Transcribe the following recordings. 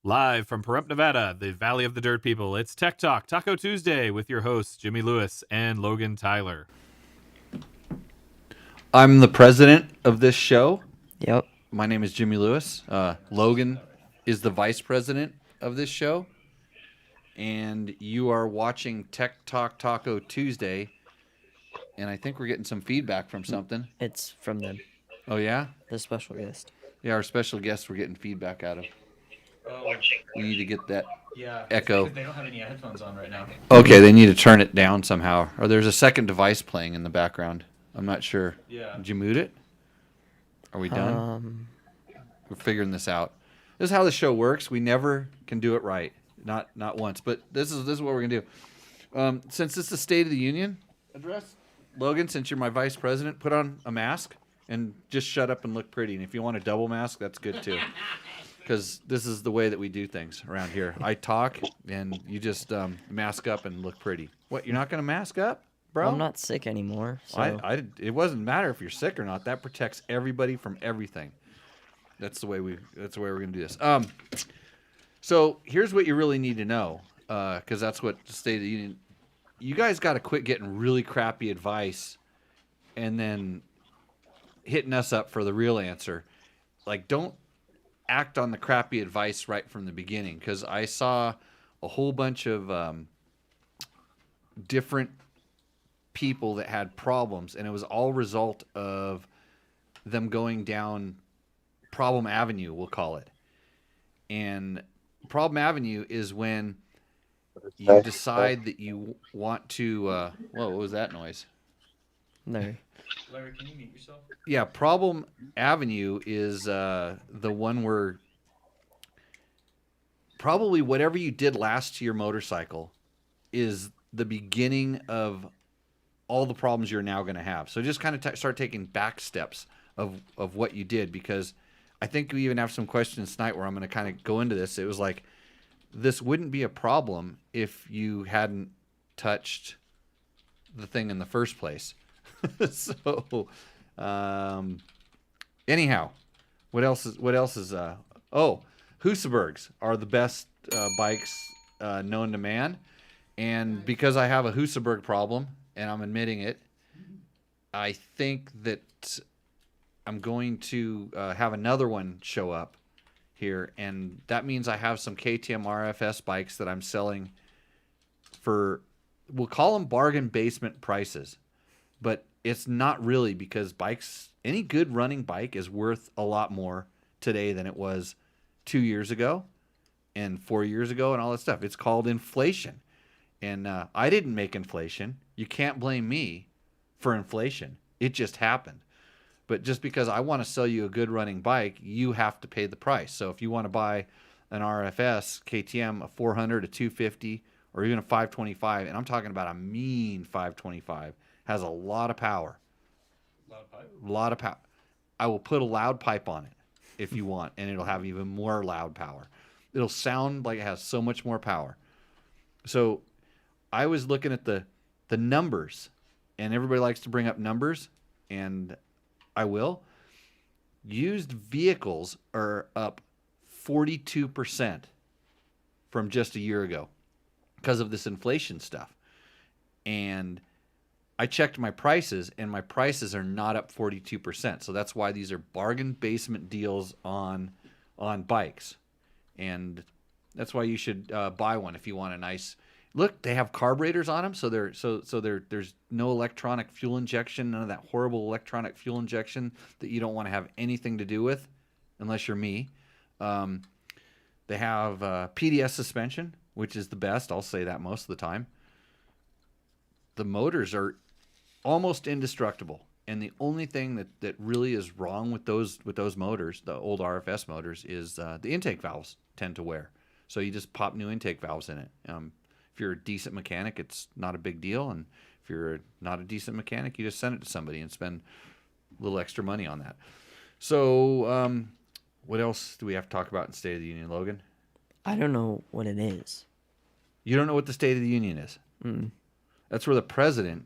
Live from Pahrump, Nevada, the Valley of the Dirt People, it's Tech Talk Taco Tuesday with your hosts, Jimmy Lewis and Logan Tyler. I'm the president of this show. Yep. My name is Jimmy Lewis. Logan is the vice president of this show. And you are watching Tech Talk Taco Tuesday. And I think we're getting some feedback from something. It's from them, Oh, yeah? the special guest. Yeah, our special guests we're getting feedback out of. Oh, We need to get that yeah. echo. They don't have any headphones on right now. Okay, they need to turn it down somehow. Or there's a second device playing in the background. I'm not sure. Yeah. Did you mute it? Are we done? We're figuring this out. This is how the show works. We never can do it right. Not once. But this is what we're gonna do. Since it's the State of the Union address, Logan, since you're my vice president, put on a mask and just shut up and look pretty. And if you want a double mask, that's good too. Because this is the way that we do things around here. I talk and you just mask up and look pretty. What? You're not gonna mask up, bro? I'm not sick anymore. So. It doesn't matter if you're sick or not. That protects everybody from everything. That's the way we're gonna do this. So here's what you really need to know, because that's what the State of the Union. You guys got to quit getting really crappy advice, and then hitting us up for the real answer. Like, don't act on the crappy advice right from the beginning, because I saw a whole bunch of different people that had problems, and it was all result of them going down Problem Avenue, we'll call it. And Problem Avenue is when you decide that you want to whoa, what was that noise? No. Larry, can you mute yourself? Yeah, Problem Avenue is the one where probably whatever you did last to your motorcycle is the beginning of all the problems you're now going to have. So just kind of start taking back steps of what you did, because I think we even have some questions tonight where I'm going to kind of go into this. It was like, this wouldn't be a problem if you hadn't touched the thing in the first place. So, anyhow, what else is Husabergs are the best bikes known to man. And because I have a Husaberg problem, and I'm admitting it, I think that I'm going to have another one show up here, and that means I have some KTM RFS bikes that I'm selling for, we'll call them bargain basement prices, but it's not really, because bikes, any good running bike is worth a lot more today than it was 2 years ago and 4 years ago and all that stuff. It's called inflation, and I didn't make inflation. You can't blame me for inflation. It just happened. But just because I want to sell you a good running bike, you have to pay the price. So if you want to buy an RFS KTM, a 400, a 250, or even a 525, and I'm talking about a mean 525, has a lot of power. A lot of power. I will put a loud pipe on it if you want, and it'll have even more loud power. It'll sound like it has so much more power. So I was looking at the numbers, and everybody likes to bring up numbers, and I will. Used vehicles are up 42% from just a year ago because of this inflation stuff. And I checked my prices, and my prices are not up 42%. So that's why these are bargain basement deals on bikes. And that's why you should buy one if you want a nice. Look, they have carburetors on them, so there's no electronic fuel injection, none of that horrible electronic fuel injection that you don't want to have anything to do with, unless you're me. They have PDS suspension, which is the best. I'll say that most of the time. The motors are almost indestructible, and the only thing that really is wrong with those motors, the old RFS motors, is the intake valves tend to wear. So you just pop new intake valves in it. If you're a decent mechanic, it's not a big deal. And if you're not a decent mechanic, you just send it to somebody and spend a little extra money on that. So what else do we have to talk about in State of the Union, Logan? I don't know what it is. You don't know what the State of the Union is? Mm. That's where the president...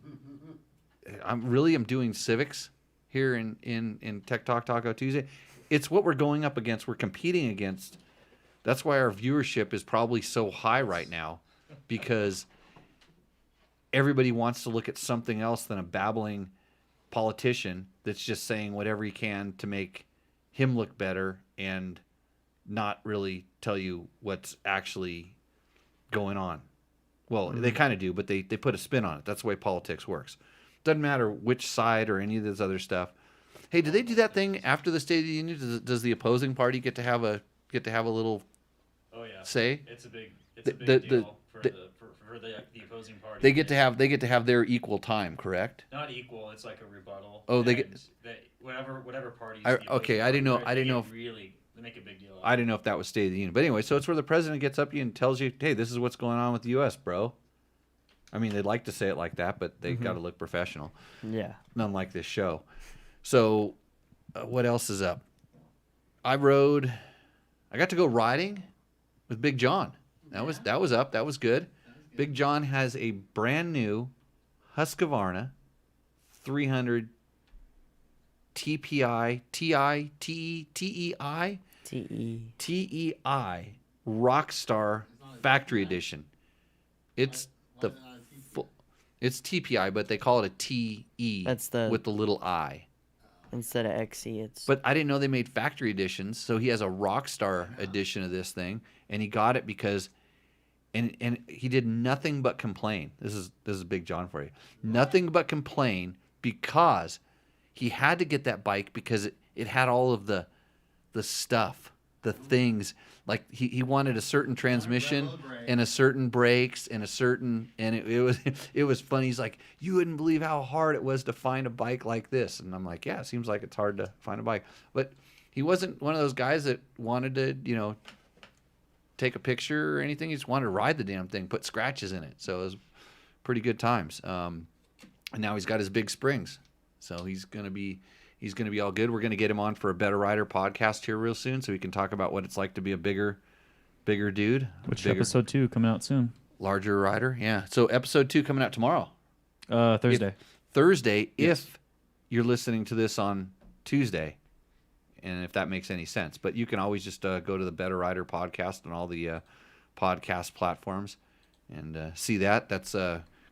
I'm doing civics here in Tech Talk Taco Tuesday. It's what we're going up against. We're competing against That's why our viewership is probably so high right now, because everybody wants to look at something else than a babbling politician that's just saying whatever he can to make him look better and not really tell you what's actually going on. Well, they kind of do, but they put a spin on it. That's the way politics works. Doesn't matter which side or any of this other stuff. Hey, did they do that thing after the State of the Union? Does the opposing party get to have a little Oh yeah. say? It's a big The- deal for the opposing party. They get to have their equal time, correct? Not equal. It's like a rebuttal. Oh, they and get- whatever party. Okay, I didn't know if Really, they make a big deal. I didn't know if that was State of the Union. But anyway, so it's where the president gets up to you and tells you, hey, this is what's going on with the U.S., bro. I mean, they'd like to say it like that, but they got to look professional. Yeah. Unlike this show. So what else is up? I got to go riding with Big John. That was up. That was good. Big John has a brand new Husqvarna 300 TPI TEI Rockstar Factory Edition. It's the it's TPI, but they call it a TE. That's the- with the little I. Instead of XE, it's But I didn't know they made factory editions, so he has a Rockstar edition of this thing, and he got it because, and he did nothing but complain. This is Big John for you. Nothing but complain because he had to get that bike because it had all of the stuff, the things. Like he wanted a certain transmission and a certain brakes and it was funny. He's like, you wouldn't believe how hard it was to find a bike like this. And I'm like, yeah, it seems like it's hard to find a bike. But he wasn't one of those guys that wanted to, take a picture or anything. He just wanted to ride the damn thing, put scratches in it. So it was pretty good times. And now he's got his big springs. So he's gonna be all good. We're gonna get him on for a Better Rider podcast here real soon, so we can talk about what it's like to be a bigger dude. Which bigger, episode 2 coming out soon? larger rider. Yeah. So episode 2 coming out tomorrow. Thursday. Thursday, Yes. if you're listening to this on Tuesday, and if that makes any sense. But you can always just go to the Better Rider podcast on all the podcast platforms and see that. That's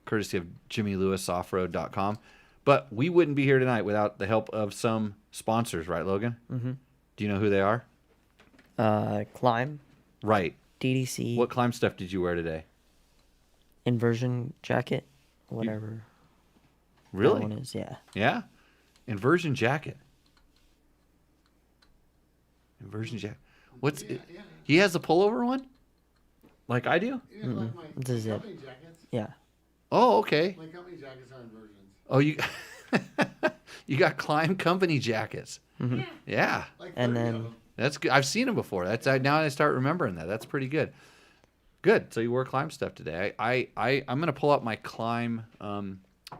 courtesy of JimmyLewisOffroad.com. But we wouldn't be here tonight without the help of some sponsors, right, Logan? Mm-hmm. Do you know who they are? Climb, Right. DDC, What climb stuff did you wear today? inversion jacket, whatever. Really? That one is, yeah. Yeah? Inversion jacket. Inversion jacket. What's it? He has a pullover one? Like I do? Yeah, like my This is it. company jackets. Yeah. Oh, okay. My company jackets are inversions. Oh, you you got Climb Company jackets. Yeah. Like 30 And of then them. That's good. I've seen them before. Now I start remembering that. That's pretty good. Good. So you wore Climb stuff today. I'm gonna pull up my Climb.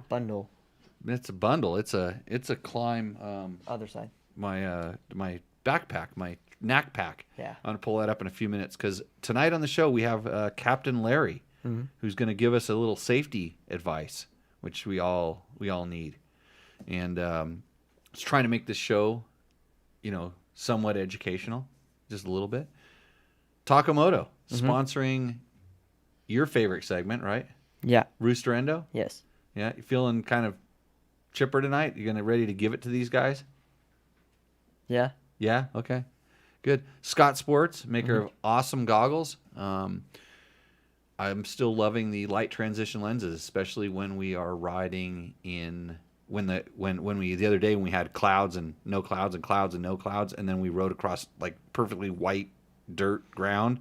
bundle, It's a bundle. It's a Climb. other side. My backpack, my knack pack. Yeah. I'm gonna pull that up in a few minutes because tonight on the show we have Captain Larry, who's gonna give us a little safety advice, which we all need, and it's trying to make this show, somewhat educational, just a little bit. Takamoto sponsoring your favorite segment, right? Yeah. Rooster Endo. Yes. Yeah, you feeling kind of chipper tonight? You gonna ready to give it to these guys? Yeah. Yeah. Okay. Good. Scott Sports, maker of awesome goggles. I'm still loving the light transition lenses, especially when we are riding in when we the other day when we had clouds and no clouds and clouds and no clouds, and then we rode across like perfectly white dirt ground.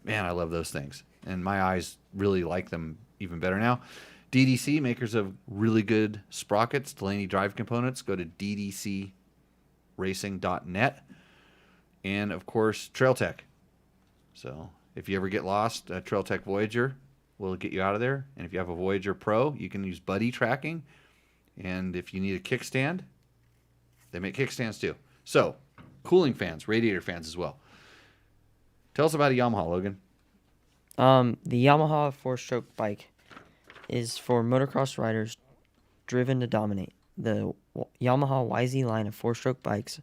Man, I love those things, and my eyes really like them even better now. DDC, makers of really good sprockets, Delaney drive components. Go to ddcracing.net. And, of course, Trail Tech. So if you ever get lost, Trail Tech Voyager will get you out of there. And if you have a Voyager Pro, you can use buddy tracking. And if you need a kickstand, they make kickstands too. So, cooling fans, radiator fans as well. Tell us about a Yamaha, Logan. The Yamaha 4-stroke bike is for motocross riders driven to dominate. The Yamaha YZ line of 4-stroke bikes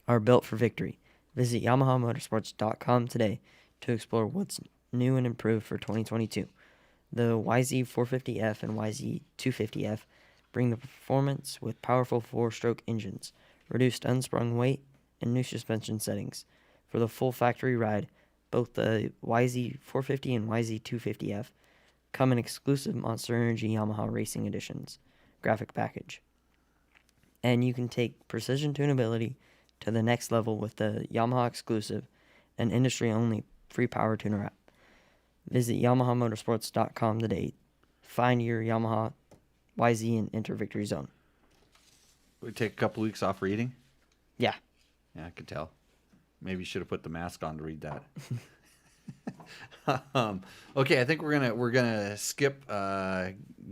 are built for victory. Visit YamahaMotorsports.com today to explore what's new and improved for 2022. The YZ450F and YZ250F bring the performance with powerful four-stroke engines, reduced unsprung weight, and new suspension settings. For the full factory ride, both the YZ450 and YZ250F come in exclusive Monster Energy Yamaha Racing Editions graphic package. And you can take precision tunability to the next level with the Yamaha exclusive and industry-only free power tuner app. Visit YamahaMotorsports.com today. Find your Yamaha YZ and enter Victory Zone. We take a couple weeks off reading. Yeah. Yeah, I could tell. Maybe you should have put the mask on to read that. Okay, I think we're gonna skip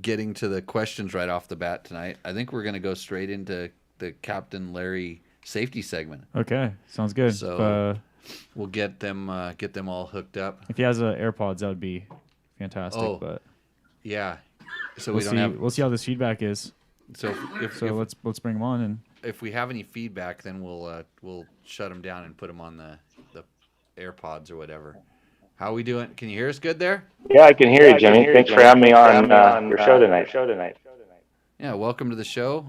getting to the questions right off the bat tonight. I think we're gonna go straight into the Captain Larry safety segment. Okay, sounds good. So we'll get them all hooked up. If he has AirPods, that would be fantastic. Oh, but yeah. So we'll see how this feedback is. So let's bring him on, and if we have any feedback, then we'll shut them down and put them on the AirPods or whatever. How we doing? Can you hear us good there? Yeah, I can hear you, Jimmy. Thanks for having me on your show tonight. Yeah, welcome to the show.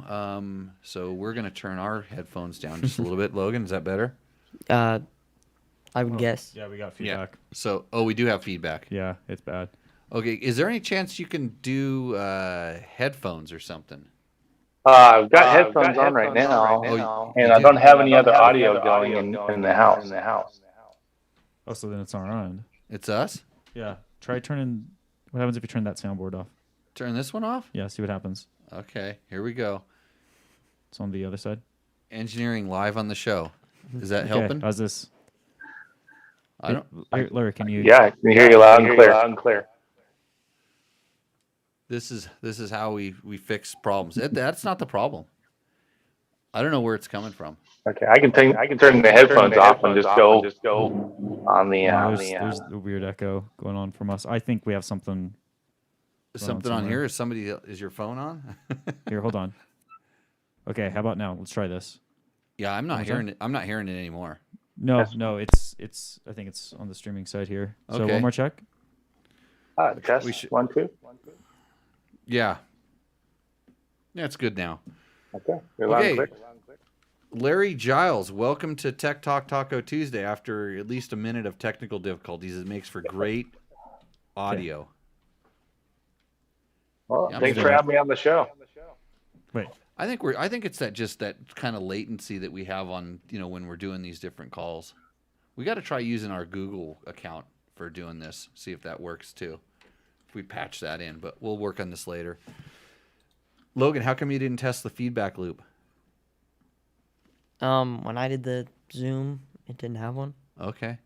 So we're gonna turn our headphones down just a little bit. Logan, is that better? I would guess. yeah, we got feedback. Yeah. So, we do have feedback. Yeah, it's bad. Okay, is there any chance you can do headphones or something? I've got headphones on right now, and I don't have any other audio going in the house. Oh, so then it's on our end. It's us? Yeah. Try turning. What happens if you turn that soundboard off? Turn this one off? Yeah. See what happens. Okay, here we go. It's on the other side. Engineering live on the show. Is that Okay, helping? how's this? I don't. Larry, can you? Yeah, I can hear you loud and clear. This is how we fix problems. That's not the problem. I don't know where it's coming from. Okay, I can turn the headphones off and just go on the. There's a weird echo going on from us. I think we have something. Something on here? Is your phone on? Here, hold on. Okay, how about now? Let's try this. Yeah, I'm not hearing it. I'm not hearing it anymore. No, it's. I think it's on the streaming side here. So Okay. one more check. Test 1, 2. Yeah. Yeah, it's good now. Okay, you're loud and clear. Larry Giles, welcome to Tech Talk Taco Tuesday. After at least a minute of technical difficulties, it makes for great audio. Well, Yeah, thanks for having me on the show. Wait. I think it's that kind of latency that we have on, when we're doing these different calls. We got to try using our Google account for doing this. See if that works too. If we patch that in, but we'll work on this later. Logan, how come you didn't test the feedback loop? When I did the Zoom, it didn't have one. Okay.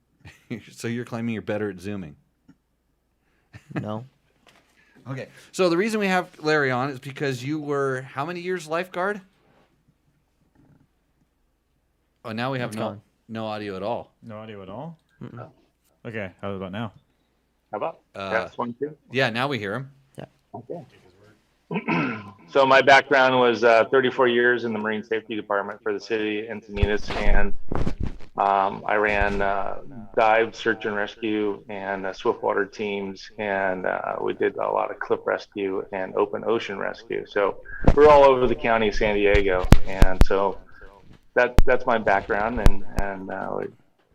So you're claiming you're better at Zooming. No. Okay. So the reason we have Larry on is because you were how many years lifeguard? Oh, now we have It's no gone. no audio at all. No audio at all. Mm-mm. Okay, how about now? How about test 1, 2? Yeah, now we hear him. Okay. So my background was 34 years in the Marine Safety Department for the city of Encinitas, and I ran dive, search and rescue, and swiftwater teams, and we did a lot of cliff rescue and open ocean rescue. So we're all over the county of San Diego, and so that's my background, and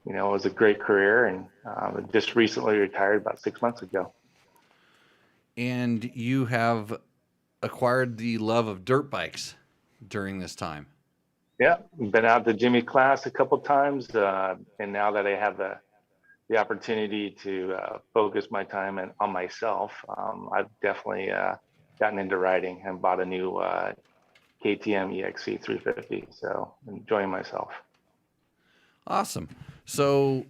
it was a great career, and just recently retired about 6 months ago. And you have acquired the love of dirt bikes during this time. Yeah, been out to Jimmy's class a couple times, and now that I have the opportunity to focus my time on myself, I've definitely gotten into riding and bought a new KTM EXC 350. So enjoying myself. Awesome. So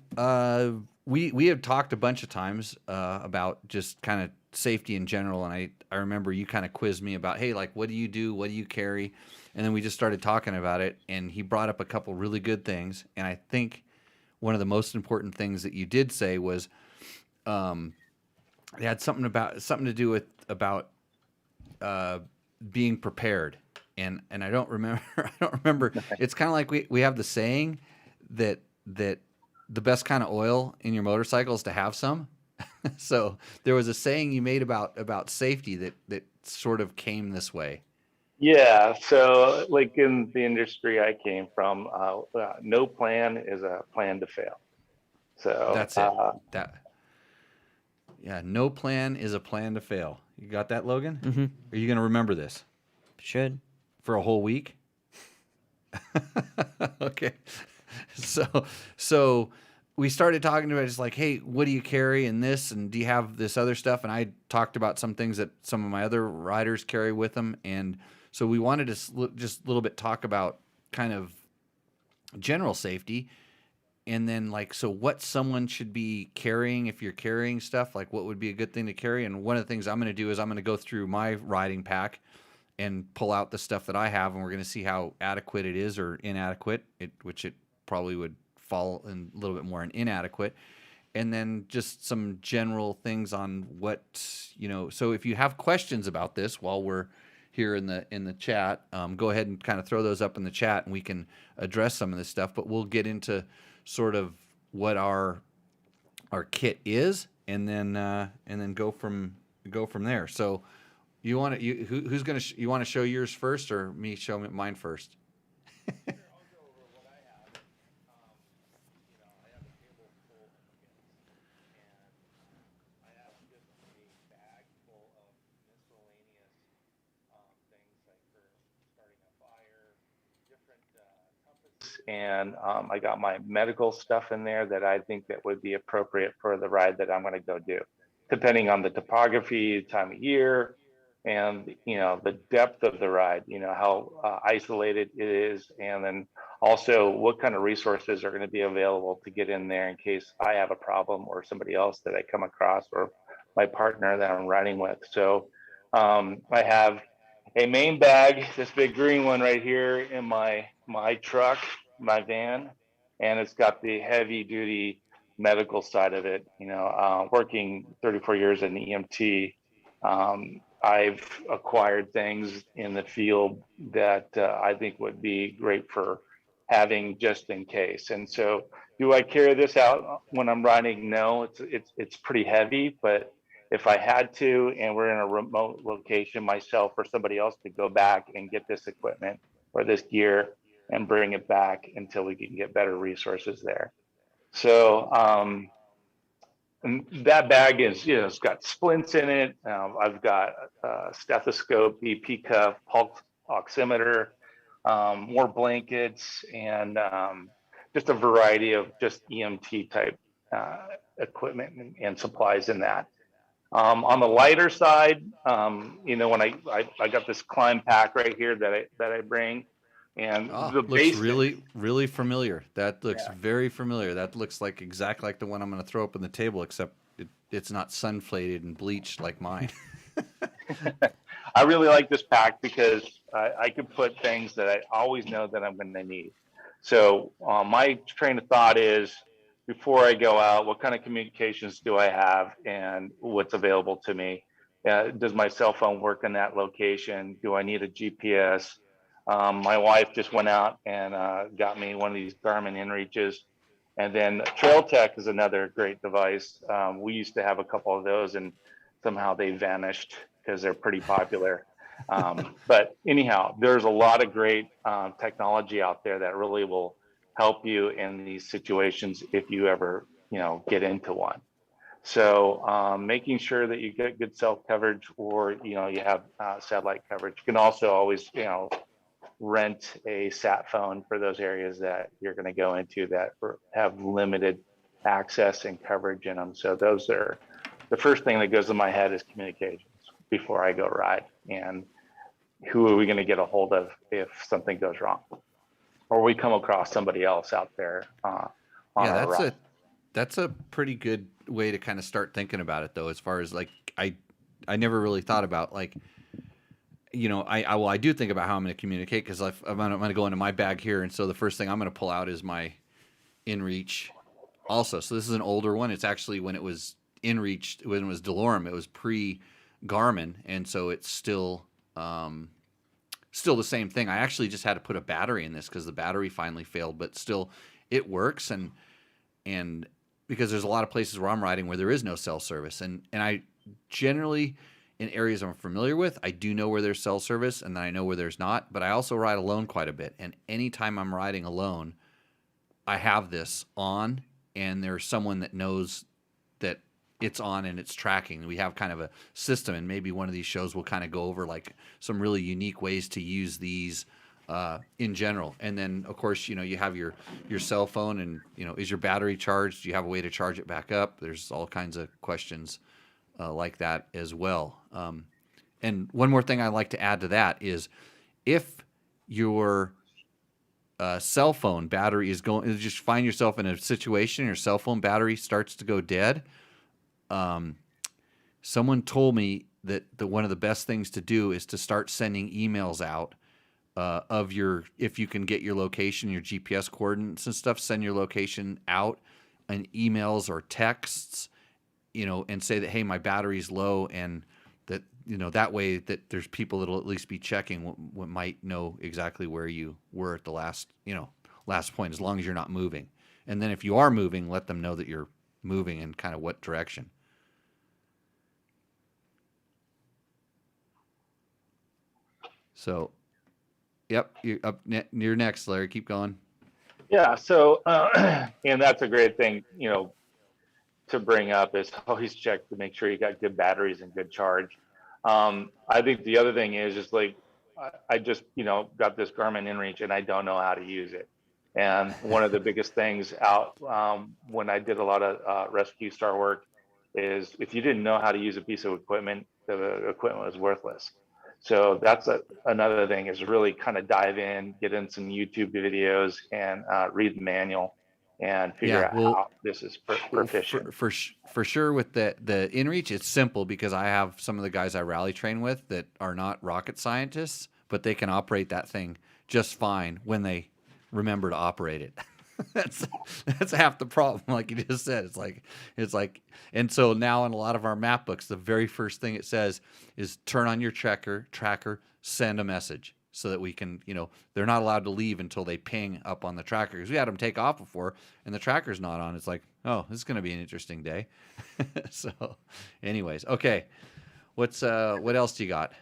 we have talked a bunch of times about just kind of safety in general, and I remember you kind of quizzed me about, hey, like, what do you do? What do you carry? And then we just started talking about it, and he brought up a couple really good things. And I think one of the most important things that you did say was it had something to do with about being prepared. And I don't remember. It's kind of like we have the saying that that the best kind of oil in your motorcycle is to have some. So there was a saying you made about safety that sort of came this way. Yeah, so like in the industry I came from, no plan is a plan to fail. So That's it. Yeah, no plan is a plan to fail. You got that, Logan? Mm-hmm. Are you going to remember this Should. for a whole week? Okay. So we started talking about just like, hey, what do you carry in this, and do you have this other stuff? And I talked about some things that some of my other riders carry with them, and so we wanted to just a little bit talk about kind of general safety, and then like, so what someone should be carrying if you're carrying stuff, like what would be a good thing to carry. And one of the things I'm going to do is I'm going to go through my riding pack and pull out the stuff that I have, and we're going to see how adequate it is or inadequate, which it probably would fall in a little bit more in inadequate. And then just some general things on what, so if you have questions about this while we're here in the chat, go ahead and kind of throw those up in the chat, and we can address some of this stuff. But we'll get into sort of what our kit is, and then go from there. So you want to who's gonna you want to show yours first, or me show mine first? and I got my medical stuff in there that I think that would be appropriate for the ride that I'm going to go do, depending on the topography, time of year, and the depth of the ride, how isolated it is, and then also what kind of resources are going to be available to get in there in case I have a problem or somebody else that I come across, or my partner that I'm riding with. So I have a main bag, this big green one right here in my truck, my van, and it's got the heavy duty medical side of it. Working 34 years in EMT, I've acquired things in the field that I think would be great for having just in case. And so, do I carry this out when I'm riding? No, it's pretty heavy, but if I had to, and we're in a remote location, myself or somebody else could go back and get this equipment or this gear and bring it back until we can get better resources there. So and that bag is, it's got splints in it. I've got a stethoscope, EP cuff, pulse oximeter, more blankets, and just a variety of just EMT type equipment and supplies in that. On the lighter side, when I got this climb pack right here that I bring, and the looks basic, really familiar. That looks very familiar. That looks like exactly like the one I'm going to throw up on the table, except it's not sun-flated and bleached like mine. I really like this pack because I can put things that I always know that I'm going to need. So my train of thought is, before I go out, what kind of communications do I have and what's available to me? Does my cell phone work in that location? Do I need a GPS? My wife just went out and got me one of these Garmin inReaches. And then Trail Tech is another great device. We used to have a couple of those, and somehow they vanished because they're pretty popular. But anyhow, there's a lot of great technology out there that really will help you in these situations if you ever, get into one. So making sure that you get good cell coverage, or, you have satellite coverage. You can also always, rent a sat phone for those areas that you're going to go into that have limited access and coverage in them. So those are the first thing that goes in my head is communications before I go ride, and who are we going to get a hold of if something goes wrong, or we come across somebody else out there on our ride. That's a pretty good way to kind of start thinking about it, though, as far as like I never really thought about, like, I do think about how I'm going to communicate, because I'm going to go into my bag here, and so the first thing I'm going to pull out is my InReach also. So this is an older one. It's actually, when it was InReach, when it was DeLorme, it was pre-Garmin, and so it's still the same thing. I actually just had to put a battery in this because the battery finally failed, but still it works. And and because there's a lot of places where I'm riding where there is no cell service, and I generally, in areas I'm familiar with, I do know where there's cell service, and then I know where there's not. But I also ride alone quite a bit, and anytime I'm riding alone, I have this on, and there's someone that knows that it's on and it's tracking. We have kind of a system, and maybe one of these shows will kind of go over like some really unique ways to use these in general. And then, of course, you have your cell phone, and is your battery charged? Do you have a way to charge it back up? There's all kinds of questions like that as well. And one more thing I'd like to add to that is, if your cell phone battery is going, just find yourself in a situation your cell phone battery starts to go dead. Someone told me that one of the best things to do is to start sending emails out if you can get your location, your GPS coordinates and stuff, send your location out in emails or texts, and say that, hey, my battery's low, and that, that way that there's people that'll at least be checking what might know exactly where you were at the last point, as long as you're not moving. And then if you are moving, let them know that you're moving and kind of what direction. So, yep, you're next, Larry. Keep going. Yeah. So, and that's a great thing, to bring up, is always check to make sure you got good batteries and good charge. I think the other thing is just like, I just, got this Garmin InReach and I don't know how to use it. And one of the biggest things out when I did a lot of rescue star work is, if you didn't know how to use a piece of equipment, the equipment was worthless. So that's another thing, is really kind of dive in, get in some YouTube videos, and read the manual and figure out how this is proficient. For sure, with the InReach, it's simple because I have some of the guys I rally train with that are not rocket scientists, but they can operate that thing just fine when they remember to operate it. That's half the problem, like you just said. It's like, and so now in a lot of our map books, the very first thing it says is turn on your tracker, send a message, so that we can, they're not allowed to leave until they ping up on the tracker, because we had them take off before and the tracker's not on. It's like, oh, this is going to be an interesting day. So anyways, okay. What else do you got?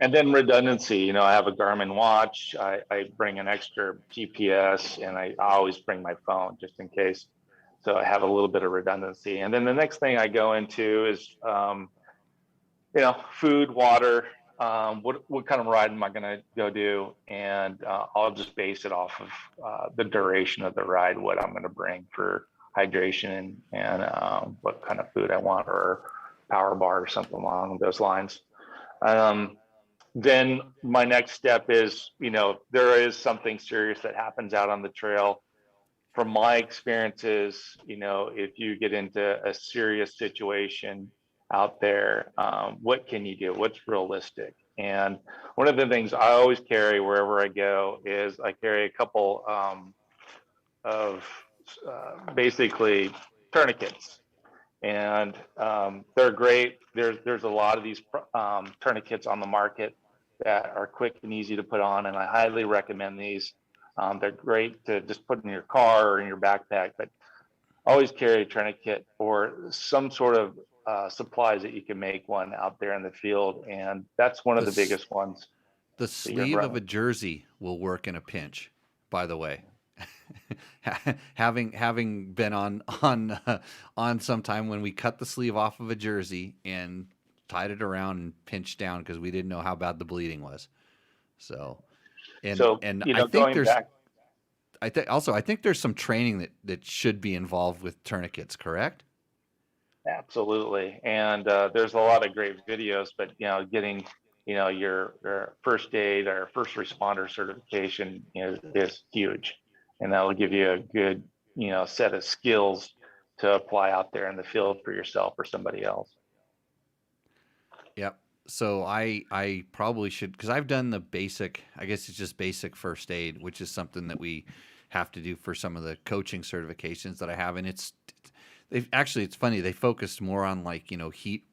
And then redundancy, I have a Garmin watch. I bring an extra GPS, and I always bring my phone just in case. So I have a little bit of redundancy. And then the next thing I go into is, food, water. What kind of ride am I going to go do? And I'll just base it off of the duration of the ride, what I'm going to bring for hydration and what kind of food I want, or power bar or something along those lines. Then my next step is, there is something serious that happens out on the trail. From my experiences, if you get into a serious situation out there, what can you do? What's realistic? And one of the things I always carry wherever I go is I carry a couple of basically tourniquets. And they're great. There's a lot of these tourniquets on the market that are quick and easy to put on, and I highly recommend these. They're great to just put in your car or in your backpack, but always carry a tourniquet or some sort of supplies that you can make one out there in the field, and that's one of the biggest ones. The sleeve of a jersey will work in a pinch, by the way. having been on some time when we cut the sleeve off of a jersey and tied it around and pinched down because we didn't know how bad the bleeding was. So I think there's some training that should be involved with tourniquets, correct? Absolutely. And there's a lot of great videos, but getting your first aid or first responder certification is huge, and that will give you a good set of skills to apply out there in the field for yourself or somebody else. Yep. So I probably should, because I've done the basic, I guess it's just basic first aid, which is something that we have to do for some of the coaching certifications that I have. And it's funny. They focused more on like, heat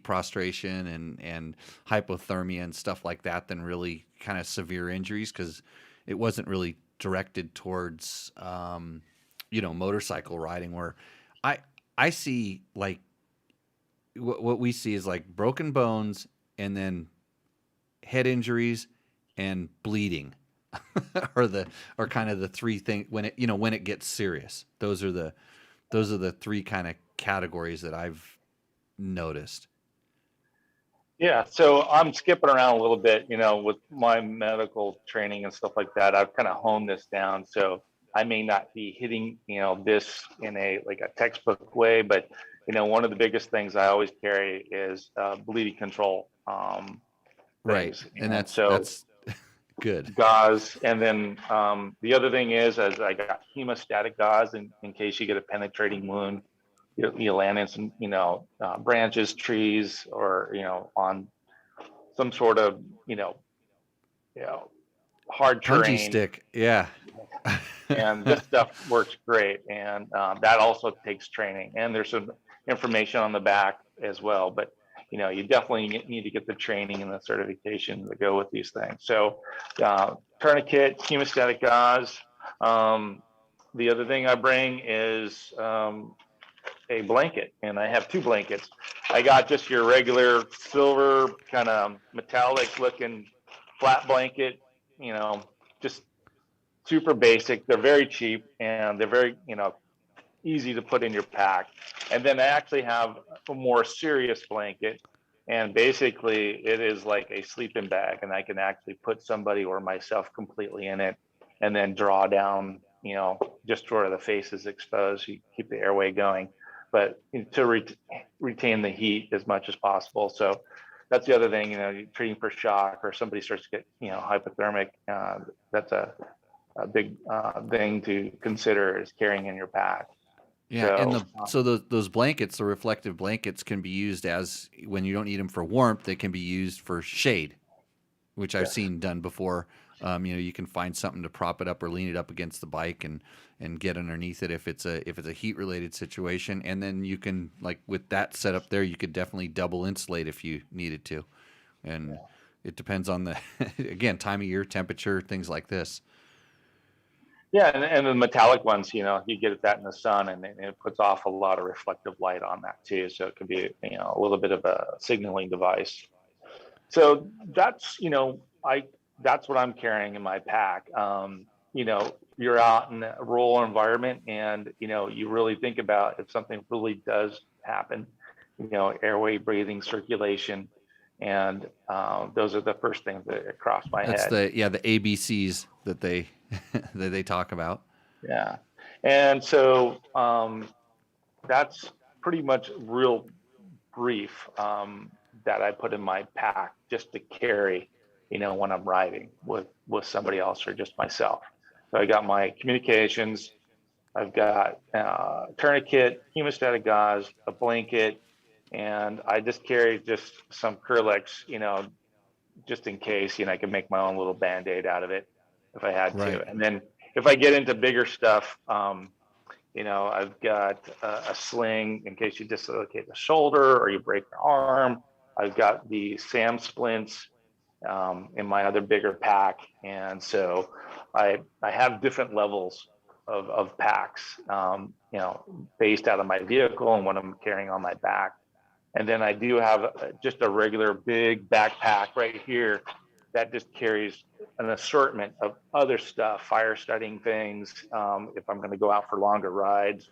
prostration and hypothermia and stuff like that than really kind of severe injuries, because it wasn't really directed towards motorcycle riding, where I see like what we see is like broken bones and then head injuries and bleeding are kind of the three things when it gets serious. Those are the three kind of categories that I've noticed. Yeah, so I'm skipping around a little bit, with my medical training and stuff like that. I've kind of honed this down, so I may not be hitting, this in a textbook way, but one of the biggest things I always carry is bleeding control. Right, Things, and that's good. Gauze, and then the other thing is I got hemostatic gauze in case you get a penetrating wound. You land in some, branches, trees, or, on some sort of, hard Punji terrain. stick. Yeah. And this stuff works great. And that also takes training. And there's some information on the back as well. But, you definitely need to get the training and the certification to go with these things. So tourniquet, hemostatic gauze. The other thing I bring is a blanket, and I have two blankets. I got just your regular silver kind of metallic looking flat blanket, just super basic. They're very cheap and they're very, easy to put in your pack. And then I actually have a more serious blanket, and basically it is like a sleeping bag, and I can actually put somebody or myself completely in it and then draw down, just where the face is exposed. You keep the airway going, but to retain the heat as much as possible. So that's the other thing, you're treating for shock, or somebody starts to get, hypothermic. That's a big thing to consider, is carrying in your pack. Yeah, so, those blankets, the reflective blankets, can be used as, when you don't need them for warmth, they can be used for shade, which I've seen done before. You can find something to prop it up or lean it up against the bike and get underneath it if it's a heat related situation. And then you can, like with that setup there, you could definitely double insulate if you needed to. And it depends on the again, time of year, temperature, things like this. Yeah, and the metallic ones, you get that in the sun, and it puts off a lot of reflective light on that too. So it can be, a little bit of a signaling device. So that's, that's what I'm carrying in my pack. You're out in a rural environment, and, you really think about if something really does happen, airway, breathing, circulation. And those are the first things that cross my head. That's the ABCs that they that they talk about. Yeah. And so that's pretty much real brief that I put in my pack just to carry, when I'm riding with somebody else or just myself. So I got my communications, I've got tourniquet, hemostatic gauze, a blanket, and I just carry just some Curlex, just in case, I can make my own little Band-Aid out of it if I had to. And then if I get into bigger stuff, I've got a sling in case you dislocate the shoulder or you break your arm. I've got the SAM splints in my other bigger pack. And so I have different levels of packs, based out of my vehicle and what I'm carrying on my back. And then I do have just a regular big backpack right here that just carries an assortment of other stuff, fire starting things, if I'm going to go out for longer rides.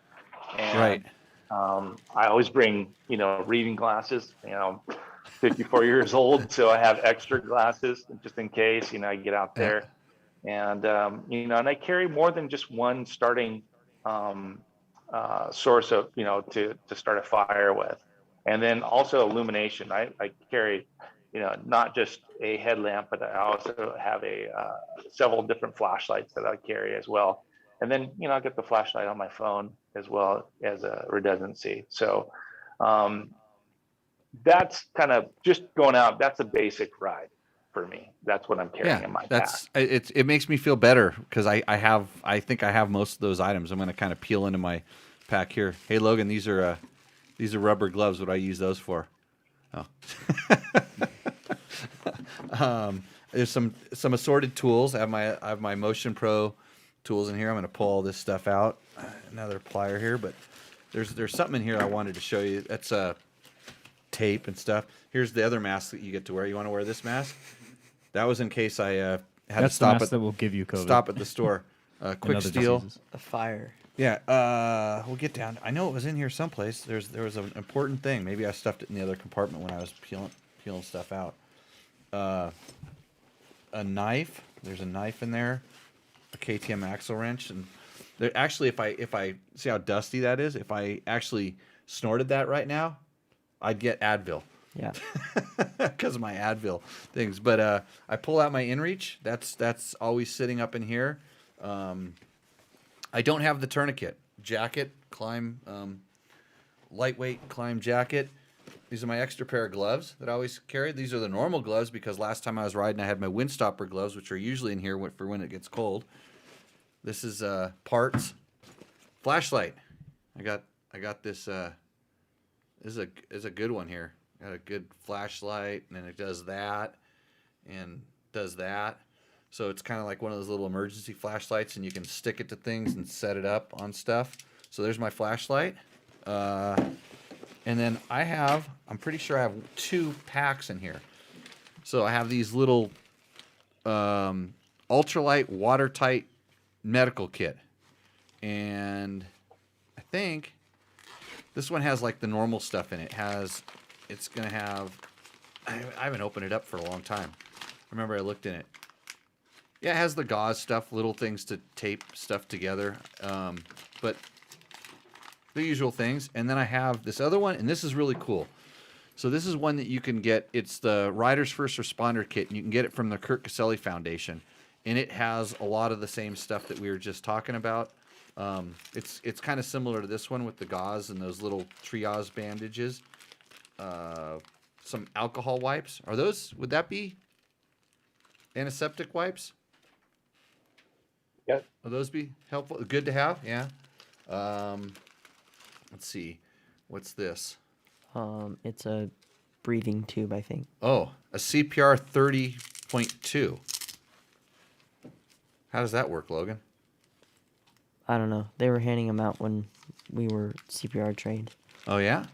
And, I always bring, reading glasses, 54 years old. So I have extra glasses just in case, I get out there. And, and I carry more than just one starting source of, to start a fire with. And then also illumination. I carry, not just a headlamp, but I also have several different flashlights that I carry as well. And then, I get the flashlight on my phone as well as a redundancy. So that's kind of just going out. That's a basic ride for me. That's what I'm carrying in my pack. It makes me feel better because I think I have most of those items. I'm going to kind of peel into my pack here. Hey, Logan, these are rubber gloves. What do I use those for? Oh. There's some assorted tools. I have my Motion Pro tools in here. I'm going to pull all this stuff out. Another plier here, but there's something in here I wanted to show you. That's tape and stuff. Here's the other mask that you get to wear. You want to wear this mask? That was in case I had to That's the stop mask that will give you COVID. stop at the store. and Quick other Steel. diseases. A fire. Yeah, we'll get down. I know it was in here someplace. There was an important thing. Maybe I stuffed it in the other compartment when I was peeling stuff out. A knife. There's a knife in there. A KTM axle wrench, and there, actually, if I see how dusty that is, if I actually snorted that right now, I'd get Advil. Yeah. Because of my Advil things. But I pull out my InReach. That's always sitting up in here. I don't have the tourniquet jacket, lightweight climb jacket. These are my extra pair of gloves that I always carry. These are the normal gloves because last time I was riding, I had my windstopper gloves, which are usually in here for when it gets cold. This is parts. Flashlight. I got this. This is a good one here. Got a good flashlight, and then it does that, and does that. So it's kind of like one of those little emergency flashlights, and you can stick it to things and set it up on stuff. So there's my flashlight. And then I'm pretty sure I have 2 packs in here. So I have these little ultralight, watertight medical kit. And I think this one has like the normal stuff in it. It's going to have, I haven't opened it up for a long time. I remember I looked in it. Yeah, it has the gauze stuff, little things to tape stuff together. But the usual things. And then I have this other one, and this is really cool. So this is one that you can get. It's the Rider's First Responder Kit, and you can get it from the Kurt Caselli Foundation. And it has a lot of the same stuff that we were just talking about. It's kind of similar to this one with the gauze and those little triage bandages. Some alcohol wipes. Would that be antiseptic wipes? Yep. Would those be helpful? Good to have? Yeah. Let's see. What's this? It's a breathing tube, I think. Oh, a CPR 30.2. How does that work, Logan? I don't know. They were handing them out when we were CPR trained. Oh, yeah?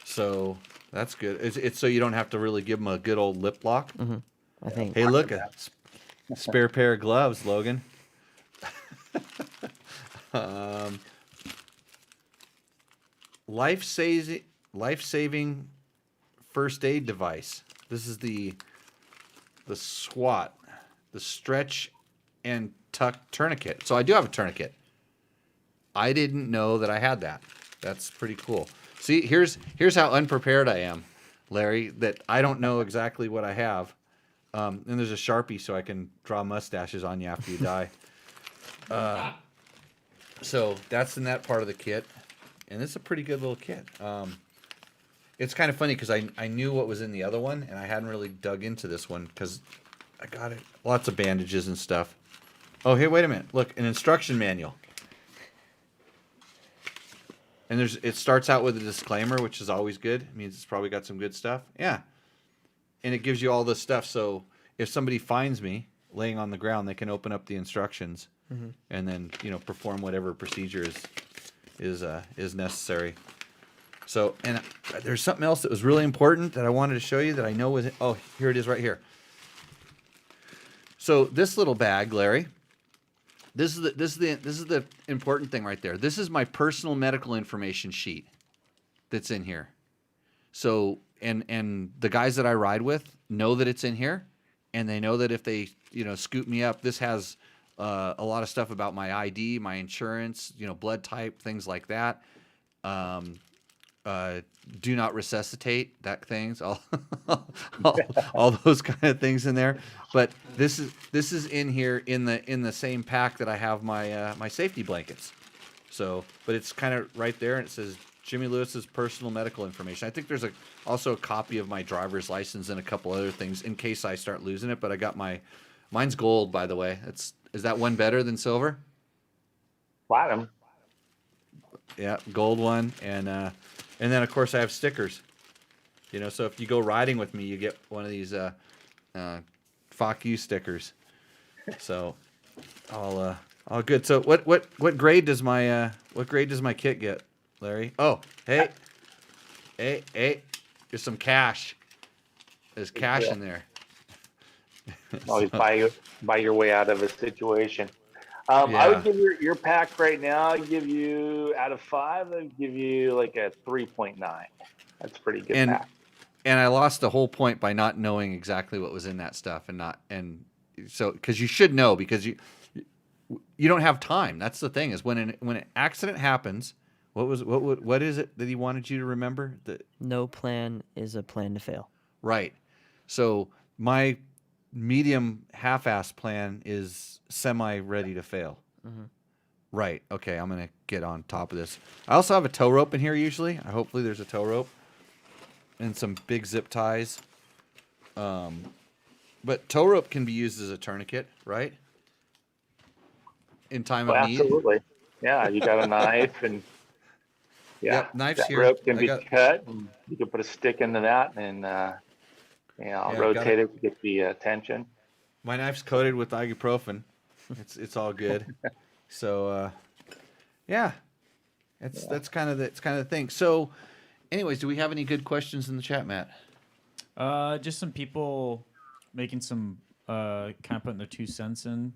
So that's good. It's so you don't have to really give them a good old lip lock? Mm-hmm. I think. Hey, look, a spare pair of gloves, Logan. Life-saving first aid device. This is the SWAT, the stretch and tuck tourniquet. So I do have a tourniquet. I didn't know that I had that. That's pretty cool. See, here's how unprepared I am, Larry, that I don't know exactly what I have. And there's a Sharpie so I can draw mustaches on you after you die. So that's in that part of the kit. And it's a pretty good little kit. It's kind of funny because I knew what was in the other one, and I hadn't really dug into this one because I got it. Lots of bandages and stuff. Oh, hey, wait a minute. Look, an instruction manual. And it starts out with a disclaimer, which is always good. It means it's probably got some good stuff. Yeah. And it gives you all this stuff. So if somebody finds me laying on the ground, they can open up the instructions and then, perform whatever procedure is necessary. So, and there's something else that was really important that I wanted to show you that I know was, oh, here it is right here. So this little bag, Larry, this is the important thing right there. This is my personal medical information sheet that's in here. So, and the guys that I ride with know that it's in here, and they know that if they, scoop me up, this has a lot of stuff about my ID, my insurance, blood type, things like that. Do not resuscitate, that things, all those kind of things in there. But this is in here in the same pack that I have my my safety blankets. So, but it's kind of right there, and it says Jimmy Lewis's personal medical information. I think there's also a copy of my driver's license and a couple other things in case I start losing it. But I got mine's gold, by the way. Is that one better than silver? Platinum. Yeah, gold one, and then of course I have stickers. So if you go riding with me, you get one of these "fuck you" stickers. So I'll Oh, good. So what grade does my kit get, Larry? Oh, hey, there's some cash. There's cash in there. Always buy your way out of a situation. I Yeah. would give your pack right now. I'd give you out of 5. I'd give you like a 3.9. That's a pretty good pack. And I lost the whole point by not knowing exactly what was in that stuff, and so because you should know, because you don't have time. That's the thing, is when an accident happens. What is it that he wanted you to remember? No plan is a plan to fail. Right. So my medium half-ass plan is semi-ready to fail. Mm-hmm. Right. Okay, I'm going to get on top of this. I also have a tow rope in here usually. Hopefully there's a tow rope and some big zip ties. But tow rope can be used as a tourniquet, right? In time of need. Absolutely. Yeah, you got a knife, and Yep, knives that here. rope can I be got- cut, and you can put a stick into that, and I've got rotate it. it to get the tension. My knife's coated with ibuprofen. It's all good. So that's kind of the thing. So, anyways, do we have any good questions in the chat, Matt? Just some people making some kind of putting their 2 cents in.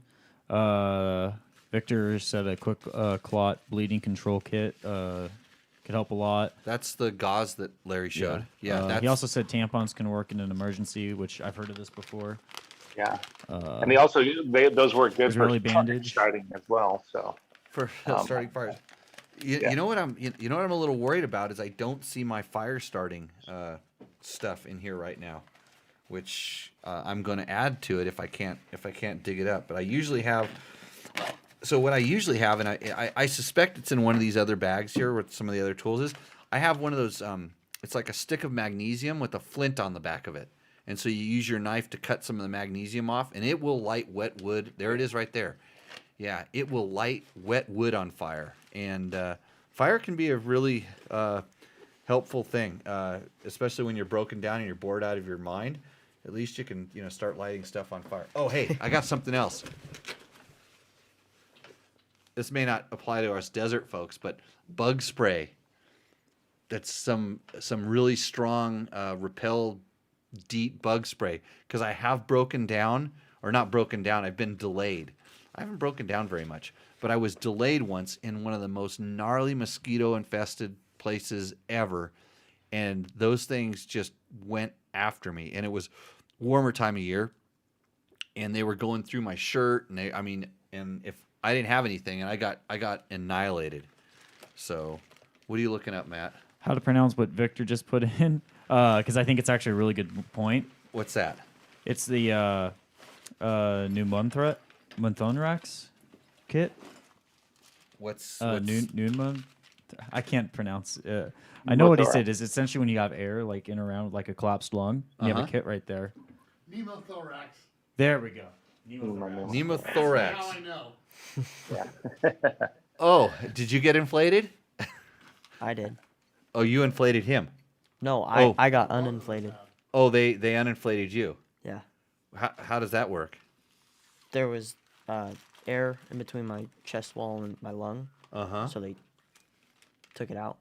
Victor said a quick clot bleeding control kit could help a lot. That's the gauze that Larry showed. Yeah, he also said tampons can work in an emergency, which I've heard of this before. Yeah, and those work good for really bandage starting as well. So for starting fires. You know what I'm a little worried about is I don't see my fire starting stuff in here right now, which I'm going to add to it if I can't dig it up. But I usually have. So what I usually have, and I suspect it's in one of these other bags here with some of the other tools, is I have one of those. It's like a stick of magnesium with a flint on the back of it, and so you use your knife to cut some of the magnesium off, and it will light wet wood. There it is, right there. Yeah, it will light wet wood on fire, and fire can be a really helpful thing, especially when you're broken down and you're bored out of your mind. At least you can start lighting stuff on fire. Oh, hey, I got something else. This may not apply to us desert folks, but bug spray. That's some really strong repel DEET bug spray, because I have broken down, or not broken down, I've been delayed. I haven't broken down very much, but I was delayed once in one of the most gnarly mosquito infested places ever, and those things just went after me, and it was warmer time of year, and they were going through my shirt, and and if I didn't have anything, and I got annihilated. So, what are you looking up, Matt? How to pronounce what Victor just put in? Because I think it's actually a really good point. What's that? It's the new Monthonrax kit. What's Noonmon? I can't pronounce. I know what he said. Is essentially when you have air like in around like a collapsed lung. You have a kit right there. Pneumothorax. There we go. Pneumothorax. That's how I know. Oh, did you get inflated? I did. Oh, you inflated him. No, Oh. I got uninflated. Oh, they uninflated you. Yeah. How does that work? There was air in between my chest wall and my lung, so they took it out.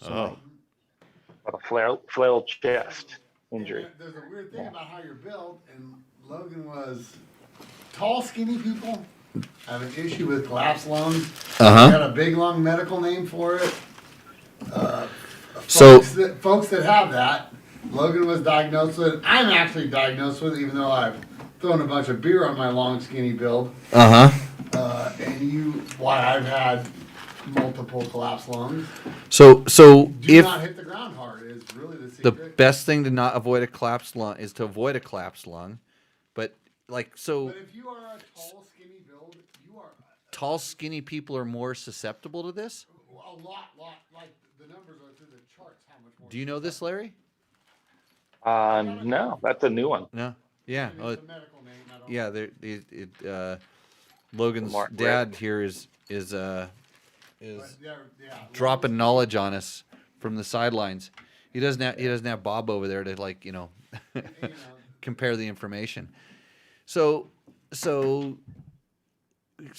So a flail chest injury. There's a weird thing about how you're built, and Logan was tall, skinny people have an issue with collapsed lungs. Got a big long medical name for it. Folks that have that, Logan was diagnosed with. I'm actually diagnosed with, even though I've thrown a bunch of beer on my long, skinny build. And why I've had multiple collapsed lungs. So Do if not hit the ground hard is really the the secret. best thing to not avoid a collapsed lung is to avoid a collapsed lung, but But if you are a tall, skinny build, you are tall, skinny people are more susceptible to this. a lot, like the numbers are through the charts. How much more? Do you know this, Larry? No, that's a new one. No. Yeah. I mean, it's a medical name. I don't Yeah. Logan's Mark dad here is but yeah, dropping knowledge on us from the sidelines. He doesn't have Bob over there to compare the information. So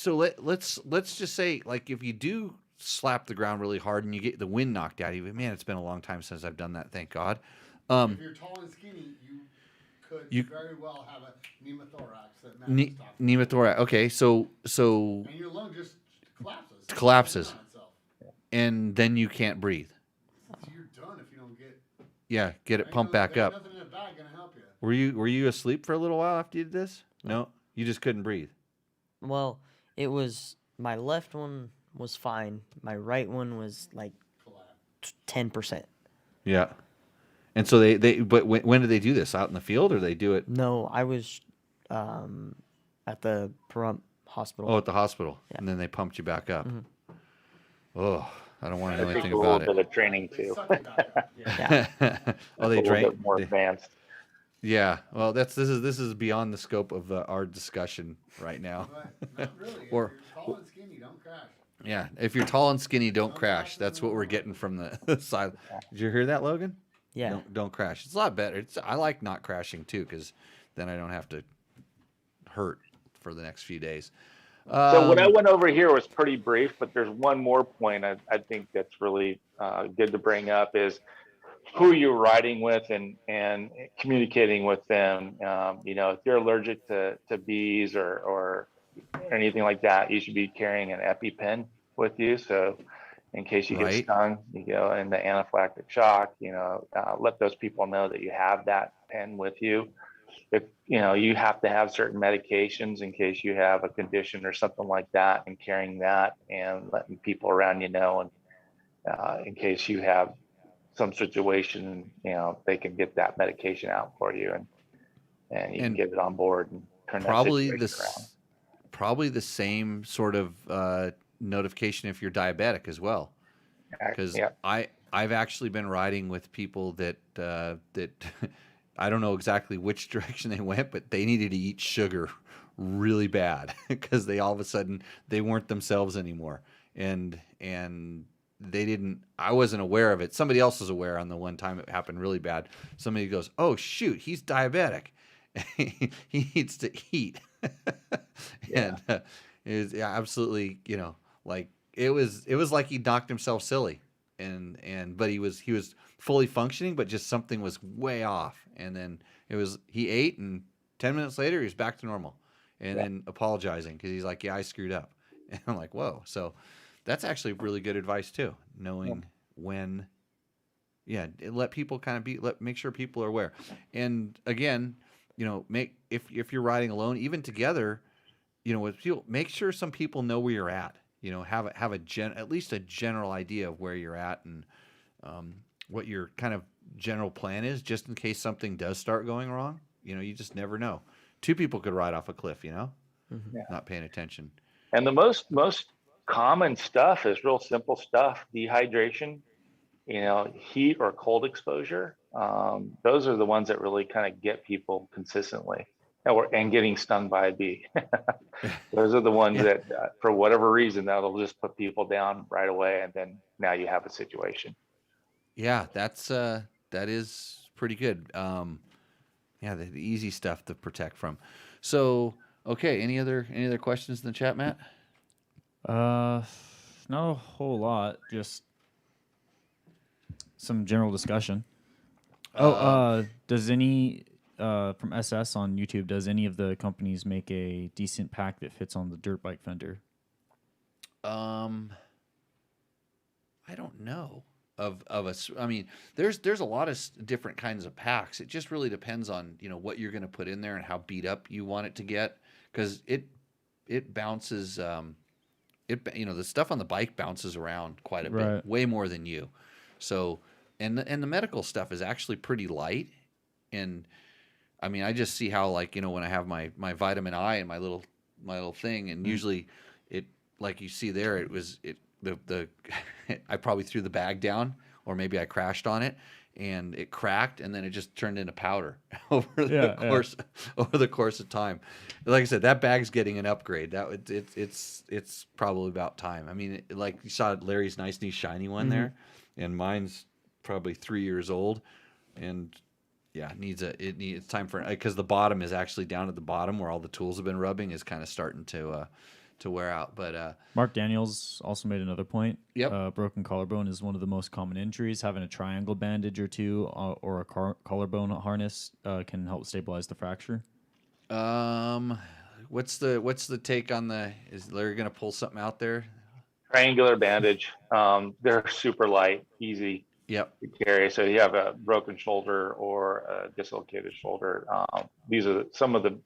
let's just say, like, if you do slap the ground really hard and you get the wind knocked out of you, man, it's been a long time since I've done that, thank God. If you're tall and skinny, you could very well have a pneumothorax that matches top. Pneumothorax. Okay, so And your lung just collapses. collapses, On itself. and then you can't breathe. So you're done if you don't Get it pumped back up. Nothing in the bag gonna help you. Were you asleep for a little while after you did this? No, you just couldn't breathe. Well, it was my left one was fine. My right one was like 10%. Yeah. And so but when did they do this? Out in the field, or they do it? No, I was at the Pahrump hospital. Oh, at the hospital, Yeah. and then they pumped you back up. Oh, I don't want to know It takes anything a little about bit it. of training They too. suck it back up. Yeah. Oh, they a little drank. bit more advanced. Yeah. Well, this is beyond the scope of our discussion right now. But not really. Or- If you're tall and skinny, don't crash. Yeah. If you're tall and skinny, don't crash. That's what we're getting from the side. Did you hear that, Logan? Yeah. Don't crash. It's a lot better. I like not crashing too, because then I don't have to hurt for the next few days. So what I went over here was pretty brief, but there's one more point I think that's really good to bring up is who you're riding with and communicating with them. If you're allergic to bees or anything like that, you should be carrying an EpiPen with you. So in case you get Right. stung, in the anaphylactic shock, let those people know that you have that pen with you. If you have to have certain medications in case you have a condition or something like that, and carrying that and letting people around and in case you have some situation, they can get that medication out for you and you can And get it on board and turn probably that situation around. probably the same sort of notification if you're diabetic as well, because Yeah. I've actually been riding with people that I don't know exactly which direction they went, but they needed to eat sugar really bad because they all of a sudden they weren't themselves anymore, and they didn't. I wasn't aware of it. Somebody else was aware on the one time it happened really bad. Somebody goes, "Oh shoot, he's diabetic. He needs to eat." And it was absolutely, like it was like he knocked himself silly, but he was fully functioning, but just something was way off. And then he ate, and 10 minutes later he was back to normal, and then apologizing because he's like, "Yeah, I screwed up." And I'm like, "Whoa!" So that's actually really good advice too, knowing when. Yeah, let people make sure people are aware, and again, if you're riding alone, even together, with people, make sure some people know where you're at. Have at least a general idea of where you're at, and what your kind of general plan is, just in case something does start going wrong. You just never know. Two people could ride off a cliff, not paying attention. And the most common stuff is real simple stuff: dehydration, heat or cold exposure. Those are the ones that really kind of get people consistently, and getting stung by a bee. Those are the ones that, for whatever reason, that'll just put people down right away, and then now you have a situation. Yeah, that is pretty good. The easy stuff to protect from. So, okay, any other questions in the chat, Matt? Not a whole lot. Just some general discussion. Does any from SS on YouTube, does any of the companies make a decent pack that fits on the dirt bike fender? I don't know of us. I mean, there's a lot of different kinds of packs. It just really depends on what you're going to put in there and how beat up you want it to get, because it bounces. The stuff on the bike bounces around quite a bit, way more than you. So, and the medical stuff is actually pretty light. And I mean, I just see how, like, when I have my vitamin I and my little thing, and usually it, like you see there, I probably threw the bag down, or maybe I crashed on it and it cracked, and then it just turned into powder over the course of time. Like I said, that bag's getting an upgrade. It's probably about time. I mean, like you saw Larry's nice new shiny one there, and mine's probably 3 years old, and it's time for, because the bottom is actually down at the bottom where all the tools have been rubbing, is kind of starting to to wear out. But Mark Daniels also made another point. Yep. Broken collarbone is one of the most common injuries. Having a triangle bandage or two or a collarbone harness can help stabilize the fracture. what's the take on is Larry going to pull something out there? Triangular bandage. They're super light, easy Yep. to carry. So you have a broken shoulder or a dislocated shoulder. These are some of the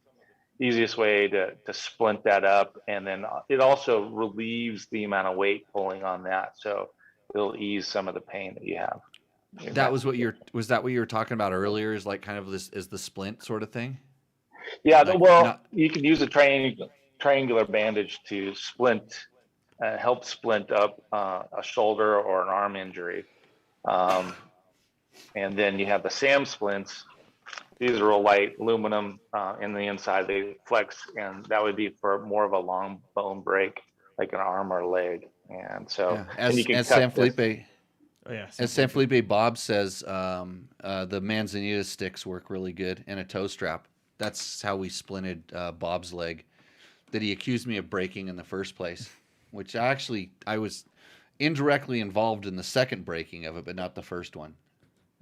easiest way to splint that up, and then it also relieves the amount of weight pulling on that, so it'll ease some of the pain that you have. That was what was that what you were talking about earlier? Is like kind of this is the splint sort of thing? Yeah, Like well, you can use a triangular bandage to splint, help splint up a shoulder or an arm injury. And then you have the SAM splints. These are all light aluminum in the inside. They flex, and that would be for more of a long bone break, like an arm or leg. And so, Yeah. and you can As cut San Felipe, this. Oh, yeah. as San Felipe Bob says, the Manzanita sticks work really good, and a toe strap. That's how we splinted Bob's leg that he accused me of breaking in the first place, which I was indirectly involved in the second breaking of it, but not the first one.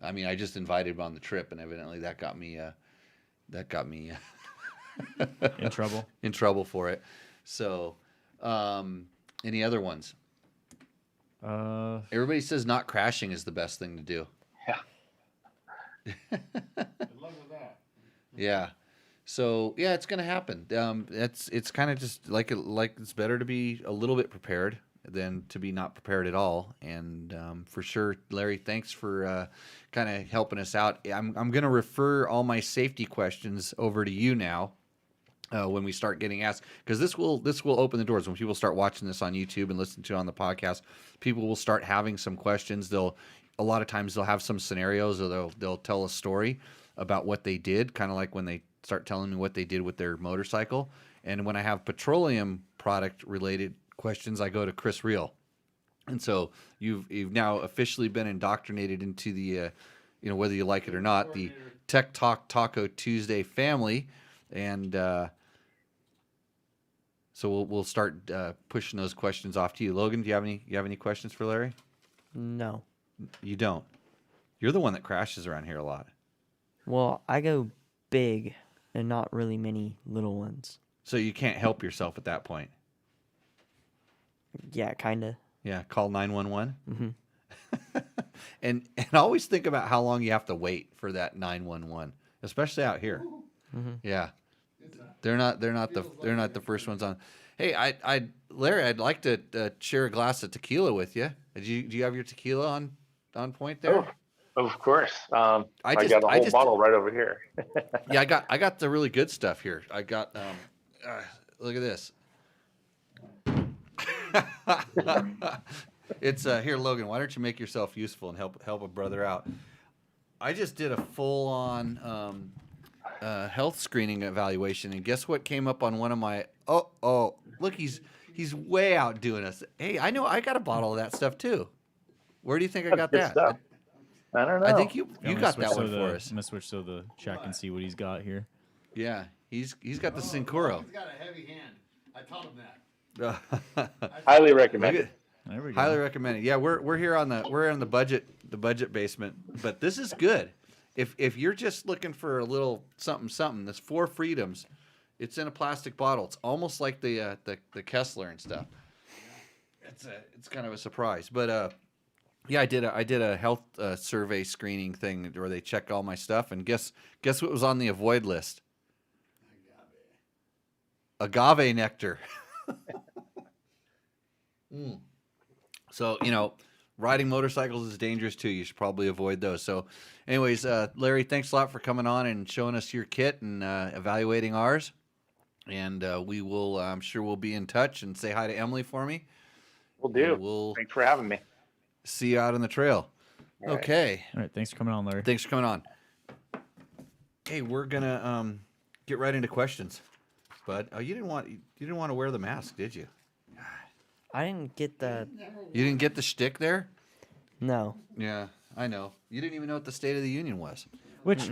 I mean, I just invited him on the trip, and evidently that got me In trouble. in trouble for it. So, any other ones? Everybody says not crashing is the best thing to do. Yeah. Good luck with that. Yeah. So yeah, it's gonna happen. It's kind of just like it's better to be a little bit prepared than to be not prepared at all. And for sure, Larry, thanks for kind of helping us out. I'm gonna refer all my safety questions over to you now. When we start getting asked, because this will open the doors when people start watching this on YouTube and listen to it on the podcast. People will start having some questions. A lot of times they'll have some scenarios, or they'll tell a story about what they did, kind of like when they start telling me what they did with their motorcycle. And when I have petroleum product related questions, I go to Chris Reel. And so you've now officially been indoctrinated into the whether you like it or not, the Tech Talk Taco Tuesday family. And so we'll start pushing those questions off to you. Logan, do you have any questions for Larry? No. You don't. You're the one that crashes around here a lot. Well, I go big and not really many little ones. So you can't help yourself at that point. Yeah, kind of. Yeah, call 911. Mm-hmm. and always think about how long you have to wait for that 911, especially out here. Mm-hmm. Yeah. They're not the first ones on. Hey, Larry, I'd like to share a glass of tequila with you. Do you have your tequila on point there? Oh, of course. I just- got a I whole just- bottle right over here. Yeah, I got the really good stuff here. I got look at this. It's here, Logan. Why don't you make yourself useful and help a brother out? I just did a full on health screening evaluation, and guess what came up on one of my? Oh, look, he's way outdoing us. Hey, I know I got a bottle of that stuff too. Where do you think I got Good that? stuff. I don't know. I think you I'm gonna got switch that to one for us. I'm gonna switch to the chat and see what he's got here. Yeah, he's got the Syncoro. He's got a heavy hand. I taught him that. Highly recommend Look it. There we go. Highly recommend it. Yeah, we're here on the budget basement, but this is good. If you're just looking for a little something, this 4 Freedoms. It's in a plastic bottle. It's almost like the Kessler and stuff. It's kind of a surprise, but yeah, I did a health survey screening thing where they check all my stuff, and guess what was on the avoid list? Agave nectar. So, riding motorcycles is dangerous too. You should probably avoid those. So, anyways, Larry, thanks a lot for coming on and showing us your kit and evaluating ours. And we will, I'm sure we'll be in touch, and say hi to Emily for me. We'll do. And we'll Thanks for having me. see you out on the trail. All right. Okay. All right, thanks for coming on, Larry. Thanks for coming on. Hey, we're gonna get right into questions. Bud, you didn't want to wear the mask, did you? I didn't get the. You didn't get the shtick there? No. Yeah, I know. You didn't even know what the State of the Union was. Which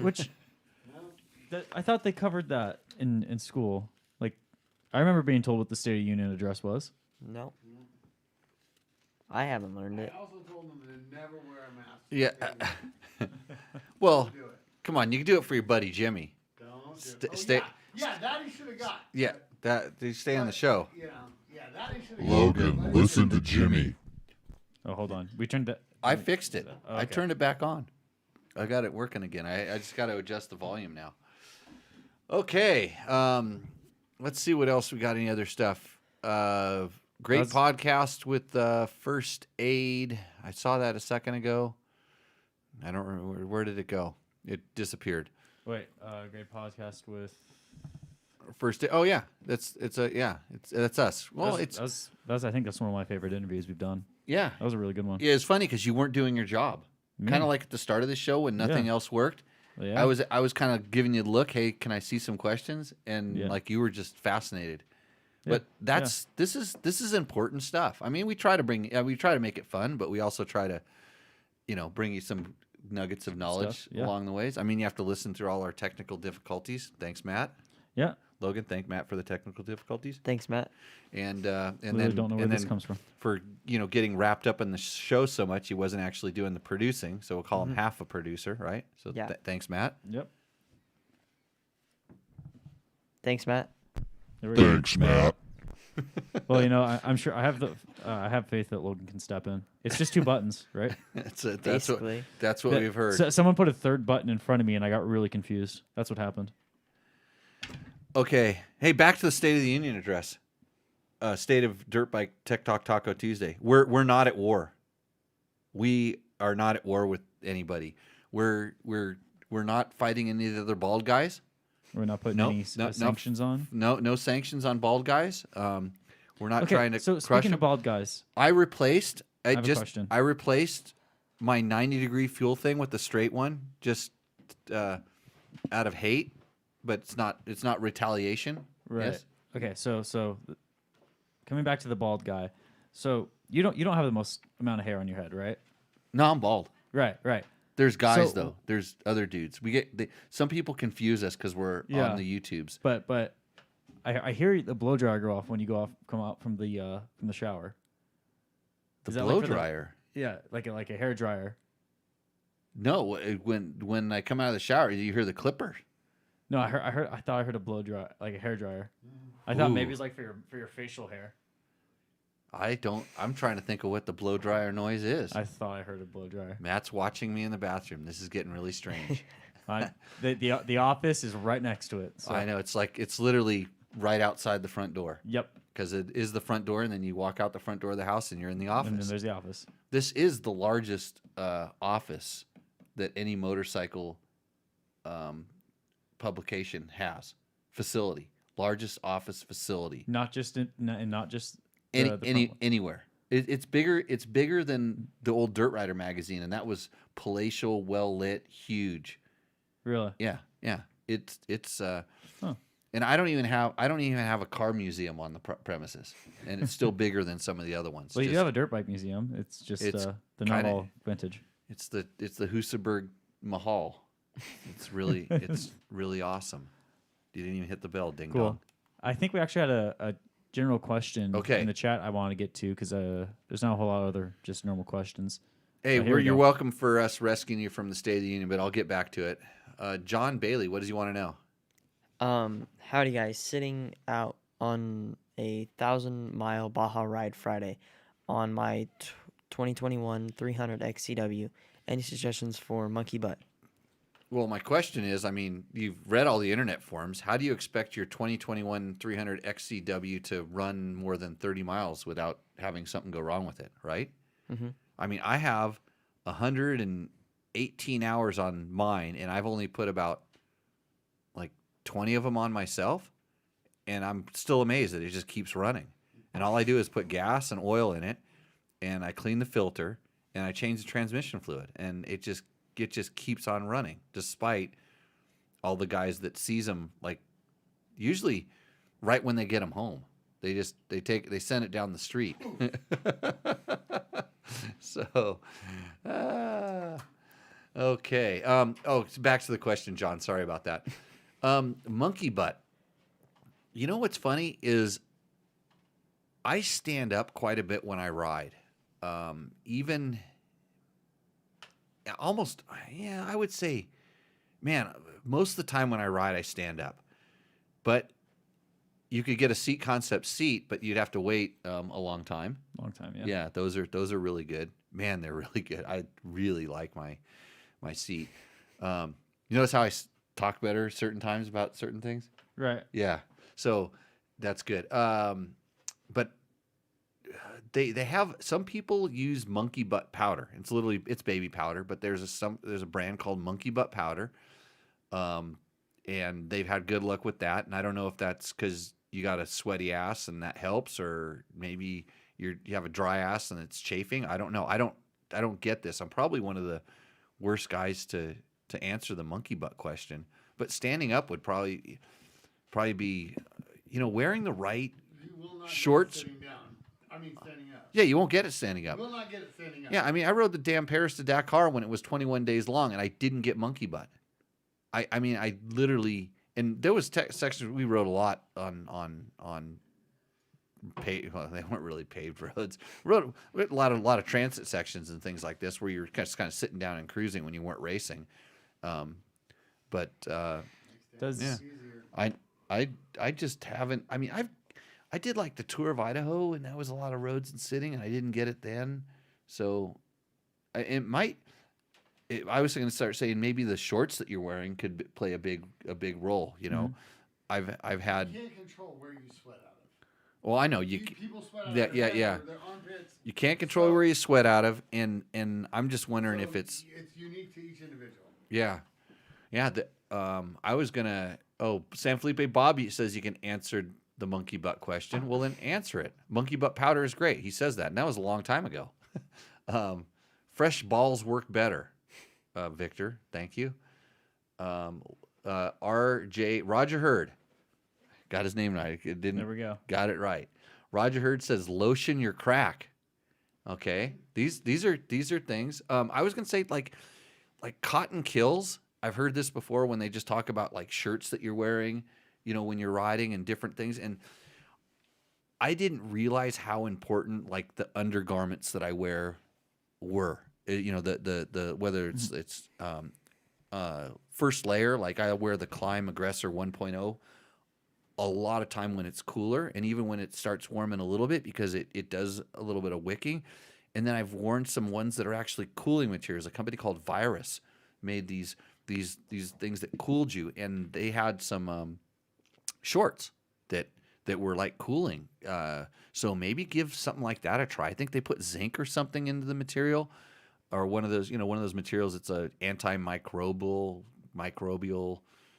I thought they covered that in school. Like, I remember being told what the State of the Union address was. No. I haven't learned it. I also told them to never wear a mask. Yeah. Well, Do it. come on, you can do it for your buddy Jimmy. Don't do St- it. Oh, stay- yeah, that he should have got. Yeah, that they stay on the show. You know, yeah, that he should have Logan, listen to Jimmy. Oh, hold on. We turned that. I fixed it. Oh, I okay. turned it back on. I got it working again. I just got to adjust the volume now. Okay. Let's see what else we got. Any other stuff? Great That's- podcast with First Aid. I saw that a second ago. I don't remember. Where did it go? It disappeared. Wait, great podcast with. First Aid. Oh yeah, that's us. Well, that's I think that's one of my favorite interviews we've done. yeah. That was a really good one. Yeah, it's funny because you weren't doing your job. Kind of like at the start of the show when nothing Yeah. else worked. Yeah. I was kind of giving you the look. Hey, can I see some questions? And Yeah. like you were just fascinated. Yeah. But this is important stuff. I mean, we try to make it fun, but we also try to, bring you some nuggets of knowledge yeah. along the ways. I mean, you have to listen through all our technical difficulties. Thanks, Matt. Yeah. Logan, thank Matt for the technical difficulties. Thanks, Matt. And Really then don't know where and this then comes from. for getting wrapped up in the show so much he wasn't actually doing the producing, so we'll call him half a producer, right? So Yeah. Thanks, Matt. Yep. Thanks, Matt. There we go. Thanks, Matt. Well, I'm sure I have faith that Logan can step in. It's just 2 buttons, right? That's what Basically. we've heard. So, someone put a third button in front of me, and I got really confused. That's what happened. Okay, hey, back to the State of the Union address. State of Dirt Bike Tech Talk Taco Tuesday. We're not at war. We are not at war with anybody. We're not fighting any of the other bald guys. We're not putting Nope, any sanctions on. No sanctions on bald guys. We're not Okay, trying to so crush speaking them. of bald guys, I replaced. have a question. I replaced my 90-degree fuel thing with the straight one, just out of hate, but it's not retaliation. right? Yes? Okay, so coming back to the bald guy, so you don't have the most amount of hair on your head, right? No, I'm bald. Right. There's guys So- though. There's other dudes. Some people confuse us because we're Yeah. on the YouTubes. But I hear the blow dryer go off when you come out from the shower. The Is that blow like for the- dryer. Yeah, like a hair dryer. No, when I come out of the shower, you hear the clipper. No, I thought I heard a blow dryer, like a hair dryer. I thought maybe Ooh. it's like for your facial hair. I'm trying to think of what the blow dryer noise is. I thought I heard a blow dryer. Matt's watching me in the bathroom. This is getting really strange. The office is right next to it. So. I know it's literally right outside the front door Yep. because it is the front door, and then you walk out the front door of the house, and you're in the And then office. there's the office. This is the largest office that any motorcycle publication has. Facility, largest office facility. Not just not just the front- Anywhere. It's bigger. It's bigger than the old Dirt Rider magazine, and that was palatial, well lit, huge. Really. Yeah. It's Huh. and I don't even have a car museum on the premises, and it's still bigger than some of the other ones. Well, you do Just- have a dirt bike museum. It's just It's they're not kinda- all vintage. It's the Husaberg Mahal. It's really awesome. You didn't even hit the bell, ding Cool. dong. I think we actually had a general question Okay. in the chat I want to get to because there's not a whole lot of other just normal questions. Hey, Here we you're go. welcome for us rescuing you from the State of the Union, but I'll get back to it. John Bailey, what does he want to know? Howdy guys, sitting out on a 1,000-mile Baja ride Friday on my 2021 300 XCW. Any suggestions for monkey butt? Well, my question is, I mean, you've read all the internet forums. How do you expect your 2021 300 XCW to run more than 30 miles without having something go wrong with it, right? Mhm. I mean, I have 118 hours on mine, and I've only put about like 20 of them on myself, and I'm still amazed that it just keeps running. And all I do is put gas and oil in it, and I clean the filter, and I change the transmission fluid, and it just keeps on running, despite all the guys that seize them, like usually right when they get them home. They send it down the street. So, okay. Back to the question, John. Sorry about that. Monkey butt. You know what's funny is I stand up quite a bit when I ride. Even almost, yeah, I would say, man, most of the time when I ride, I stand up. But you could get a seat concept seat, but you'd have to wait a long time. Long time, yeah. Yeah, those are really good. Man, they're really good. I really like my seat. You notice how I talk better certain times about certain things? Right. Yeah. So that's good. But they have, some people use monkey butt powder. It's baby powder, but there's a brand called Monkey Butt Powder. And they've had good luck with that. And I don't know if that's because you got a sweaty ass and that helps, or maybe you have a dry ass and it's chafing. I don't know. I don't get this. I'm probably one of the worst guys to answer the monkey butt question. But standing up would probably be, wearing the right You will not shorts. Get it sitting down. I mean, standing up. Yeah, you won't get it standing up. You will not get it standing up. Yeah, I mean, I rode the damn Paris to Dakar when it was 21 days long, and I didn't get monkey butt. I mean, I literally, and there was sections we rode a lot on well, they weren't really paved roads. We rode a lot of transit sections and things like this where you're just kind of sitting down and cruising when you weren't racing. But Does yeah, I just haven't. I mean, I did like the Tour of Idaho, and that was a lot of roads and sitting, and I didn't get it then. So it might. I was going to start saying maybe the shorts that you're wearing could play a big role. I've had. You can't control where you sweat out of. Well, I know People sweat out Yeah, of their yeah, head yeah. or their armpits. You can't control where you sweat out of, and I'm just wondering So if it's unique to each individual. yeah. I was gonna. Oh, San Felipe Bobby says you can answer the monkey butt question. Well, then answer it. Monkey butt powder is great. He says that, and that was a long time ago. Fresh balls work better. Victor, thank you. RJ Roger Hurd got his name right. It didn't. There we go. Got it right. Roger Hurd says lotion your crack. Okay, these are things. I was gonna say like cotton kills. I've heard this before when they just talk about like shirts that you're wearing, when you're riding and different things. And I didn't realize how important like the undergarments that I wear were. The whether it's first layer, like I wear the Climb Aggressor 1.0 a lot of time when it's cooler, and even when it starts warming a little bit, because it does a little bit of wicking. And then I've worn some ones that are actually cooling materials. A company called Virus made these things that cooled you, and they had some shorts that were like cooling. So maybe give something like that a try. I think they put zinc or something into the material, or one of those materials. It's a antimicrobial,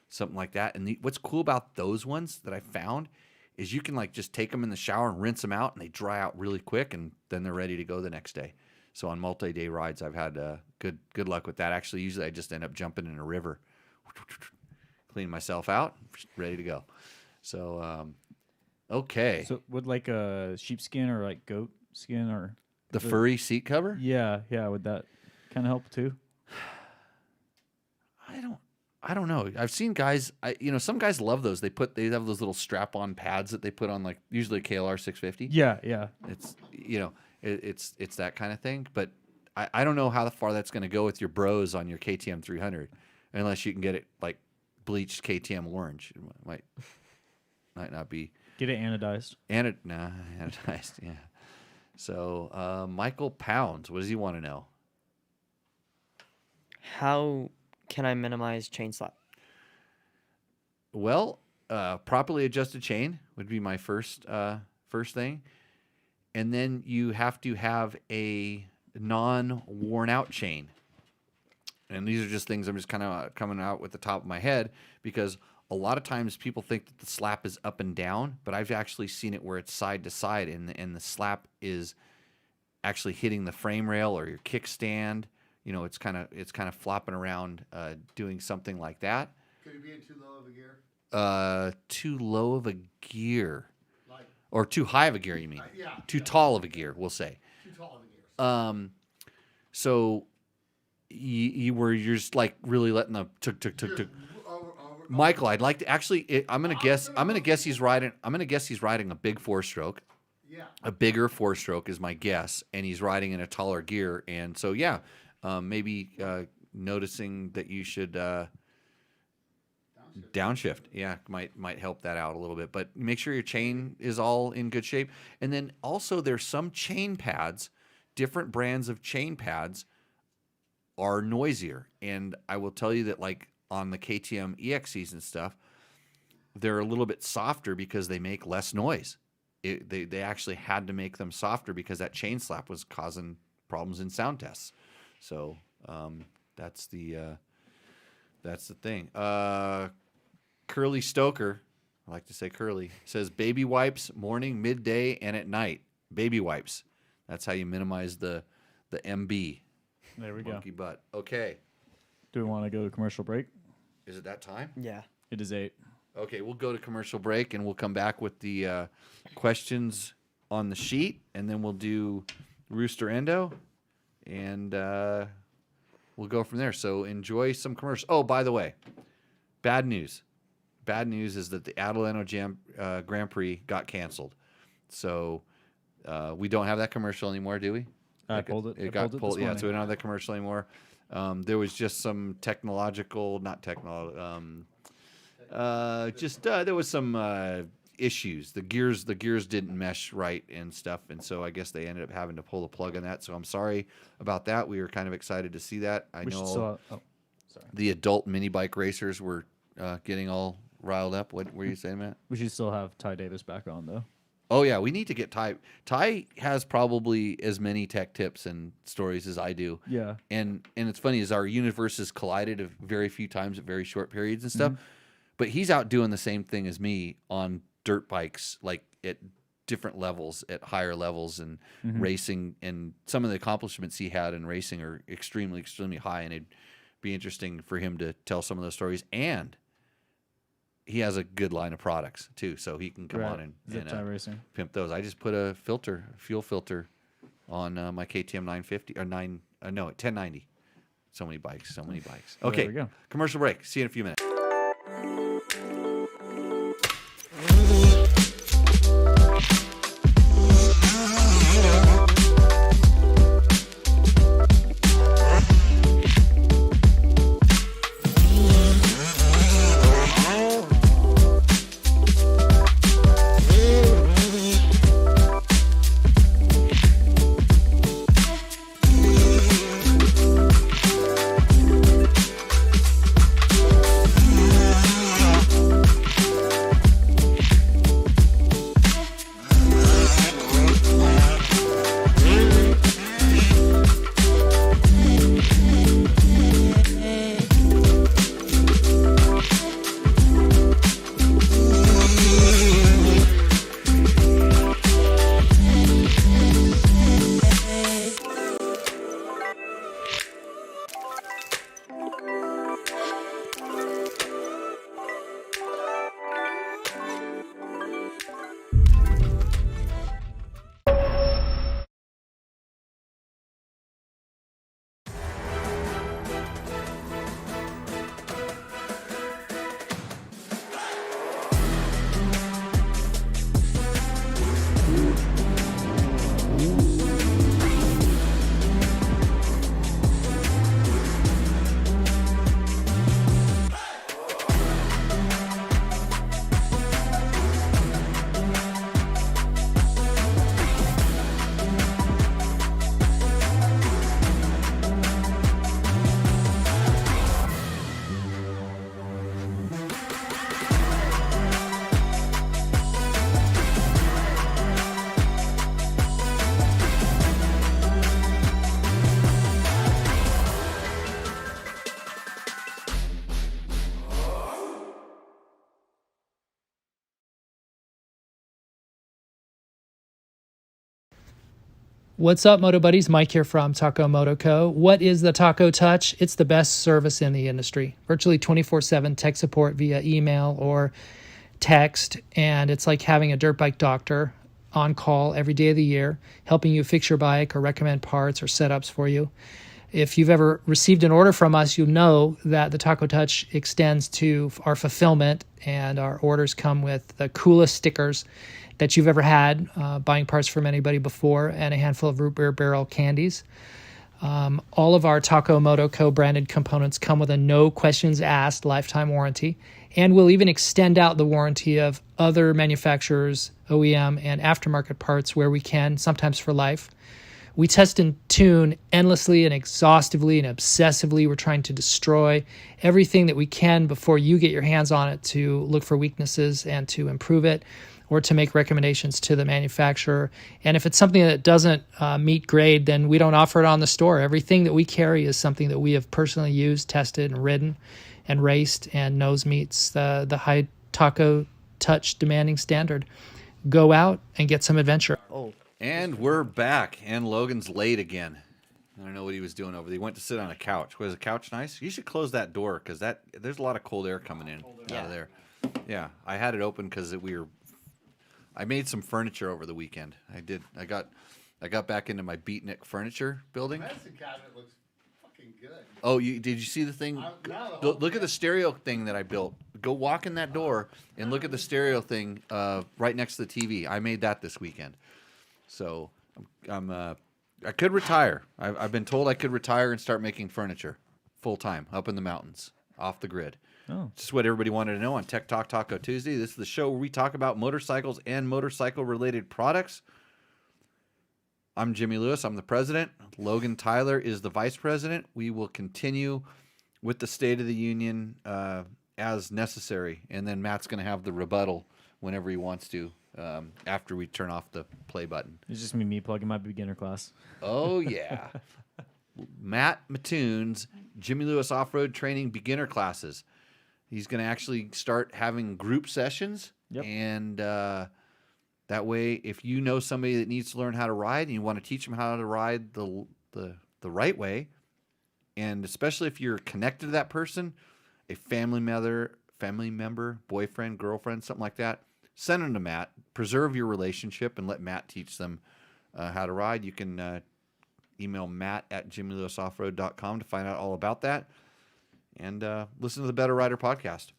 something like that. And what's cool about those ones that I found is you can like just take them in the shower and rinse them out, and they dry out really quick, and then they're ready to go the next day. So on multi-day rides, I've had good luck with that. Actually, usually I just end up jumping in a river, clean myself out, ready to go. So, okay. So would like a sheepskin or like goat skin or The furry seat cover? Yeah, would that kind of help too? I don't know. I've seen guys, some guys love those. They have those little strap-on pads that they put on, like usually a KLR 650. Yeah. It's it's that kind of thing. But I don't know how far that's going to go with your bros on your KTM 300, unless you can get it like bleached KTM orange. It might not be. Get it anodized. Anodized. Yeah. So Michael Pounds, what does he want to know? How can I minimize chain slap? Well, properly adjusted chain would be my first thing, and then you have to have a non-worn out chain. And these are just things I'm just kind of coming out with the top of my head, because a lot of times people think that the slap is up and down, but I've actually seen it where it's side to side, and the slap is actually hitting the frame rail or your kickstand. It's kind of flopping around, doing something like that. Could it be in too low of a gear? Too low of a gear, Like, or too high of a gear? You mean? yeah. Too tall of a gear, we'll say. Too tall of a gear. So you're just like really letting the tuk. Over, Michael, I'd like to actually. I'm gonna guess he's riding. I'm gonna guess he's riding a big 4-stroke. Yeah. A bigger 4-stroke is my guess, and he's riding in a taller gear. And so, yeah, maybe noticing that you should downshift. Yeah, might help that out a little bit. But make sure your chain is all in good shape. And then also, there's some chain pads, different brands of chain pads are noisier. And I will tell you that, like on the KTM EXCs and stuff, they're a little bit softer because they make less noise. They actually had to make them softer because that chain slap was causing problems in sound tests. So that's the thing. Curly Stoker, I like to say Curly, says baby wipes morning, midday, and at night. Baby wipes. That's how you minimize the MB. There we go. Monkey butt. Okay. Do we want to go to commercial break? Is it that time? Yeah. It is 8. Okay, we'll go to commercial break, and we'll come back with the questions on the sheet, and then we'll do Rooster Endo, and we'll go from there. So enjoy some commercials. Oh, by the way, bad news. Bad news is that the Adelano Grand Prix got canceled. So we don't have that commercial anymore, do we? I pulled it. It got pulled. Yeah, so we don't have that commercial anymore. There was just some there was some issues. The gears didn't mesh right and stuff, and so I guess they ended up having to pull the plug on that. So I'm sorry about that. We were kind of excited to see that. I know the adult mini bike racers were getting all riled up. What were you saying, Matt? We should still have Ty Davis back on, though. Oh yeah, we need to get Ty. Ty has probably as many tech tips and stories as I do. Yeah. And it's funny, is our universes collided a very few times at very short periods and stuff. But he's out doing the same thing as me on dirt bikes, like at different levels, at higher levels, and racing. And some of the accomplishments he had in racing are extremely, extremely high. And it'd be interesting for him to tell some of those stories. And he has a good line of products too, so he can come on and racing. Pimp those. I just put a fuel filter on my KTM 950 or 1090. So many bikes. Okay, there we go. Commercial break. See you in a few minutes. What's up, Moto Buddies? Mike here from Taco Moto Co. What is the Taco Touch? It's the best service in the industry. Virtually 24/7 tech support via email or text, and it's like having a dirt bike doctor on call every day of the year, helping you fix your bike or recommend parts or setups for you. If you've ever received an order from us, you know that the Taco Touch extends to our fulfillment, and our orders come with the coolest stickers that you've ever had, buying parts from anybody before, and a handful of root beer barrel candies. All of our Taco Moto co-branded components come with a no questions asked lifetime warranty, and we'll even extend out the warranty of other manufacturers, OEM, and aftermarket parts where we can, sometimes for life. We test and tune endlessly and exhaustively and obsessively. We're trying to destroy everything that we can before you get your hands on it to look for weaknesses and to improve it, or to make recommendations to the manufacturer. And if it's something that doesn't meet grade, then we don't offer it on the store. Everything that we carry is something that we have personally used, tested, and ridden, and raced, and knows meets the high Taco Touch demanding standard. Go out and get some adventure. And we're back, and Logan's late again. I don't know what he was doing over there. He went to sit on a couch. Was the couch nice? You should close that door, because there's a lot of cold air coming in out of there. Yeah, I had it open because I made some furniture over the weekend. I got back into my beatnik furniture building. The medicine cabinet looks fucking good. Oh, did you see the thing? Look at the stereo thing that I built. Go walk in that door and look at the stereo thing right next to the TV. I made that this weekend. So I could retire. I've been told I could retire and start making furniture full time up in the mountains, off the grid. Oh. Just what everybody wanted to know on Tech Talk Taco Tuesday. This is the show where we talk about motorcycles and motorcycle-related products. I'm Jimmy Lewis. I'm the president. Logan Tyler is the vice president. We will continue with the State of the Union as necessary, and then Matt's going to have the rebuttal whenever he wants to after we turn off the play button. It's just me plugging my beginner class. Oh, yeah. Matt Mattoon's Jimmy Lewis Off-Road Training Beginner Classes. He's going to actually start having group sessions. Yep. And that way, if you know somebody that needs to learn how to ride and you want to teach them how to ride the right way, and especially if you're connected to that person, a family member, boyfriend, girlfriend, something like that, send them to Matt. Preserve your relationship and let Matt teach them how to ride. You can email matt@jimmylewisoffroad.com to find out all about that. And listen to the Better Rider podcast.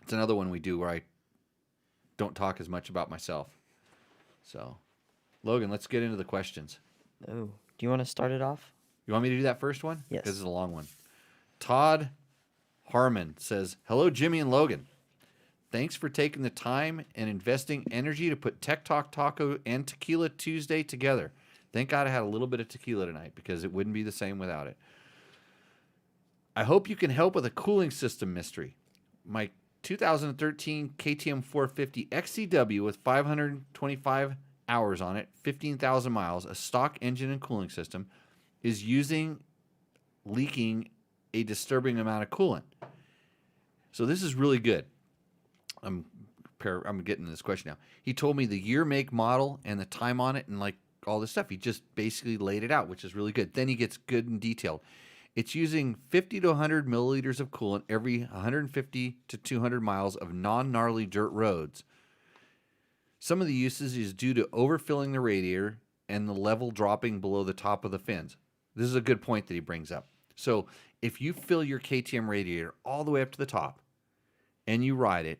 It's another one we do where I don't talk as much about myself. So, Logan, let's get into the questions. Oh, do you want to start it off? You want me to do that first one? Yes. This is a long one. Todd Harmon says, "Hello, Jimmy and Logan. Thanks for taking the time and investing energy to put Tech Talk Taco and Tequila Tuesday together. Thank God I had a little bit of tequila tonight because it wouldn't be the same without it. I hope you can help with a cooling system mystery. My 2013 KTM 450 XCW with 525 hours on it, 15,000 miles, a stock engine and cooling system, is leaking a disturbing amount of coolant." So this is really good. I'm getting to this question now. He told me the year, make, model, and the time on it, and like all this stuff. He just basically laid it out, which is really good. Then he gets good and detailed. It's using 50 to 100 milliliters of coolant every 150 to 200 miles of non-gnarly dirt roads. Some of the usage is due to overfilling the radiator and the level dropping below the top of the fins. This is a good point that he brings up. So if you fill your KTM radiator all the way up to the top and you ride it,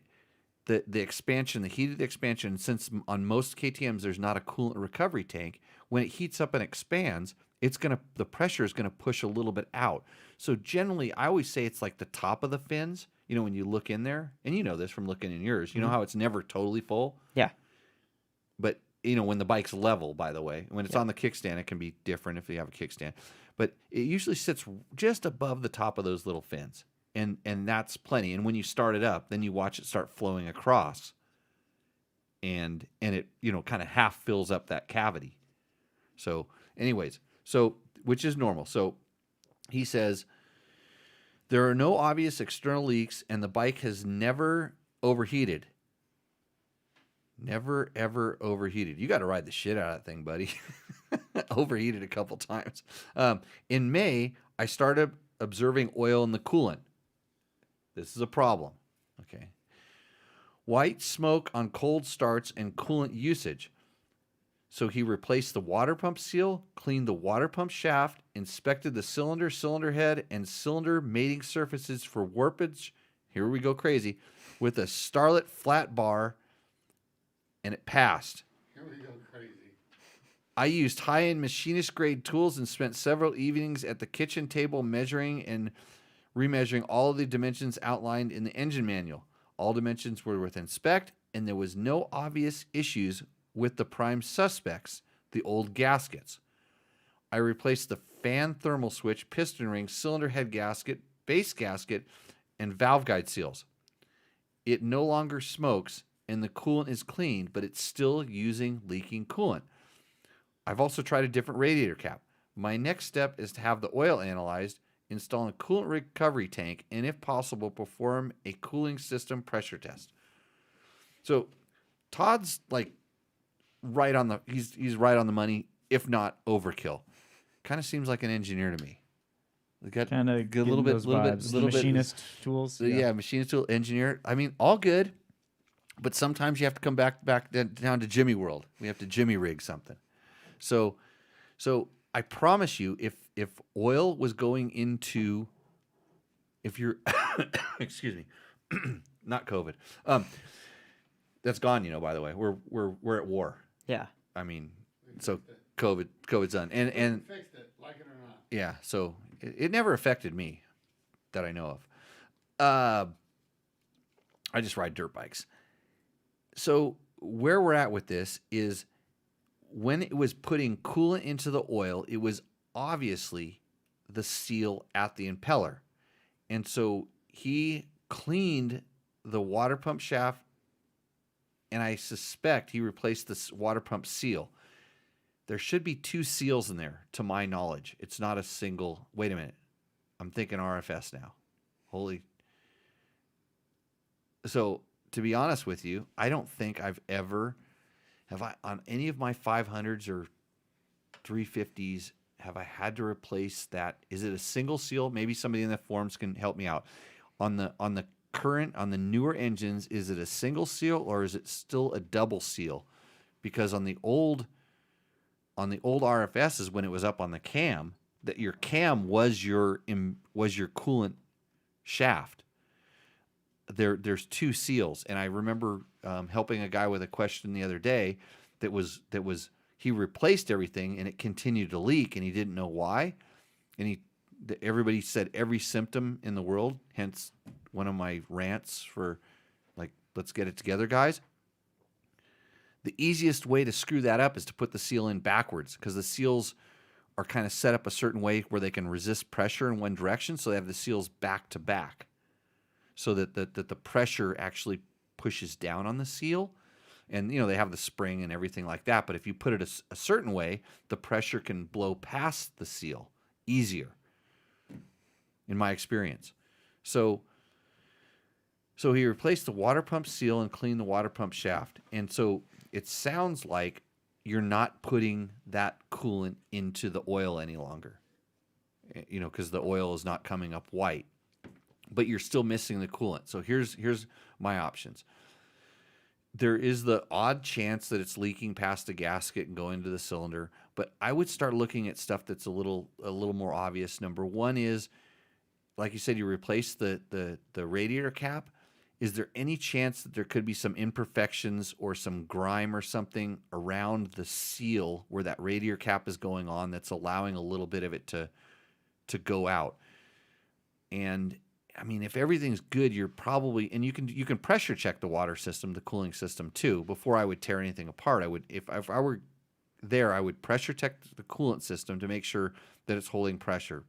the expansion, the heated expansion, since on most KTMs there's not a coolant recovery tank, when it heats up and expands, the pressure is gonna push a little bit out. So generally, I always say it's like the top of the fins. You know, when you look in there, and you know this from looking in yours, you know how it's never totally full. Yeah. But you know, when the bike's level, by the way, when it's on the kickstand, it can be different if you have a kickstand. But it usually sits just above the top of those little fins, and that's plenty. And when you start it up, then you watch it start flowing across, and it kind of half fills up that cavity. So, anyways. So, which is normal. So, he says, there are no obvious external leaks, and the bike has never overheated. Never, ever overheated. You got to ride the shit out of that thing, buddy. Overheated a couple times. In May, I started observing oil in the coolant. This is a problem. Okay. White smoke on cold starts and coolant usage. So he replaced the water pump seal, cleaned the water pump shaft, inspected the cylinder, cylinder head, and cylinder mating surfaces for warpage. Here we go crazy. With a starlet flat bar, and it passed. Here we go crazy. I used high-end machinist-grade tools and spent several evenings at the kitchen table measuring and remeasuring all of the dimensions outlined in the engine manual. All dimensions were within spec, and there was no obvious issues with the prime suspects, the old gaskets. I replaced the fan thermal switch, piston ring, cylinder head gasket, base gasket, and valve guide seals. It no longer smokes, and the coolant is clean, but it's still using leaking coolant. I've also tried a different radiator cap. My next step is to have the oil analyzed, install a coolant recovery tank, and if possible, perform a cooling system pressure test. So Todd's like right on the he's right on the money, if not overkill. Kind of seems like an engineer to me. Got Kind of a little bit, machinist tools. Yeah, machinist tool engineer. I mean, all good, but sometimes you have to come back down to Jimmy World. We have to Jimmy rig something. So I promise you, if oil was going into, if you're, excuse me, not COVID, that's gone. By the way, we're at war. Yeah. I mean, so COVID's done, and Fixed it, like it or not. yeah, so it never affected me that I know of. I just ride dirt bikes. So where we're at with this is when it was putting coolant into the oil, it was obviously the seal at the impeller. And so he cleaned the water pump shaft, and I suspect he replaced the water pump seal. There should be 2 seals in there, to my knowledge. It's not a single. Wait a minute. I'm thinking RFS now. Holy. So, to be honest with you, I don't think I've ever, on any of my 500s or 350s, have I had to replace that? Is it a single seal? Maybe somebody in the forums can help me out. On the newer engines, is it a single seal or is it still a double seal? Because on the old RFSs, when it was up on the cam, that your cam was your coolant shaft. There's 2 seals, and I remember helping a guy with a question the other day that was he replaced everything and it continued to leak and he didn't know why, and everybody said every symptom in the world. Hence one of my rants for like, let's get it together, guys. The easiest way to screw that up is to put the seal in backwards, because the seals are kind of set up a certain way where they can resist pressure in one direction. So they have the seals back to back so that the pressure actually pushes down on the seal. And, they have the spring and everything like that. But if you put it a certain way, the pressure can blow past the seal easier, in my experience. So he replaced the water pump seal and cleaned the water pump shaft. And so it sounds like you're not putting that coolant into the oil any longer, because the oil is not coming up white, but you're still missing the coolant. So here's my options. There is the odd chance that it's leaking past the gasket and going into the cylinder, but I would start looking at stuff that's a little more obvious. Number one is, like you said, you replace the radiator cap. Is there any chance that there could be some imperfections or some grime or something around the seal where that radiator cap is going on that's allowing a little bit of it to go out? And I mean, if everything's good, you're probably, and you can pressure check the water system, the cooling system too, before I would tear anything apart. I would, if I were there, I would pressure check the coolant system to make sure that it's holding pressure.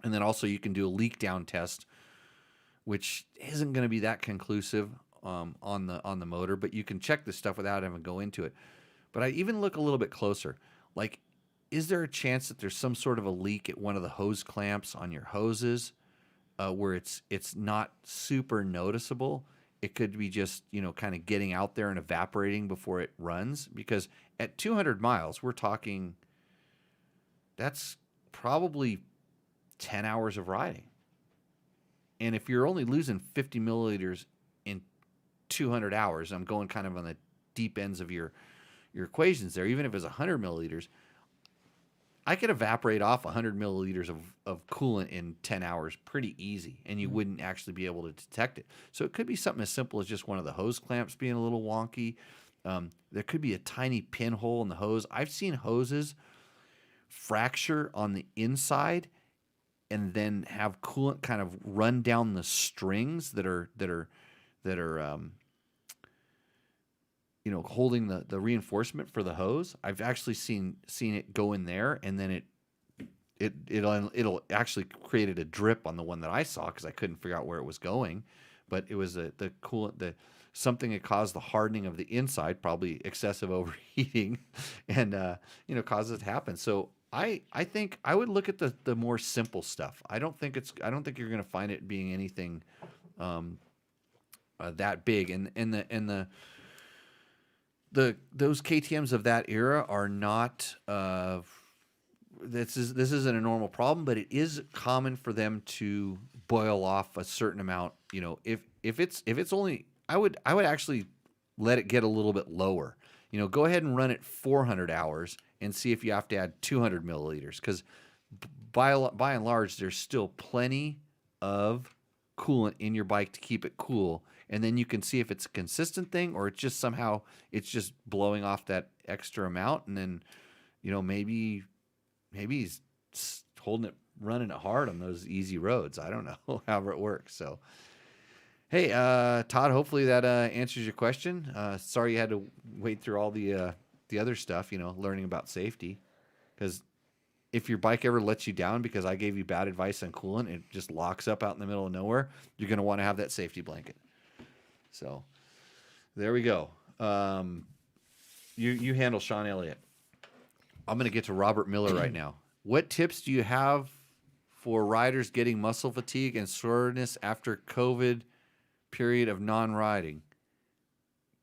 And then also you can do a leak down test, which isn't going to be that conclusive on the motor, but you can check this stuff without having to go into it. But I even look a little bit closer. Like, is there a chance that there's some sort of a leak at one of the hose clamps on your hoses where it's not super noticeable? It could be just, kind of getting out there and evaporating before it runs. Because at 200 miles, we're talking, that's probably 10 hours of riding. And if you're only losing 50 milliliters in 200 hours, I'm going kind of on the deep ends of your equations there. Even if it's 100 milliliters, I could evaporate off 100 milliliters of coolant in 10 hours pretty easy, and you wouldn't actually be able to detect it. So it could be something as simple as just one of the hose clamps being a little wonky. There could be a tiny pinhole in the hose. I've seen hoses fracture on the inside and then have coolant kind of run down the strings that are holding the reinforcement for the hose. I've actually seen it go in there, and then it'll actually created a drip on the one that I saw because I couldn't figure out where it was going. But it was the coolant, something that caused the hardening of the inside, probably excessive overheating, and causes it to happen. So I think I would look at the more simple stuff. I don't think you're going to find it being anything that big. And those KTMs of that era are not. This isn't a normal problem, but it is common for them to boil off a certain amount. If it's only, I would actually let it get a little bit lower. Go ahead and run it 400 hours and see if you have to add 200 milliliters, because by and large, there's still plenty of coolant in your bike to keep it cool. And then you can see if it's a consistent thing or it's just somehow it's just blowing off that extra amount. And then, maybe he's running it hard on those easy roads. I don't know, however it works. So, hey, Todd, hopefully that answers your question. Sorry you had to wait through all the other stuff, learning about safety. Because if your bike ever lets you down because I gave you bad advice on coolant, it just locks up out in the middle of nowhere, you're going to want to have that safety blanket. So there we go. You handle Sean Elliott. I'm going to get to Robert Miller right now. What tips do you have for riders getting muscle fatigue and soreness after COVID period of non-riding?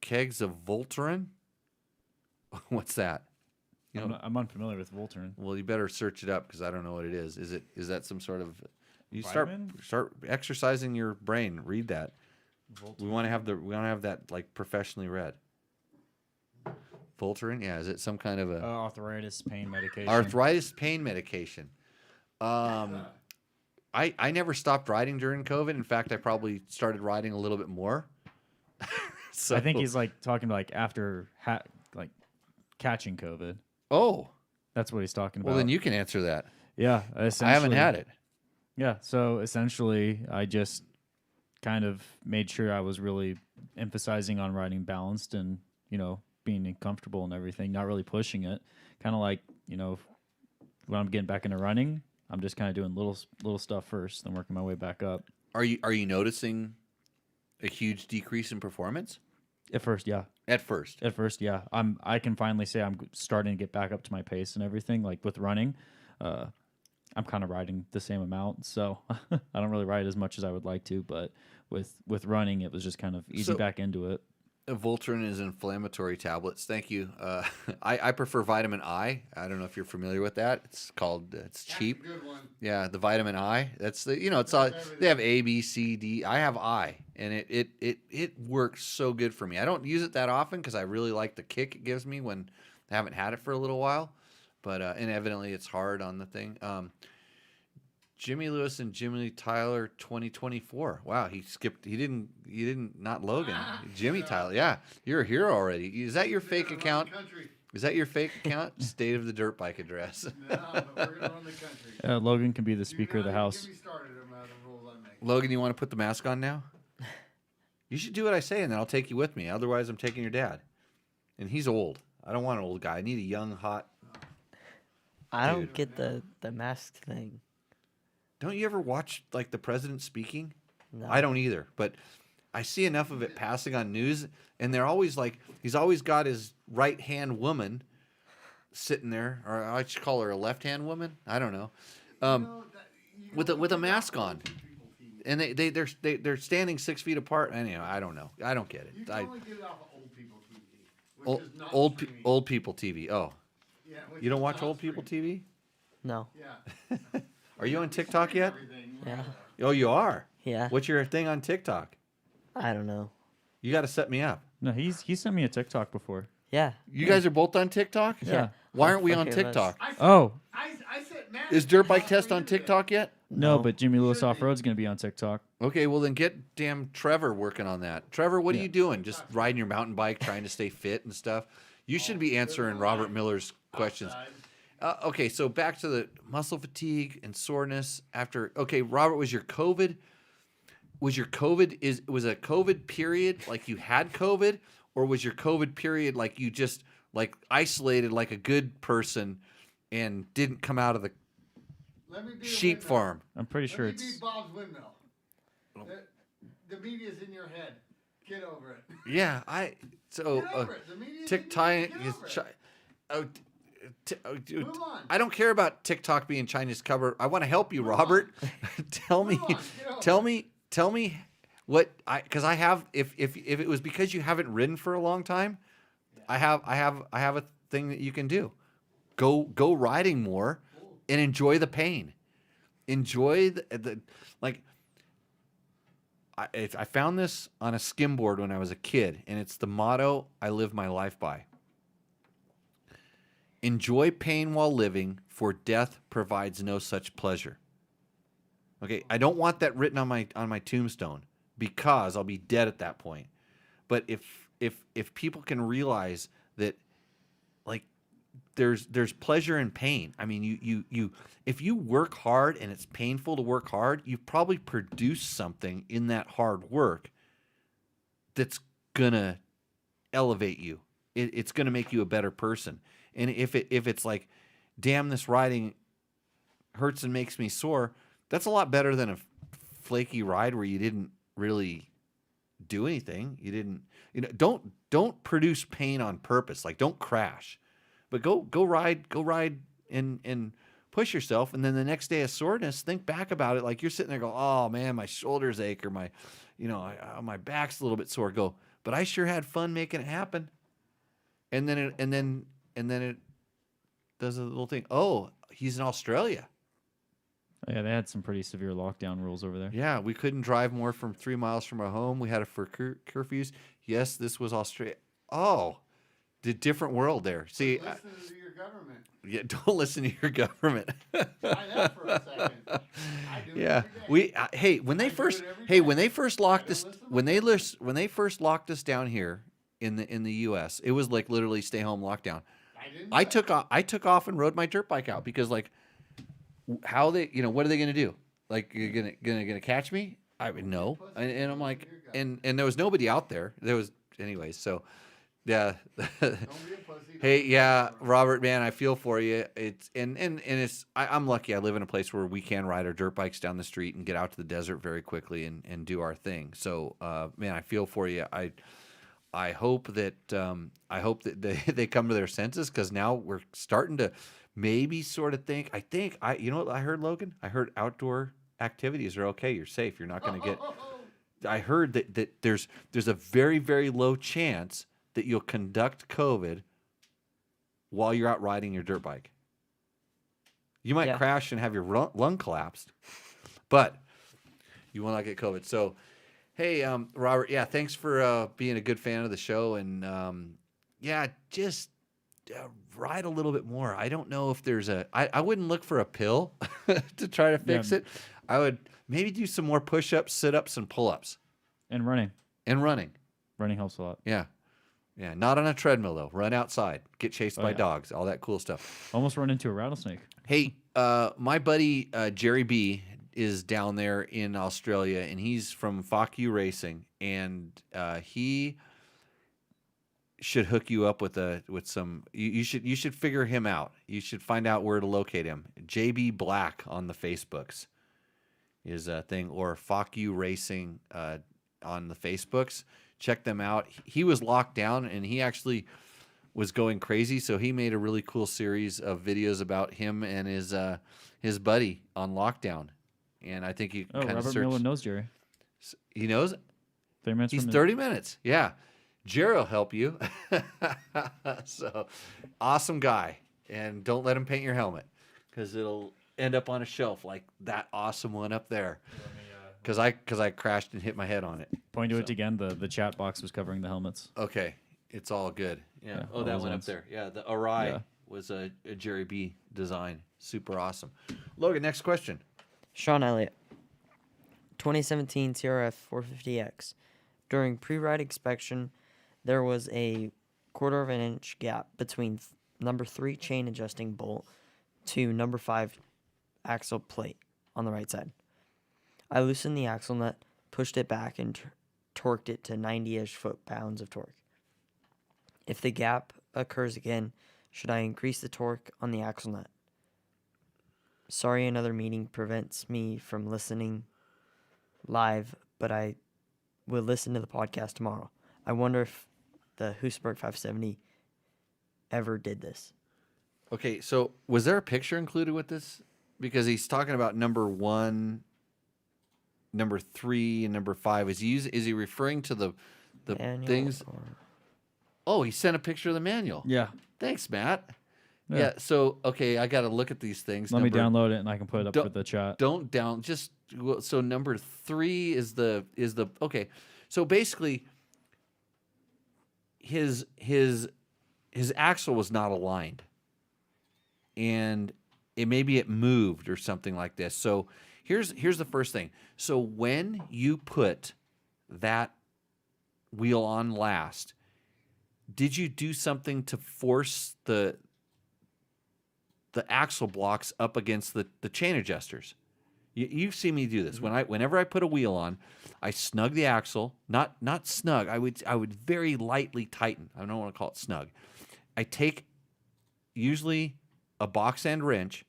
Kegs of Voltaren? What's that? I'm unfamiliar with Voltaren. Well, you better search it up because I don't know what it is. Is that some sort of? You Vitamin? start exercising your brain. Read that. Voltaren. We want to have that like professionally read. Voltaren, yeah. Is it some kind of a arthritis pain medication? Arthritis pain medication. I never stopped riding during COVID. In fact, I probably started riding a little bit more. So I think he's talking after catching COVID. Oh, that's what he's talking about. Well, then you can answer that. Yeah, I haven't had it. Yeah, so essentially, I just kind of made sure I was really emphasizing on riding balanced and being comfortable and everything, not really pushing it. Kind of when I'm getting back into running, I'm just kind of doing little stuff first, then working my way back up. Are you noticing a huge decrease in performance? At first, yeah. At first, yeah. I can finally say I'm starting to get back up to my pace and everything. Like with running, I'm kind of riding the same amount, so I don't really ride as much as I would like to. But with running, it was just kind of easy back into it. Voltaren is inflammatory tablets. Thank you. I prefer vitamin I. I don't know if you're familiar with that. It's cheap. That's a good one. Yeah, the vitamin I. That's the it's all they have A, B, C, D. I have I, and it works so good for me. I don't use it that often because I really like the kick it gives me when I haven't had it for a little while. But and evidently it's hard on the thing. Jimmy Lewis and Jimmy Tyler 2024. Wow, he skipped. He didn't not Logan. Jimmy Tyler. Yeah, you're a hero already. Is that your fake account? Is that your fake account? State of the Dirt Bike address. No, but we're gonna run the country. Logan can be the speaker of the house. Get me started about the rules I make. Logan, you want to put the mask on now? You should do what I say, and then I'll take you with me. Otherwise, I'm taking your dad, and he's old. I don't want an old guy. I need a young, hot. I don't get the mask thing. Don't you ever watch the president speaking? No. I don't either, but I see enough of it passing on news, and they're always he's always got his right hand woman sitting there, or I should call her a left hand woman. I don't know, with a mask on, and they're standing 6 feet apart. Anyhow, I don't know. I don't get it. You can only get it off of old people TV, which is not old people TV. Oh, yeah, you don't watch old people TV? No. Yeah. Are you on TikTok yet? Yeah. Oh, you are. Yeah. What's your thing on TikTok? I don't know. You got to set me up. No, he sent me a TikTok before. Yeah. You guys are both on TikTok? Yeah. Why aren't we on Fucking us. TikTok? Oh, I said, Matt, Is Dirt Bike Test on TikTok yet? no, but Jimmy Lewis Off Road's going to be on TikTok. Okay, well then get damn Trevor working on that. Trevor, what are Yeah. you doing? Just riding your mountain bike, trying to stay fit and stuff? You should be answering Robert Miller's questions. Okay, so back to the muscle fatigue and soreness after. Okay, Robert, was a COVID period like you had COVID, or was your COVID period like you just like isolated like a good person and didn't come out of the Let me be a sheep windmill. farm? I'm pretty sure Let me it's. be Bob's windmill. The media's in your head. Get over it. Yeah, so Get over it. The media's TikTok in your head. Get over it. dude, Move on. I don't care about TikTok being Chinese cover. I want to help you, Robert. tell me, Move on. Get over tell me what because I have if it was because you haven't ridden for a long time, I have a thing that you can do. Go riding more and enjoy the pain. Enjoy the like. I found this on a skimboard when I was a kid, and it's the motto I live my life by. Enjoy pain while living, for death provides no such pleasure. Okay, I don't want that written on my tombstone because I'll be dead at that point. But if people can realize that, like, there's pleasure in pain. I mean, you if you work hard and it's painful to work hard, you've probably produced something in that hard work that's gonna elevate you. It's gonna make you a better person. And if it's like, damn, this riding hurts and makes me sore, that's a lot better than a flaky ride where you didn't really do anything. You didn't, don't produce pain on purpose. Like, don't crash, but go ride and push yourself. And then the next day of soreness, think back about it. Like, you're sitting there going, oh man, my shoulders ache, or my back's a little bit sore. Go, but I sure had fun making it happen. And then it does a little thing. Oh, he's in Australia. Oh, yeah, they had some pretty severe lockdown rules over there. Yeah, we couldn't drive more from 3 miles from our home. We had it for curfews. Yes, this was Australia. Oh, the different world there. See, Listen to your government. yeah, don't listen to your government. Try that for a second. I do it Yeah, every day. hey, when they I do first it every hey day. when they first locked don't us listen to when they first locked us down here in the U.S., it was like literally stay home lockdown. I took off and rode my dirt bike out because, like, how what are they gonna do? Like, you're gonna catch me? I would no, and I'm like, and there was nobody out there. There was anyways. So yeah. Don't be a pussy. Hey, yeah, Robert, man, I feel for you. It's and it's I'm lucky. I live in a place where we can ride our dirt bikes down the street and get out to the desert very quickly and do our thing. So, man, I feel for you. I hope that they come to their senses, because now we're starting to maybe sort of think. You know what I heard, Logan? I heard outdoor activities are okay. You're safe. You're not going to get. I heard that there's a very, very low chance that you'll conduct COVID while you're out riding your dirt bike. You might crash and have your lung collapsed, but you will not get COVID. So, hey, Robert, yeah, thanks for being a good fan of the show. And, yeah, just ride a little bit more. I don't know if there's I wouldn't look for a pill to try to fix it. I would maybe do some more push-ups, sit-ups, and pull-ups. And running. Running helps a lot. Yeah. Yeah, not on a treadmill, though. Run outside. Get chased by dogs. All that cool stuff. Almost run into a rattlesnake. Hey, my buddy Jerry B is down there in Australia, and he's from Fuck You Racing, and he should hook you up with some. You should figure him out. You should find out where to locate him. JB Black on the Facebooks is a thing, or Fuck You Racing on the Facebooks. Check them out. He was locked down, and he actually was going crazy, so he made a really cool series of videos about him and his buddy on lockdown. And I think you kind of Robert search. Miller knows Jerry. He knows. 30 minutes. He's 30 minutes. Yeah, Jerry will help you. So, awesome guy, and don't let him paint your helmet, because it'll end up on a shelf like that awesome one up there. Because I crashed and hit my head on it. Point to it again. The chat box was covering the helmets. Okay. It's all good. Yeah. Yeah, Oh, all that those one up ones. there. Yeah, the Arai Yeah. was a Jerry B design. Super awesome. Logan, next question. Sean Elliott, 2017 TRF 450X. During pre-ride inspection, there was a 1/4 of an inch gap between number 3 chain adjusting bolt to number 5 axle plate on the right side. I loosened the axle nut, pushed it back, and torqued it to 90-ish foot-pounds of torque. If the gap occurs again, should I increase the torque on the axle nut? Sorry, another meeting prevents me from listening live, but I will listen to the podcast tomorrow. I wonder if the Husaberg 570 ever did this. Okay, so was there a picture included with this? Because he's talking about number 1, number 3, and number 5. Is he referring to the Manual things? or- Oh, he sent a picture of the manual. Yeah. Thanks, Matt. Yeah. Yeah. So okay, I got to look at these things. Let me download it and I can put it up for the chat. Don't down. Just so number 3 is the okay. So basically, his axle was not aligned, and maybe it moved or something like this. So here's the first thing. So when you put that wheel on last, did you do something to force the axle blocks up against the chain adjusters? You've seen me do this. Whenever I put a wheel on, I snug the axle, not snug. I would very lightly tighten. I don't want to call it snug. I take usually a box end wrench,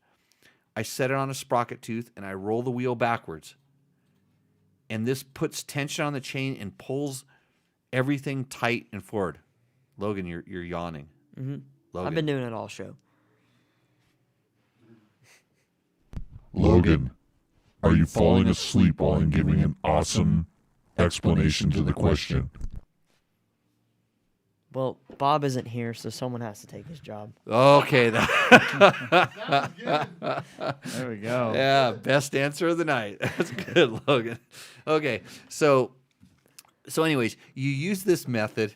I set it on a sprocket tooth, and I roll the wheel backwards. And this puts tension on the chain and pulls everything tight and forward. Logan, you're yawning. Mhm. Logan. I've been doing it all show. Logan, are you falling asleep while I'm giving an awesome explanation to the question? Well, Bob isn't here, so someone has to take his job. Okay. Sounds good. There we go. Yeah, best answer of the night. That's good, Logan. Okay, so anyways, you use this method.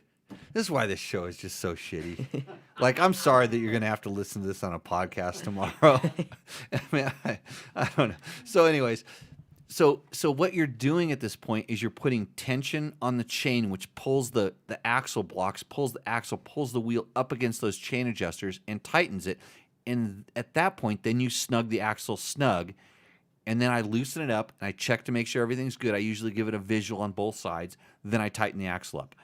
This is why this show is just so shitty. Like, I'm sorry that you're going to have to listen to this on a podcast tomorrow. I mean, I don't know. So anyways, so what you're doing at this point is you're putting tension on the chain, which pulls the axle blocks, pulls the wheel up against those chain adjusters and tightens it. And at that point, then you snug the axle snug. And then I loosen it up and I check to make sure everything's good. I usually give it a visual on both sides. Then I tighten the axle up.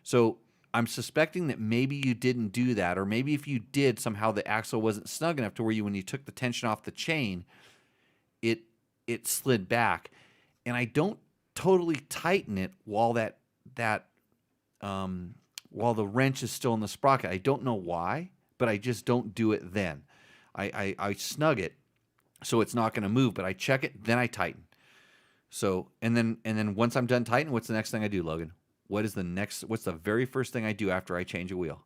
So I'm suspecting that maybe you didn't do that, or maybe if you did, somehow the axle wasn't snug enough to where when you took the tension off the chain, it slid back. And I don't totally tighten it while while the wrench is still in the sprocket. I don't know why, but I just don't do it then. I snug it so it's not going to move, but I check it, then I tighten. So and then once I'm done tightening, what's the next thing I do, Logan? What's the very first thing I do after I change a wheel?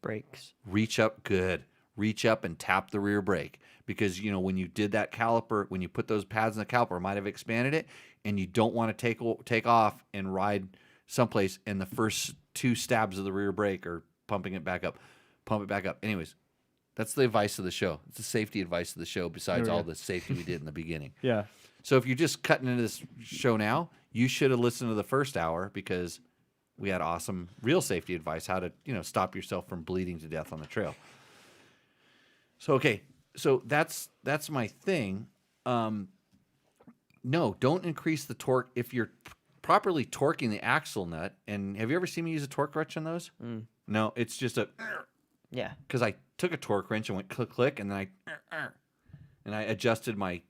Brakes. Reach up, good. Reach up and tap the rear brake. Because, when you did that caliper, when you put those pads in the caliper, it might have expanded it, and you don't want to take off and ride someplace, and the first 2 stabs of the rear brake are pumping it back up. Pump it back up. Anyways, that's the advice of the show. It's the safety advice of the show besides all the safety we did in the beginning. Yeah. So if you're just cutting into this show now, you should have listened to the first hour because we had awesome real safety advice, how to, stop yourself from bleeding to death on the trail. So, okay. So that's my thing. No, don't increase the torque if you're properly torquing the axle nut. And have you ever seen me use a torque wrench on those? No, it's just Yeah. because I took a torque wrench and went click, click, and then I adjusted my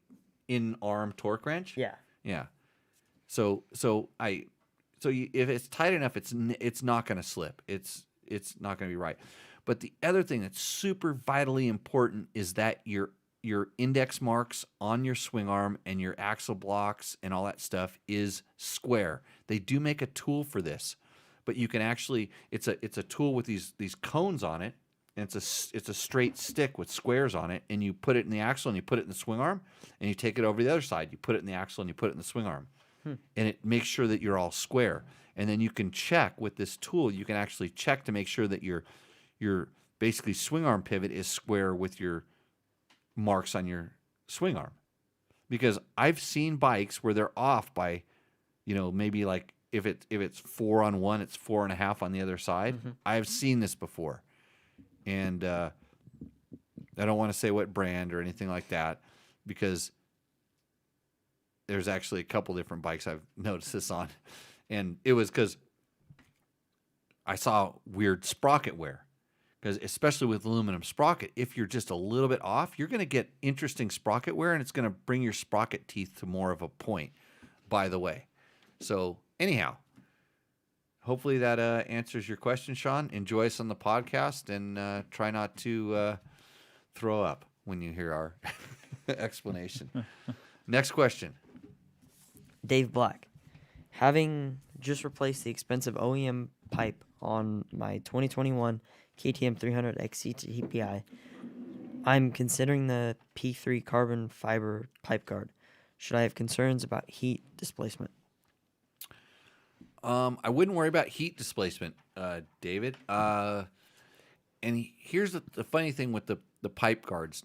in-arm torque wrench. Yeah. Yeah. So if it's tight enough, it's not going to slip. It's not going to be right. But the other thing that's super vitally important is that your index marks on your swing arm and your axle blocks and all that stuff is square. They do make a tool for this, but you can actually it's a tool with these cones on it, and it's a straight stick with squares on it, and you put it in the axle and you put it in the swing arm, and you take it over to the other side. You put it in the axle and you put it in the swing arm. And it makes sure that you're all square. And then you can check with this tool. You can actually check to make sure that your basically swing arm pivot is square with your marks on your swing arm. Because I've seen bikes where they're off by, maybe like if it's 4 on one, it's 4.5 on the other side. Mm-hmm. I've seen this before, and I don't want to say what brand or anything like that, because there's actually a couple different bikes I've noticed this on, and it was because I saw weird sprocket wear. Because especially with aluminum sprocket, if you're just a little bit off, you're going to get interesting sprocket wear, and it's going to bring your sprocket teeth to more of a point, by the way. So anyhow, hopefully that answers your question, Sean. Enjoy us on the podcast, and try not to throw up when you hear our explanation. Next question. Dave Black. Having just replaced the expensive OEM pipe on my 2021 KTM 300 XC TPI, I'm considering the P3 carbon fiber pipe guard. Should I have concerns about heat displacement? I wouldn't worry about heat displacement, David. And here's the funny thing with the pipe guards.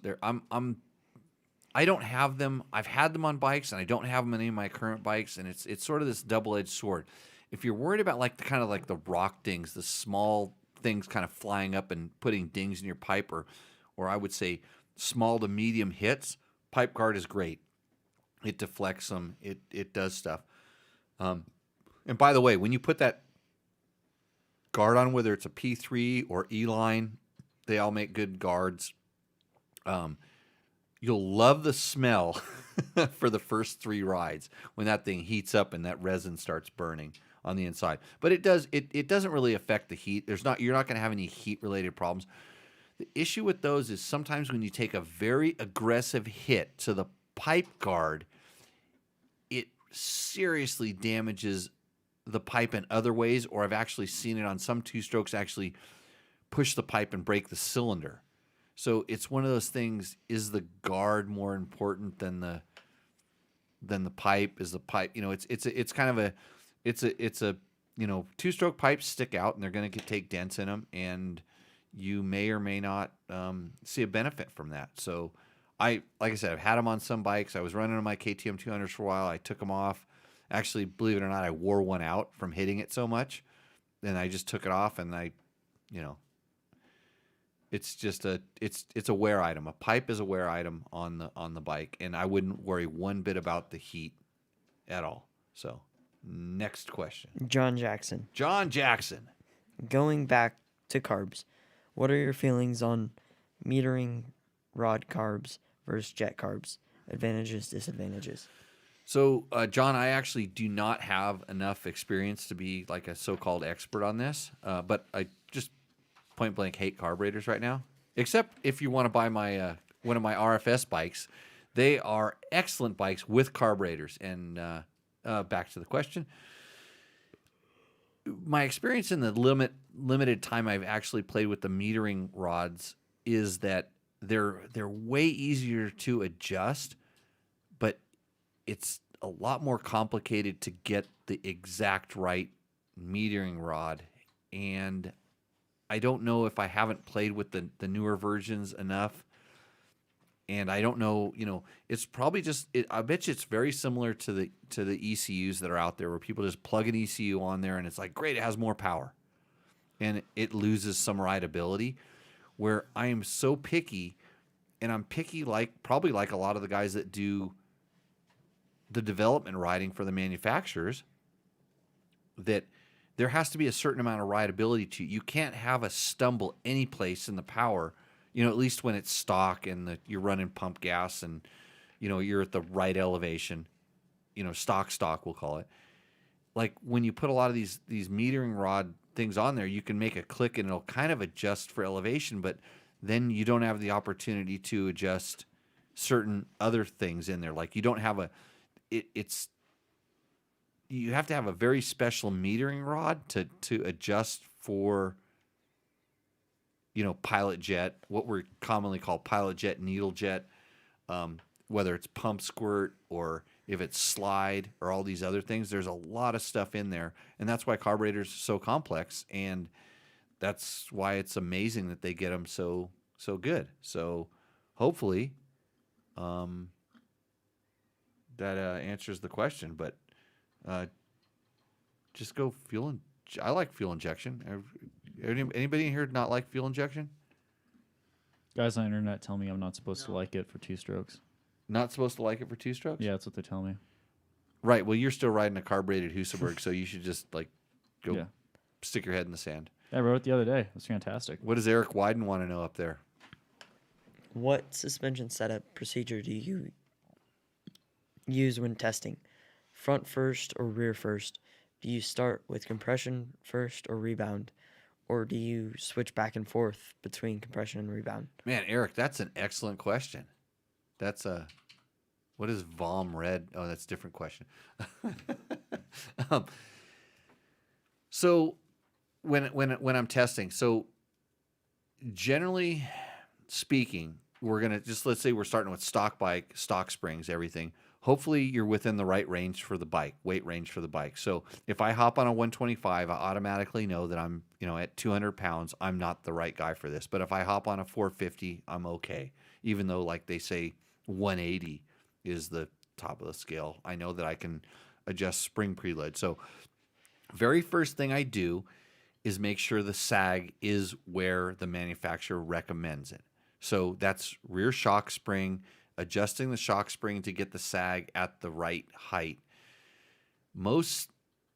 I don't have them. I've had them on bikes, and I don't have them on any of my current bikes, and it's sort of this double-edged sword. If you're worried about like the rock dings, the small things kind of flying up and putting dings in your pipe, or I would say small to medium hits, pipe guard is great. It deflects them. It does stuff. And by the way, when you put that guard on, whether it's a P3 or E-line, they all make good guards. You'll love the smell for the first 3 rides when that thing heats up and that resin starts burning on the inside. But it doesn't really affect the heat. You're not going to have any heat related problems. The issue with those is sometimes when you take a very aggressive hit to the pipe guard, it seriously damages the pipe in other ways, or I've actually seen it on some 2-strokes actually push the pipe and break the cylinder. So it's one of those things, is the guard more important than the pipe? Is the pipe, it's kind of a 2-stroke pipes stick out, and they're going to take dents in them, and you may or may not see a benefit from that. So like I said, I've had them on some bikes. I was running on my KTM 200s for a while. I took them off. Actually, believe it or not, I wore one out from hitting it so much, and I just took it off, and it's just it's a wear item. A pipe is a wear item on the bike, and I wouldn't worry one bit about the heat at all. So, next question. John Jackson. Going back to carbs, what are your feelings on metering rod carbs versus jet carbs? Advantages, disadvantages? So, John, I actually do not have enough experience to be like a so-called expert on this, but I just point blank hate carburetors right now. Except if you want to buy my one of my RFS bikes, they are excellent bikes with carburetors. And back to the question, my experience in the limited time I've actually played with the metering rods is that they're way easier to adjust, but it's a lot more complicated to get the exact right metering rod. And I don't know if I haven't played with the newer versions enough. And I don't know, it's probably I bet you it's very similar to the ECUs that are out there, where people just plug an ECU on there and it's like, great, it has more power. And it loses some rideability, where I am so picky, and I'm picky probably like a lot of the guys that do the development riding for the manufacturers, that there has to be a certain amount of rideability to you. You can't have a stumble any place in the power, at least when it's stock and you're running pump gas and, you're at the right elevation, stock, we'll call it. Like when you put a lot of these metering rod things on there, you can make a click and it'll kind of adjust for elevation, but then you don't have the opportunity to adjust certain other things in there. Like you don't have you have to have a very special metering rod to adjust for, pilot jet, what we commonly call pilot jet, needle jet, whether it's pump squirt or, if it's slide or all these other things. There's a lot of stuff in there, and that's why carburetors are so complex, and that's why it's amazing that they get them so good. So hopefully that answers the question. But just go fuel. I like fuel injection. Anybody in here not like fuel injection? Guys on the internet tell me I'm not supposed to like it for 2 strokes. Not supposed to like it for 2 strokes? Yeah, that's what they tell me. Right. Well, you're still riding a carbureted Husaberg, so you should just like go Yeah. stick your head in the sand. I rode it the other day. It was fantastic. What does Eric Wyden want to know up there? What suspension setup procedure do you use when testing? Front first or rear first? Do you start with compression first or rebound? Or do you switch back and forth between compression and rebound? Man, Eric, that's an excellent question. That's what is VOM red? Oh, that's a different question. So when I'm testing, so generally speaking, we're gonna just, let's say we're starting with stock bike, stock springs, everything. Hopefully you're within the right range for the bike, weight range for the bike. So if I hop on a 125, I automatically know that I'm, at 200 pounds, I'm not the right guy for this. But if I hop on a 450, I'm okay. Even though, like they say, 180 is the top of the scale. I know that I can adjust spring preload. So very first thing I do is make sure the sag is where the manufacturer recommends it. So that's rear shock spring, adjusting the shock spring to get the sag at the right height.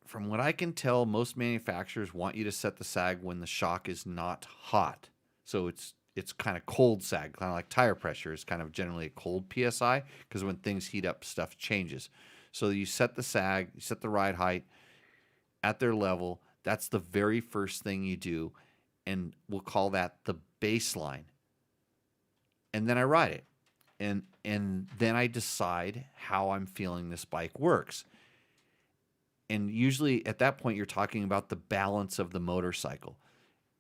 From what I can tell, most manufacturers want you to set the sag when the shock is not hot. So it's kind of cold sag, kind of like tire pressure is kind of generally a cold PSI, because when things heat up, stuff changes. So you set the sag, you set the ride height at their level. That's the very first thing you do, and we'll call that the baseline. And then I ride it. And then I decide how I'm feeling this bike works. And usually at that point, you're talking about the balance of the motorcycle.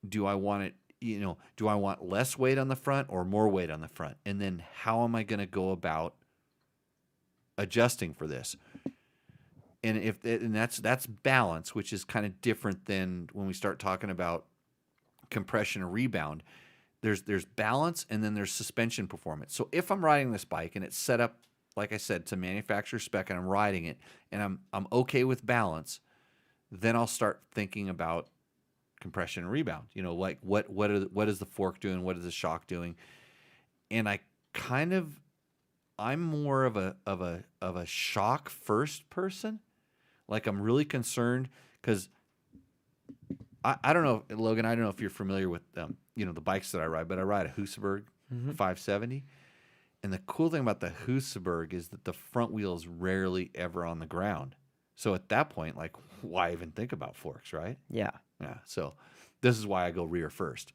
Do I want it, do I want less weight on the front or more weight on the front? And then how am I going to go about adjusting for this? And that's balance, which is kind of different than when we start talking about compression and rebound. There's balance, and then there's suspension performance. So if I'm riding this bike and it's set up, like I said, to manufacturer spec, and I'm riding it and I'm okay with balance, then I'll start thinking about compression and rebound. Like what is the fork doing? What is the shock doing? And I'm more of a shock first person. Like, I'm really concerned because I don't know, Logan, I don't know if you're familiar with the bikes that I ride, but I ride a Husaberg 570. And the cool thing about the Husaberg is that the front wheel is rarely ever on the ground. So at that point, like, why even think about forks, right? Yeah. Yeah. So this is why I go rear first.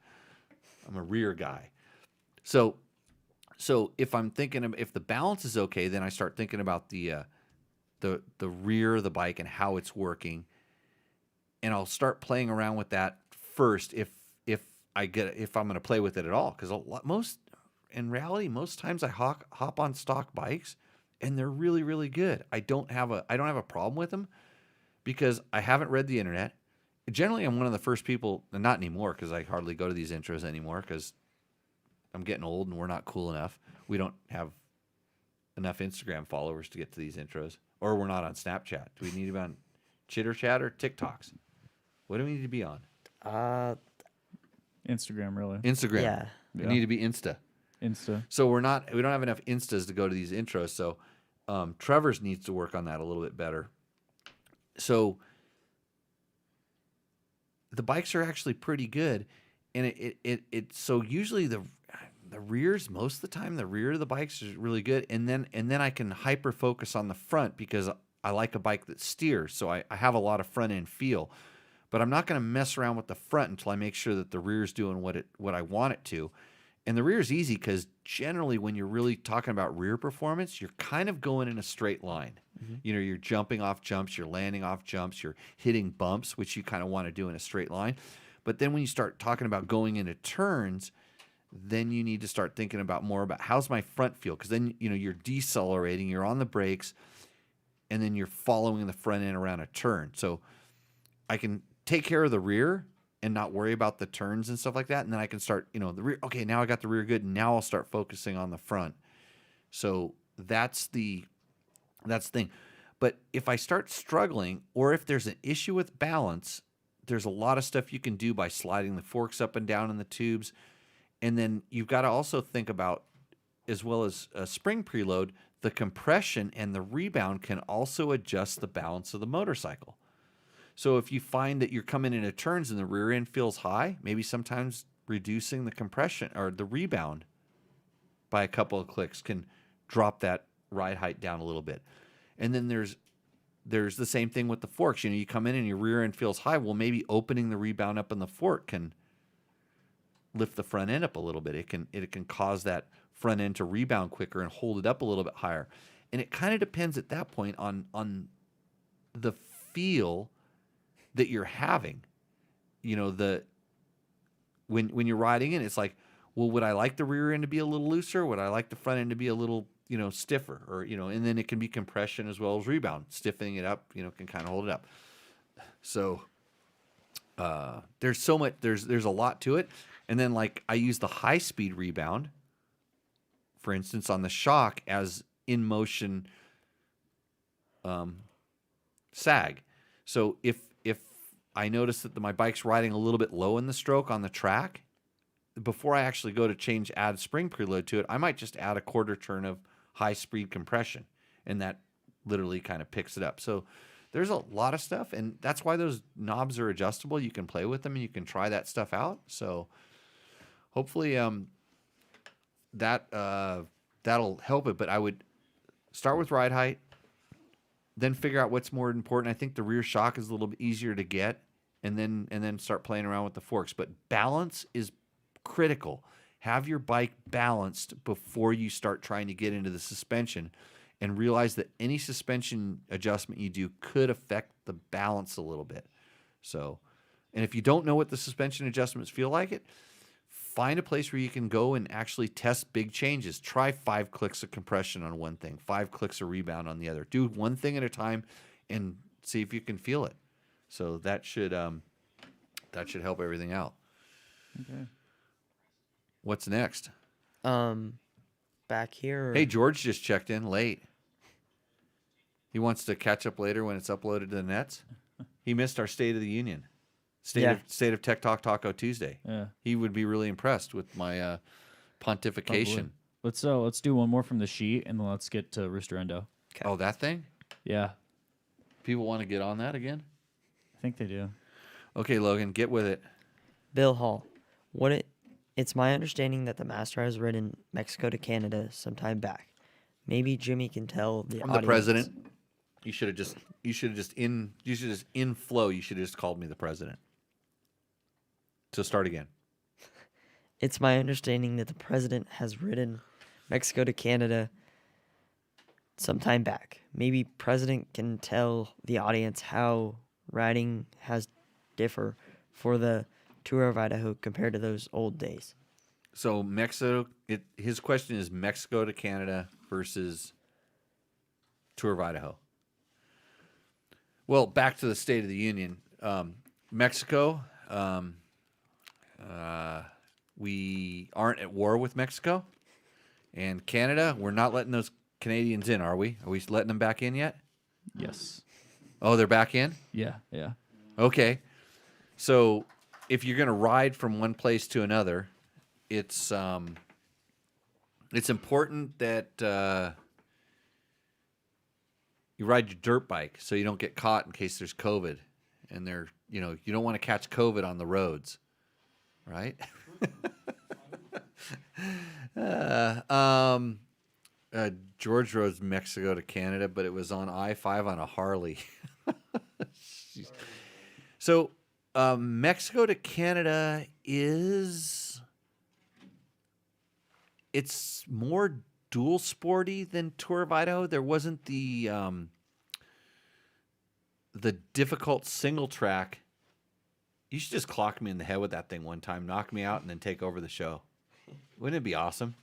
I'm a rear guy. So if I'm thinking if the balance is okay, then I start thinking about the rear of the bike and how it's working. And I'll start playing around with that first if I'm going to play with it at all, because in reality, most times I hop on stock bikes and they're really, really good. I don't have a problem with them because I haven't read the internet. Generally, I'm one of the first people, and not anymore because I hardly go to these intros anymore because I'm getting old and we're not cool enough. We don't have enough Instagram followers to get to these intros, or we're not on Snapchat. Do we need to be on Chitter Chatter, TikToks? What do we need to be on? Instagram, really. Instagram. Yeah. We need to be Insta. So we don't have enough Instas to go to these intros. So Trevor's needs to work on that a little bit better. So the bikes are actually pretty good, and so usually the rears, most of the time the rear of the bikes is really good, and then I can hyper focus on the front because I like a bike that steers, so I have a lot of front end feel. But I'm not going to mess around with the front until I make sure that the rear is doing what I want it to. And the rear is easy because generally when you're really talking about rear performance, you're kind of going in a straight line. Mm-hmm. You're jumping off jumps, you're landing off jumps, you're hitting bumps, which you kind of want to do in a straight line. But then when you start talking about going into turns, then you need to start thinking about more about how's my front feel, because then you're decelerating, you're on the brakes, and then you're following the front end around a turn. So I can take care of the rear and not worry about the turns and stuff like that. And then I can start, the rear. Okay, now I got the rear good. And now I'll start focusing on the front. So that's the thing. But if I start struggling, or if there's an issue with balance, there's a lot of stuff you can do by sliding the forks up and down in the tubes. And then you've got to also think about, as well as a spring preload, the compression and the rebound can also adjust the balance of the motorcycle. So if you find that you're coming into turns and the rear end feels high, maybe sometimes reducing the compression or the rebound by a couple of clicks can drop that ride height down a little bit. And then there's the same thing with the forks. You come in and your rear end feels high. Well, maybe opening the rebound up in the fork can lift the front end up a little bit. It can cause that front end to rebound quicker and hold it up a little bit higher. And it kind of depends at that point on the feel that you're having. When you're riding in, it's like, well, would I like the rear end to be a little looser? Would I like the front end to be a little, stiffer? Or, and then it can be compression as well as rebound. Stiffening it up, can kind of hold it up. So there's so much, there's a lot to it. And then like I use the high speed rebound, for instance, on the shock as in motion sag. So if I notice that my bike's riding a little bit low in the stroke on the track, before I actually go to add spring preload to it, I might just add a quarter turn of high speed compression, and that literally kind of picks it up. So there's a lot of stuff, and that's why those knobs are adjustable. You can play with them and you can try that stuff out. So hopefully that'll help it. But I would start with ride height, then figure out what's more important. I think the rear shock is a little bit easier to get, and then start playing around with the forks. But balance is critical. Have your bike balanced before you start trying to get into the suspension, and realize that any suspension adjustment you do could affect the balance a little bit. So, and if you don't know what the suspension adjustments feel like, find a place where you can go and actually test big changes. Try 5 clicks of compression on one thing, 5 clicks of rebound on the other. Do one thing at a time and see if you can feel it. So that should help everything out. Okay. What's next? Back here. Hey, George just checked in late. He wants to catch up later when it's uploaded to the nets. He missed our State of the Union. State of Tech Talk Taco Tuesday. Yeah. He would be really impressed with my pontification. Probably. Let's do one more from the sheet, and then let's get to Rooster Endo. Okay. Oh, that thing? Yeah, People want to get on that again? I think they do. Okay, Logan, get with it. Bill Hall. It's my understanding that the master has ridden Mexico to Canada sometime back. Maybe Jimmy can tell the I'm audience. the president. You should have just in flow. You should have just called me the president. So start again. It's my understanding that the president has ridden Mexico to Canada sometime back. Maybe president can tell the audience how riding has differ for the Tour of Idaho compared to those old days. So Mexico. His question is Mexico to Canada versus Tour of Idaho. Well, back to the State of the Union. Mexico. We aren't at war with Mexico, and Canada. We're not letting those Canadians in, are we? Are we letting them back in yet? Yes. Oh, they're back in? Yeah. Yeah. Okay. So if you're going to ride from one place to another, it's important that you ride your dirt bike so you don't get caught in case there's COVID, and you don't want to catch COVID on the roads, right? George rode Mexico to Canada, but it was on I-5 on a Harley. So Mexico to Canada it's more dual sporty than Tour of Idaho. There wasn't the difficult single track. You should just clock me in the head with that thing one time, knock me out, and then take over the show. Wouldn't it be awesome?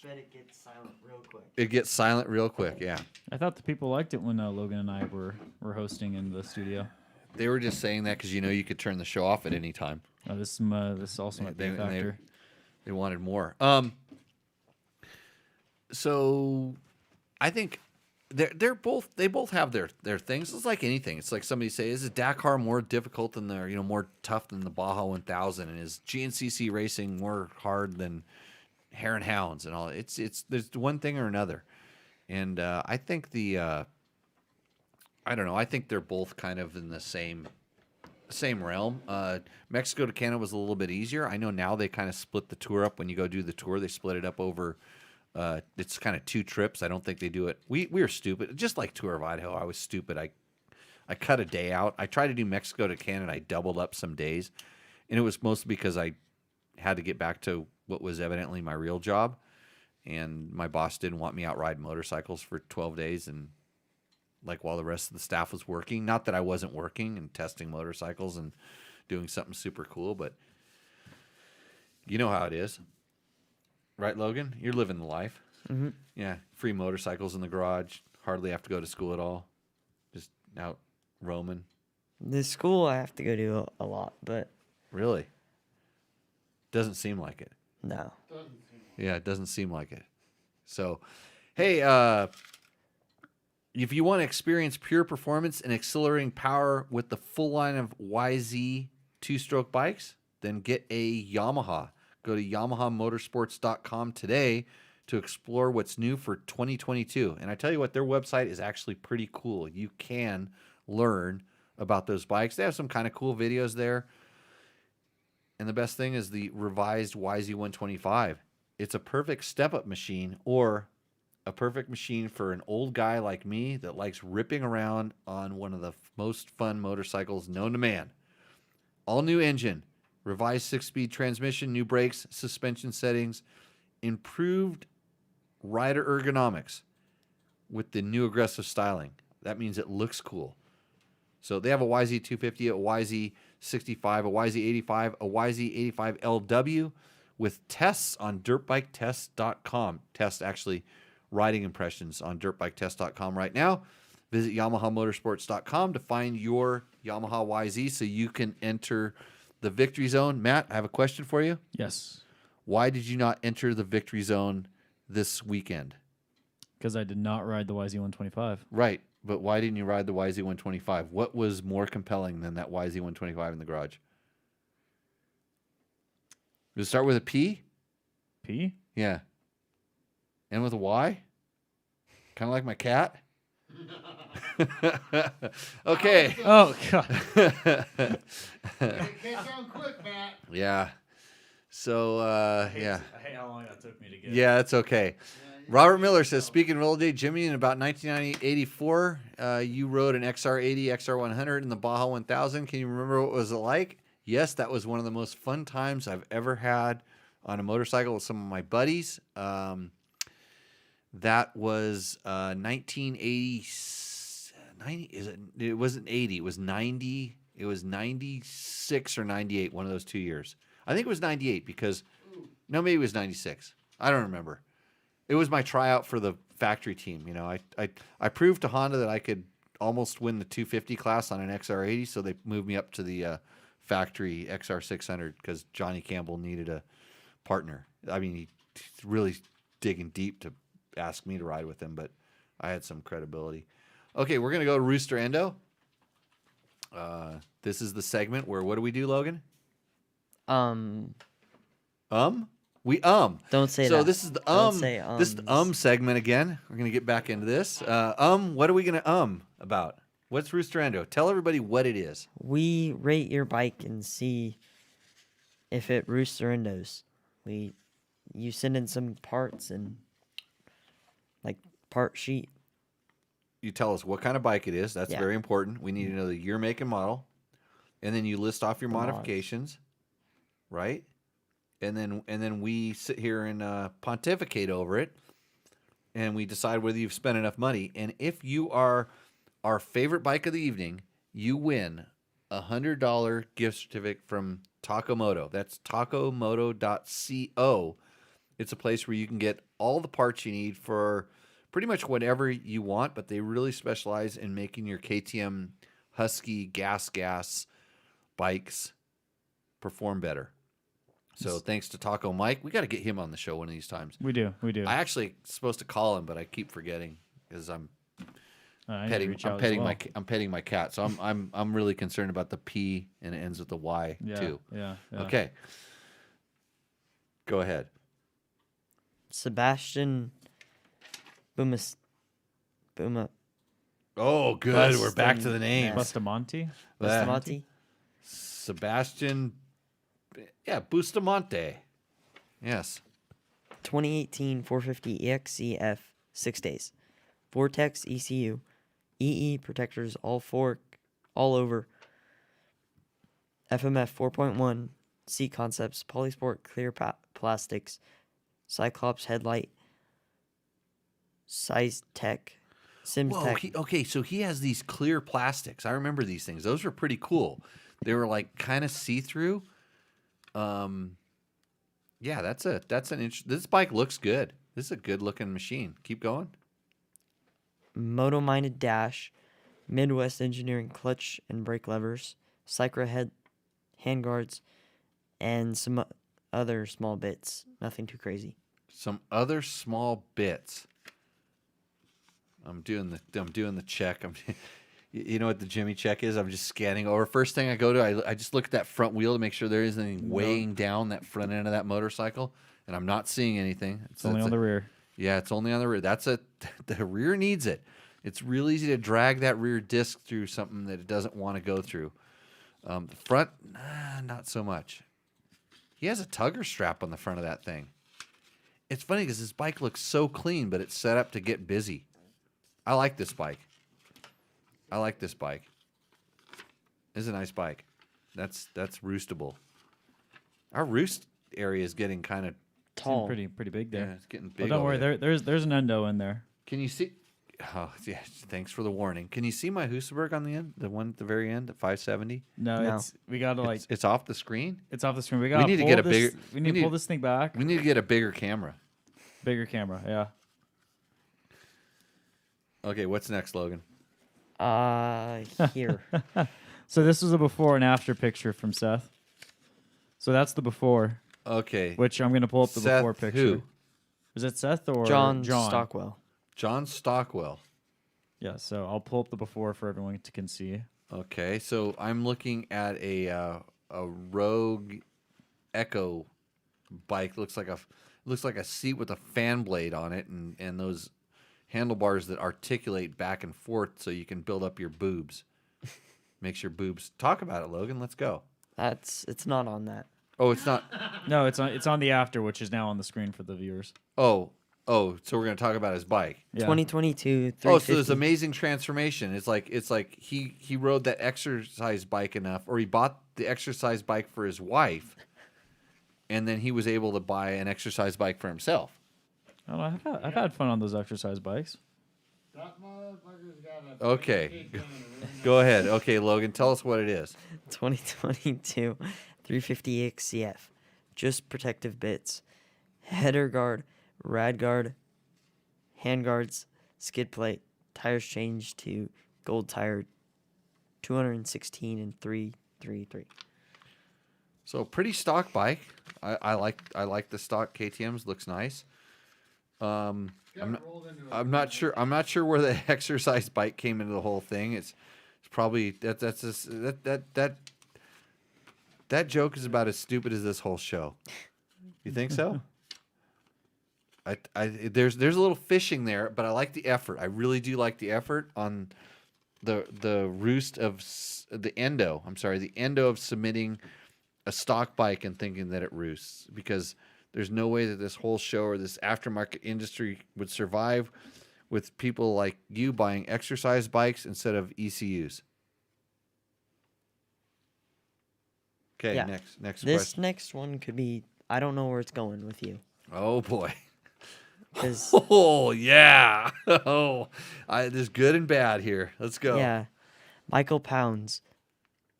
Bet it gets silent real quick. It gets silent real quick. Yeah. I thought the people liked it when Logan and I were hosting in the studio. They were just saying that because you could turn the show off at any time. Oh, this also might be a factor. They wanted more. So I think they both have their things. It's like anything. It's like somebody say, is Dakar more difficult than more tough than the Baja 1000, and is GNCC racing more hard than Hare and Hounds and all? It's there's one thing or another, and I think I don't know. I think they're both kind of in the same realm. Mexico to Canada was a little bit easier. I know now they kind of split the tour up. When you go do the tour, they split it up over. It's kind of 2 trips. I don't think they do it. We were stupid. Just like Tour of Idaho, I was stupid. I cut a day out. I tried to do Mexico to Canada. I doubled up some days, and it was mostly because I had to get back to what was evidently my real job, and my boss didn't want me out riding motorcycles for 12 days and while the rest of the staff was working. Not that I wasn't working and testing motorcycles and doing something super cool, but you know how it is. Right, Logan? You're living the life. Mm-hmm. Yeah, free motorcycles in the garage. Hardly have to go to school at all. Just out roaming. The school I have to go to a lot, but Really? Doesn't seem like it. no. Yeah, it doesn't seem like it. So, hey, if you want to experience pure performance and accelerating power with the full line of YZ 2-stroke bikes, then get a Yamaha. Go to YamahaMotorsports.com today to explore what's new for 2022. And I tell you what, their website is actually pretty cool. You can learn about those bikes. They have some kind of cool videos there. And the best thing is the revised YZ125. It's a perfect step-up machine, or a perfect machine for an old guy like me that likes ripping around on one of the most fun motorcycles known to man. All new engine. Revised 6-speed transmission, new brakes, suspension settings, improved rider ergonomics with the new aggressive styling. That means it looks cool. So they have a YZ250, a YZ65, a YZ85, a YZ85LW with tests on dirtbiketest.com. Test actually riding impressions on dirtbiketest.com right now. Visit YamahaMotorsports.com to find your Yamaha YZ so you can enter the victory zone. Matt, I have a question for you. Yes. Why did you not enter the victory zone this weekend? Because I did not ride the YZ125. Right, but why didn't you ride the YZ125? What was more compelling than that YZ125 in the garage? Does it start with a P? P? Yeah. And with a Y? Kind of like my cat? Okay. Oh, God. It came down quick, Matt. Yeah. So, yeah. I hate how long that took me to get. Yeah, it's okay. Robert Miller says, speaking of old day, Jimmy, in about 1984, you rode an XR80, XR100 in the Baja 1000. Can you remember what it was like? Yes, that was one of the most fun times I've ever had on a motorcycle with some of my buddies. That was 1980. 90, it wasn't 80. It was 90. It was 96 or 98, one of those 2 years. I think it was 98 because, no, maybe it was 96. I don't remember. It was my tryout for the factory team. You know, I proved to Honda that I could almost win the 250 class on an XR80, so they moved me up to the factory XR600 because Johnny Campbell needed a partner. I mean, he's really digging deep to ask me to ride with him, but I had some credibility. Okay, we're going to go to Rooster Endo. This is the segment where, what do we do, Logan? We Don't say that. So this is the Don't say this is the segment again. We're going to get back into this. What are we going to about? What's Rooster Endo? Tell everybody what it is. We rate your bike and see if it roosts or endos. You send in some parts and part sheet. You tell us what kind of bike it is. That's Yeah. very important. We need to know the year, make, and model. And then you list off your The mods. modifications, right? And then we sit here and pontificate over it, and we decide whether you've spent enough money. And if you are our favorite bike of the evening, you win a $100 gift certificate from Taco Moto. That's tacomoto.co. It's a place where you can get all the parts you need for pretty much whatever you want, but they really specialize in making your KTM Husky gas bikes perform better. So thanks to Taco Mike. We got to get him on the show one of these times. We do. I actually supposed to call him, but I keep forgetting because I'm petting my cat. So I'm really concerned about the P and it ends with the Y too. Yeah. Okay. Go ahead. Sebastian Buma. Oh, good. We're back to the names. Bustamante. Bustamante. Sebastian. Yeah, Bustamante. Yes. 2018 450 EXCF 6 days. Vortex ECU. EE protectors all over. FMF 4.1. C concepts. Polysport clear plastics. Cyclops headlight. Size Tech. Sims Whoa, Tech. so he has these clear plastics. I remember these things. Those were pretty cool. They were like kind of see-through. Yeah, this bike looks good. This is a good-looking machine. Keep going. Moto-minded dash. Midwest Engineering clutch and brake levers. Cycra handguards. And some other small bits. Nothing too crazy. Some other small bits. I'm doing the check. You know what the Jimmy check is? I'm just scanning over. First thing I go to, I just look at that front wheel to make sure there isn't anything weighing down that front end of that motorcycle, and I'm not seeing anything. It's only on the rear. Yeah, it's only on the rear. The rear needs it. It's real easy to drag that rear disc through something that it doesn't want to go through. The front, not so much. He has a tugger strap on the front of that thing. It's funny because this bike looks so clean, but it's set up to get busy. I like this bike. This is a nice bike. That's roostable. Our roost area is getting kind of tall. Pretty big there. Yeah, it's getting big. Well, don't worry. there. There's an endo in there. Can you see? Oh, yeah. Thanks for the warning. Can you see my Husaberg on the end? The one at the very end, at 570. No. We gotta It's off the screen. It's off the screen. We need to get a bigger. We need to pull this thing back. We need to get a bigger camera. Bigger camera. Yeah. Okay, what's next, Logan? Here. So this is a before and after picture from Seth. So that's the before. Okay. Which I'm gonna pull up the Seth before picture. who? Is it Seth or John Stockwell. John Stockwell. Yeah. So I'll pull up the before for everyone to see. Okay, so I'm looking at a Rogue Echo bike. Looks like a seat with a fan blade on it, and those handlebars that articulate back and forth so you can build up your boobs. Makes your boobs. Talk about it, Logan. Let's go. It's not on that. Oh, it's not. No, it's on the after, which is now on the screen for the viewers. Oh, so we're gonna talk about his bike. Yeah. 2022 350. Oh, so there's amazing transformation. It's like he rode that exercise bike enough, or he bought the exercise bike for his wife, and then he was able to buy an exercise bike for himself. Oh, I've had fun on those exercise bikes. That motherfucker's got a Okay, go ahead. Okay, Logan, tell us what it is. 2022 350 XCF. Just protective bits. Header guard, rad guard, hand guards, skid plate, tires changed to gold tire 216 and 333. So pretty stock bike. I like the stock KTM's. Looks nice. I'm not sure where the exercise bike came into the whole thing. It's probably that joke is about as stupid as this whole show. You think so? There's a little fishing there, but I like the effort. I really do like the effort on the roost of the endo. I'm sorry, the endo of submitting a stock bike and thinking that it roosts, because there's no way that this whole show or this aftermarket industry would survive with people like you buying exercise bikes instead of ECUs. Okay, Yeah. next This question. next one could be, I don't know where it's going with you. Oh boy. 'Cause- Oh yeah. Oh, there's good and bad here. Let's go. Yeah. Michael Pounds,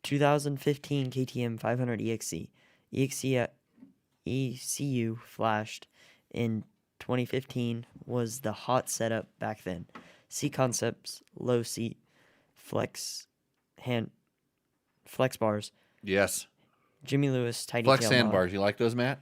2015 KTM 500 EXC. ECU flashed in 2015 was the hot setup back then. C Concepts, low seat, flex bars. Yes. Jimmy Lewis, tidy Flex tail mod. handbars. You like those, Matt?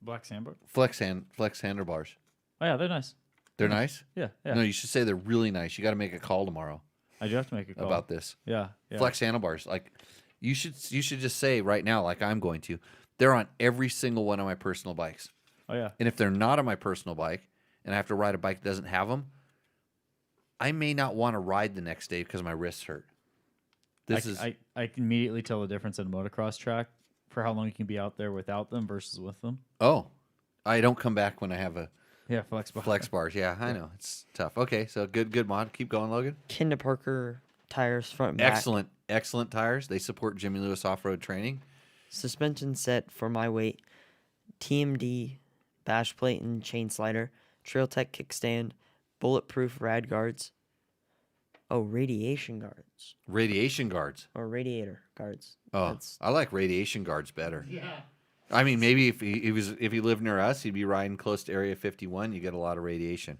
Black sandbar. Flex handlebars. Oh yeah, they're nice. They're nice? Yeah, yeah. No, you should say they're really nice. You got to make a call tomorrow I do have to make a call about this. Yeah, yeah. Flex handlebars. Like you should just say right now, like I'm going to. They're on every single one of my personal bikes. Oh yeah. And if they're not on my personal bike and I have to ride a bike that doesn't have them, I may not want to ride the next day because my wrists hurt. I can immediately tell the difference in a motocross track for how long you can be out there without them versus with them. Oh, I don't come back when I have a Yeah, flex bar. flex bars. Yeah, I know. It's tough. Okay, so good mod. Keep going, Logan. Kinder Parker tires front and back. Excellent tires. They support Jimmy Lewis off-road training. Suspension set for my weight. TMD bash plate and chain slider. Trail Tech kickstand. Bulletproof rad guards. Oh, radiation guards. Radiation guards. Or radiator guards. Oh, I like radiation guards better. Yeah. I mean, maybe if he lived near us, he'd be riding close to Area 51. You get a lot of radiation.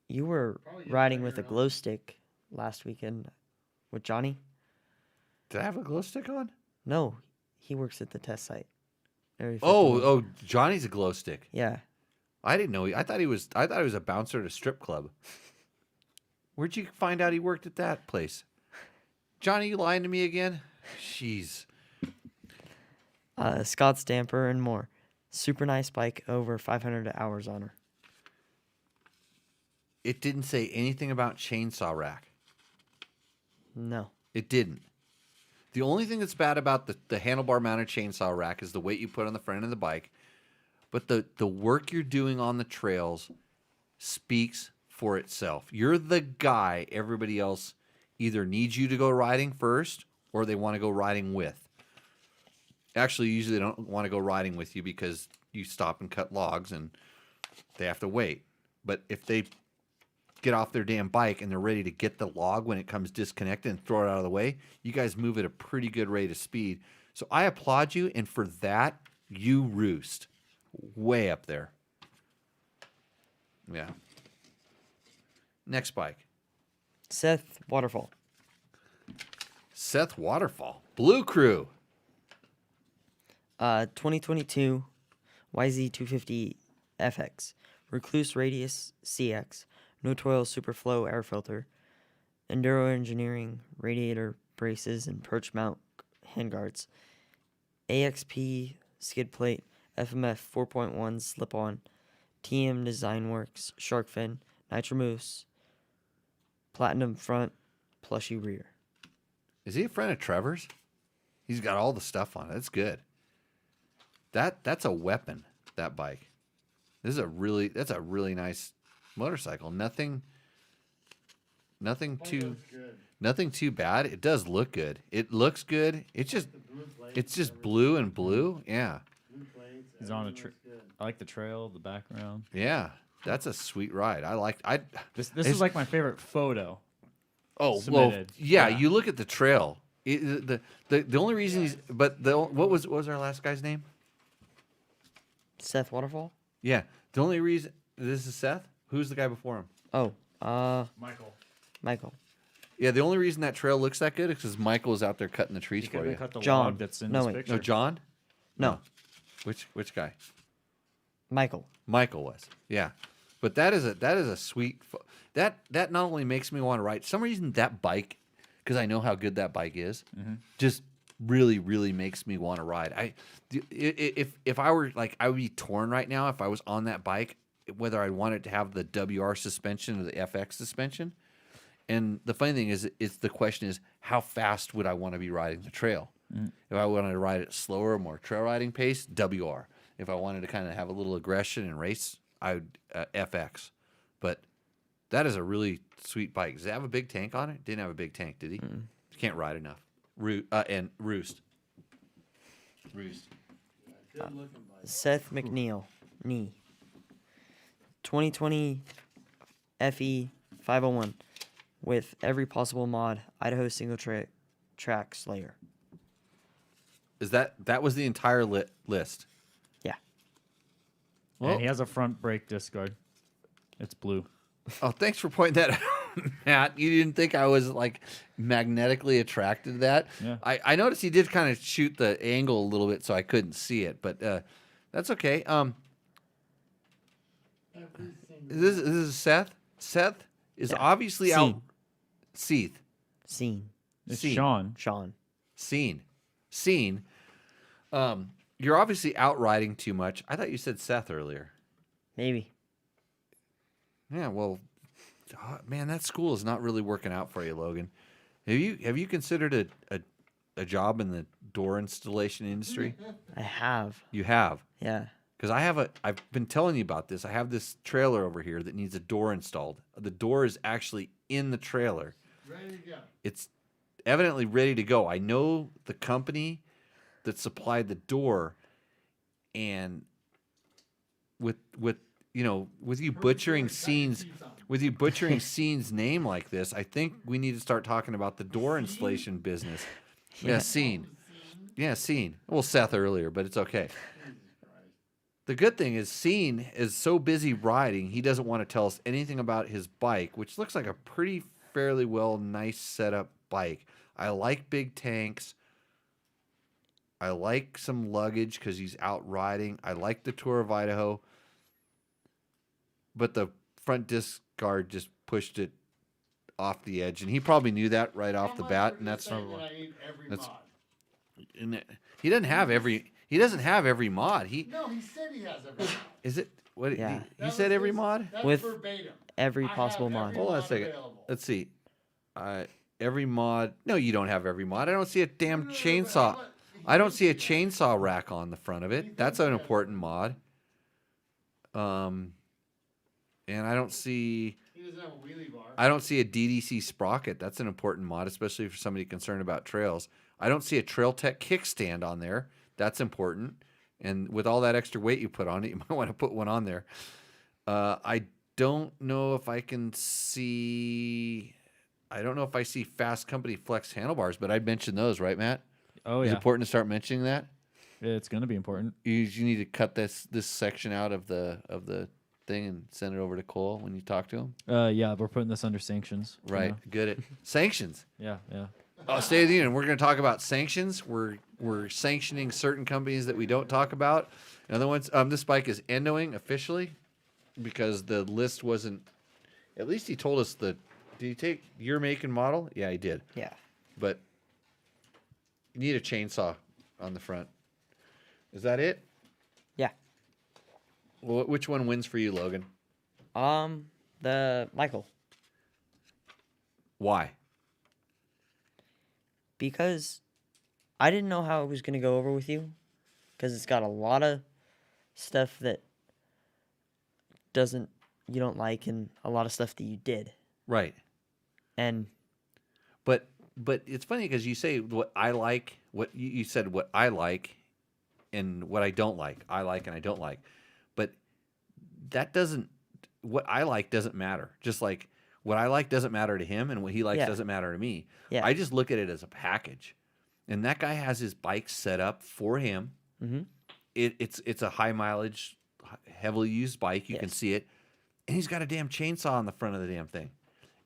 You were riding with a glow stick last weekend with Johnny? Did I have a glow stick on? No, he works at the test site. Area 51. Oh, Johnny's a glow stick. Yeah. I didn't know. I thought he was a bouncer at a strip club. Where'd you find out he worked at that place? Johnny, you lying to me again? Jeez. Scott Stamper and more. Super nice bike, over 500 hours on her. It didn't say anything about chainsaw rack. No. It didn't. The only thing that's bad about the handlebar mounted chainsaw rack is the weight you put on the front of the bike. But the work you're doing on the trails speaks for itself. You're the guy everybody else either needs you to go riding first or they want to go riding with. Actually, usually they don't want to go riding with you because you stop and cut logs and they have to wait. But if they get off their damn bike and they're ready to get the log when it comes disconnected and throw it out of the way, you guys move at a pretty good rate of speed. So I applaud you, and for that, you roost. Way up there. Yeah. Next bike. Seth Waterfall. Seth Waterfall. Blue Crew. 2022 YZ250 FX. Recluse Radius CX. No Toil Superflow air filter. Enduro Engineering radiator braces and perch mount handguards. AXP skid plate. FMF 4.1 slip-on. TM Design Works. Shark fin. Nitro Moose. Platinum front. Plushy rear. Is he a friend of Trevor's? He's got all the stuff on it. That's good. That's a weapon, that bike. That's a really nice motorcycle. Nothing too bad. It does look good. It looks good. It's just blue and blue. Yeah. He's on I like the trail, the background. Yeah. That's a sweet ride. This is like my favorite photo. Oh, submitted. Well, yeah, you look at the trail. The only reason what was our last guy's name? Seth Waterfall? Yeah. The only reason this is Seth? Who's the guy before him? Oh, Michael. Yeah, the only reason that trail looks that good is because Michael is out there cutting the trees for you. Cut the John. log that's in No, this wait. picture. No, John? no. Which guy? Michael. Michael was. Yeah. But that is a sweet that not only makes me want to ride. For some reason that bike, because I know how good that bike is, just really, really makes me want to ride. If I were like, I would be torn right now if I was on that bike, whether I wanted to have the WR suspension or the FX suspension. And the funny thing is, the question is, how fast would I want to be riding the trail? If I wanted to ride it slower, more trail riding pace, WR. If I wanted to kind of have a little aggression and race, I would FX. But that is a really sweet bike. Does it have a big tank on it? Didn't have a big tank, did he? You can't ride enough. And Roost. Seth McNeil. Knee. 2020 FE 501 with every possible mod. Idaho single track Slayer. Is that was the entire list? Yeah. And he has a front brake disc guard. It's blue. Oh, thanks for pointing that out, Matt. You didn't think I was like magnetically attracted to that? Yeah. I noticed he did kind of shoot the angle a little bit, so I couldn't see it, but that's okay. This is Seth. Seth is obviously out. Seth. Scene. It's Scene. Sean. Scene. You're obviously out riding too much. I thought you said Seth earlier. Maybe. Yeah, well, man, that school is not really working out for you, Logan. Have you considered a job in the door installation industry? I have. You have. Yeah. Because I've been telling you about this. I have this trailer over here that needs a door installed. The door is actually in the trailer. Ready to go. It's evidently ready to go. I know the company that supplied the door, and with you butchering Scene's name like this, I think we need to start talking about the door installation business. Yeah, Scene. Yeah, Scene. Well, Seth earlier, but it's okay. The good thing is Scene is so busy riding, he doesn't want to tell us anything about his bike, which looks like a pretty fairly nice setup bike. I like big tanks. I like some luggage because he's out riding. I like the Tour of Idaho. But the front disc guard just pushed it off the edge, and he probably knew that right off the bat, and that's he doesn't have every mod. No, he said he has every mod. Is it what Yeah. he said every mod? That's With verbatim. every I have possible mod. every Hold on a mod second. available. Let's see. Every mod. No, you don't have every mod. I don't see a damn chainsaw. I don't see a chainsaw rack on the front of it. That's an important mod. And I don't see. He doesn't have a wheelie bar. I don't see a DDC sprocket. That's an important mod, especially for somebody concerned about trails. I don't see a Trail Tech kickstand on there. That's important. And with all that extra weight you put on it, you might want to put one on there. I don't know if I can see. I don't know if I see Fast Company Flex handlebars, but I'd mention those, right, Matt? Oh, It's yeah. important to start mentioning that. It's going to be important. You need to cut this section out of the thing and send it over to Cole when you talk to him. Yeah, we're putting this under sanctions. you Right. know? Good. Sanctions. Yeah, yeah. State of the Union. We're going to talk about sanctions. We're sanctioning certain companies that we don't talk about. Other ones. This bike is endoing officially because the list wasn't. At least he told us the. Did he take your make and model? Yeah, he did. Yeah. But you need a chainsaw on the front. Is that it? Yeah. Well, which one wins for you, Logan? The Michael. Why? Because I didn't know how it was gonna go over with you, because it's got a lot of stuff that you don't like, and a lot of stuff that you did. Right. And But it's funny because you say what I like, what you said what I like, and what I don't like. I like and I don't like. But that doesn't. What I like doesn't matter. Just like what I like doesn't matter to him, and what he likes Yeah. doesn't matter to me. Yeah. I just look at it as a package, and that guy has his bike set up for him. Mm-hmm. It's a high mileage, heavily used bike. You can Yes. see it, and he's got a damn chainsaw on the front of the damn thing.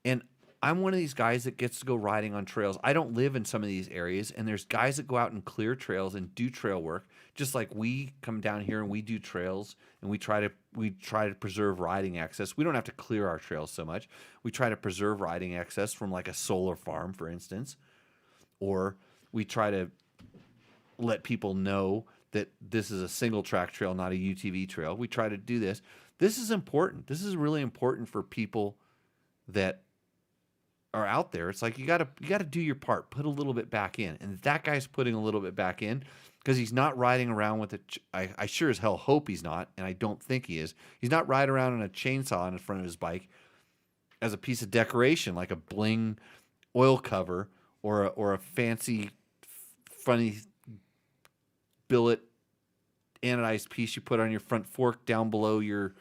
And I'm one of these guys that gets to go riding on trails. I don't live in some of these areas, and there's guys that go out and clear trails and do trail work, just like we come down here and we do trails, and we try to preserve riding access. We don't have to clear our trails so much. We try to preserve riding access from like a solar farm, for instance, or we try to let people know that this is a single track trail, not a UTV trail. We try to do this. This is important. This is really important for people that are out there. It's like you gotta do your part. Put a little bit back in, and that guy's putting a little bit back in because he's not riding around with a. I sure as hell hope he's not, and I don't think he is. He's not riding around on a chainsaw in front of his bike as a piece of decoration, like a bling oil cover or a fancy, funny billet anodized piece you put on your front fork down below your,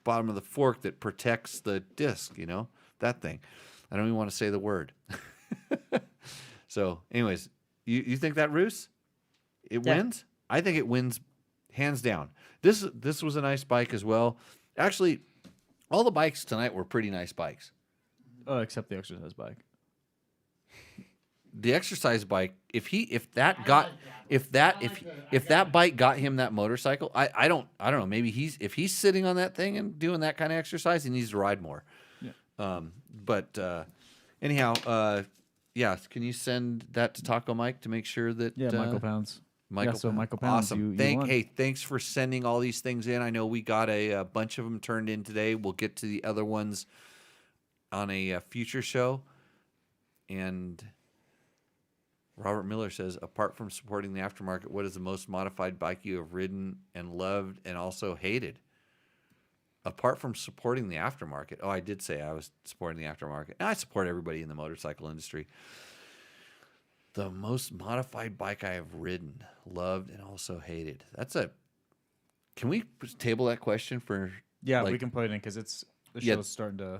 bottom of the fork that protects the disc, that thing. I don't even want to say the word. So anyways, you think that Roos? It Yeah. wins? I think it wins hands down. This was a nice bike as well. Actually, all the bikes tonight were pretty nice bikes. Except the exercise bike. The exercise bike, if that bike got him that motorcycle, I don't know. Maybe if he's sitting on that thing and doing that kind of exercise, he needs to ride more. Yeah. Anyhow, yeah. Can you send that to Taco Mike to make sure that Michael Pounds. Michael Pounds. Awesome. You Thanks for sending all these things in. I know we got a bunch of them turned in today. We'll get to the other ones on a future show. And Robert Miller says, apart from supporting the aftermarket, what is the most modified bike you have ridden and loved and also hated? Apart from supporting the aftermarket. Oh, I did say I was supporting the aftermarket. And I support everybody in the motorcycle industry. The most modified bike I have ridden, loved, and also hated. Can we table that question for? Yeah, we can put it in because the show's starting to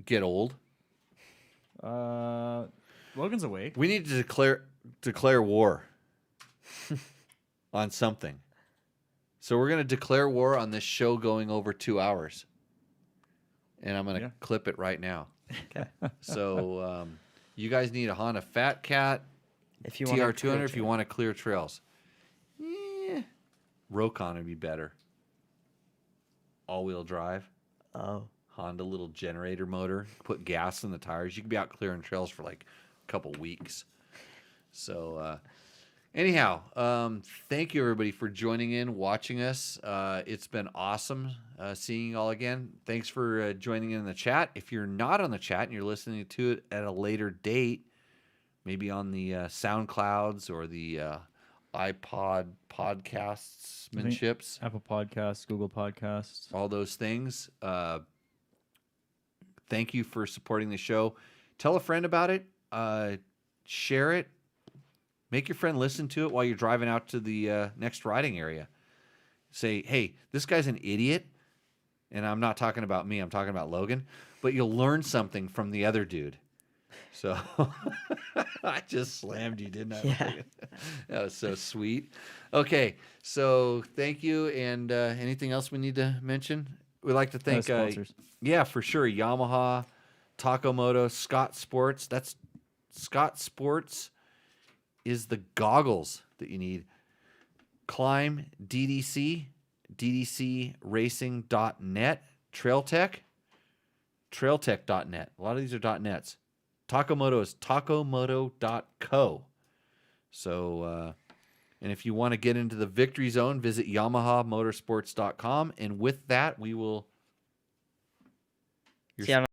get old. Logan's awake. We need to declare war on something. So we're going to declare war on this show going over 2 hours. And I'm going to clip it right now. Okay. So you guys need a Honda Fat Cat. If you want TR200 if you want to clear trails. Rokon would be better. All-wheel drive. Oh. Honda little generator motor. Put gas in the tires. You could be out clearing trails for like a couple weeks. So anyhow, thank you everybody for joining in, watching us. It's been awesome seeing you all again. Thanks for joining in the chat. If you're not on the chat and you're listening to it at a later date, maybe on the SoundClouds or the iPod podcasts, Apple Podcasts, Google Podcasts. all those things. Thank you for supporting the show. Tell a friend about it. Share it. Make your friend listen to it while you're driving out to the next riding area. Say, hey, this guy's an idiot. And I'm not talking about me. I'm talking about Logan. But you'll learn something from the other dude. So I just slammed you, didn't I? Yeah. That was so sweet. Okay, so thank you. And anything else we need to mention? We'd like to thank, sponsors. Yeah, for sure. Yamaha, Taco Moto, Scott Sports. That's Scott Sports is the goggles that you need. Climb, DDC, DDCRacing.net, Trailtech, Trailtech.net. A lot of these are .nets. Takomoto is takomoto.co. So, and if you want to get into the victory zone, visit YamahaMotorsports.com. And with that, we will... See,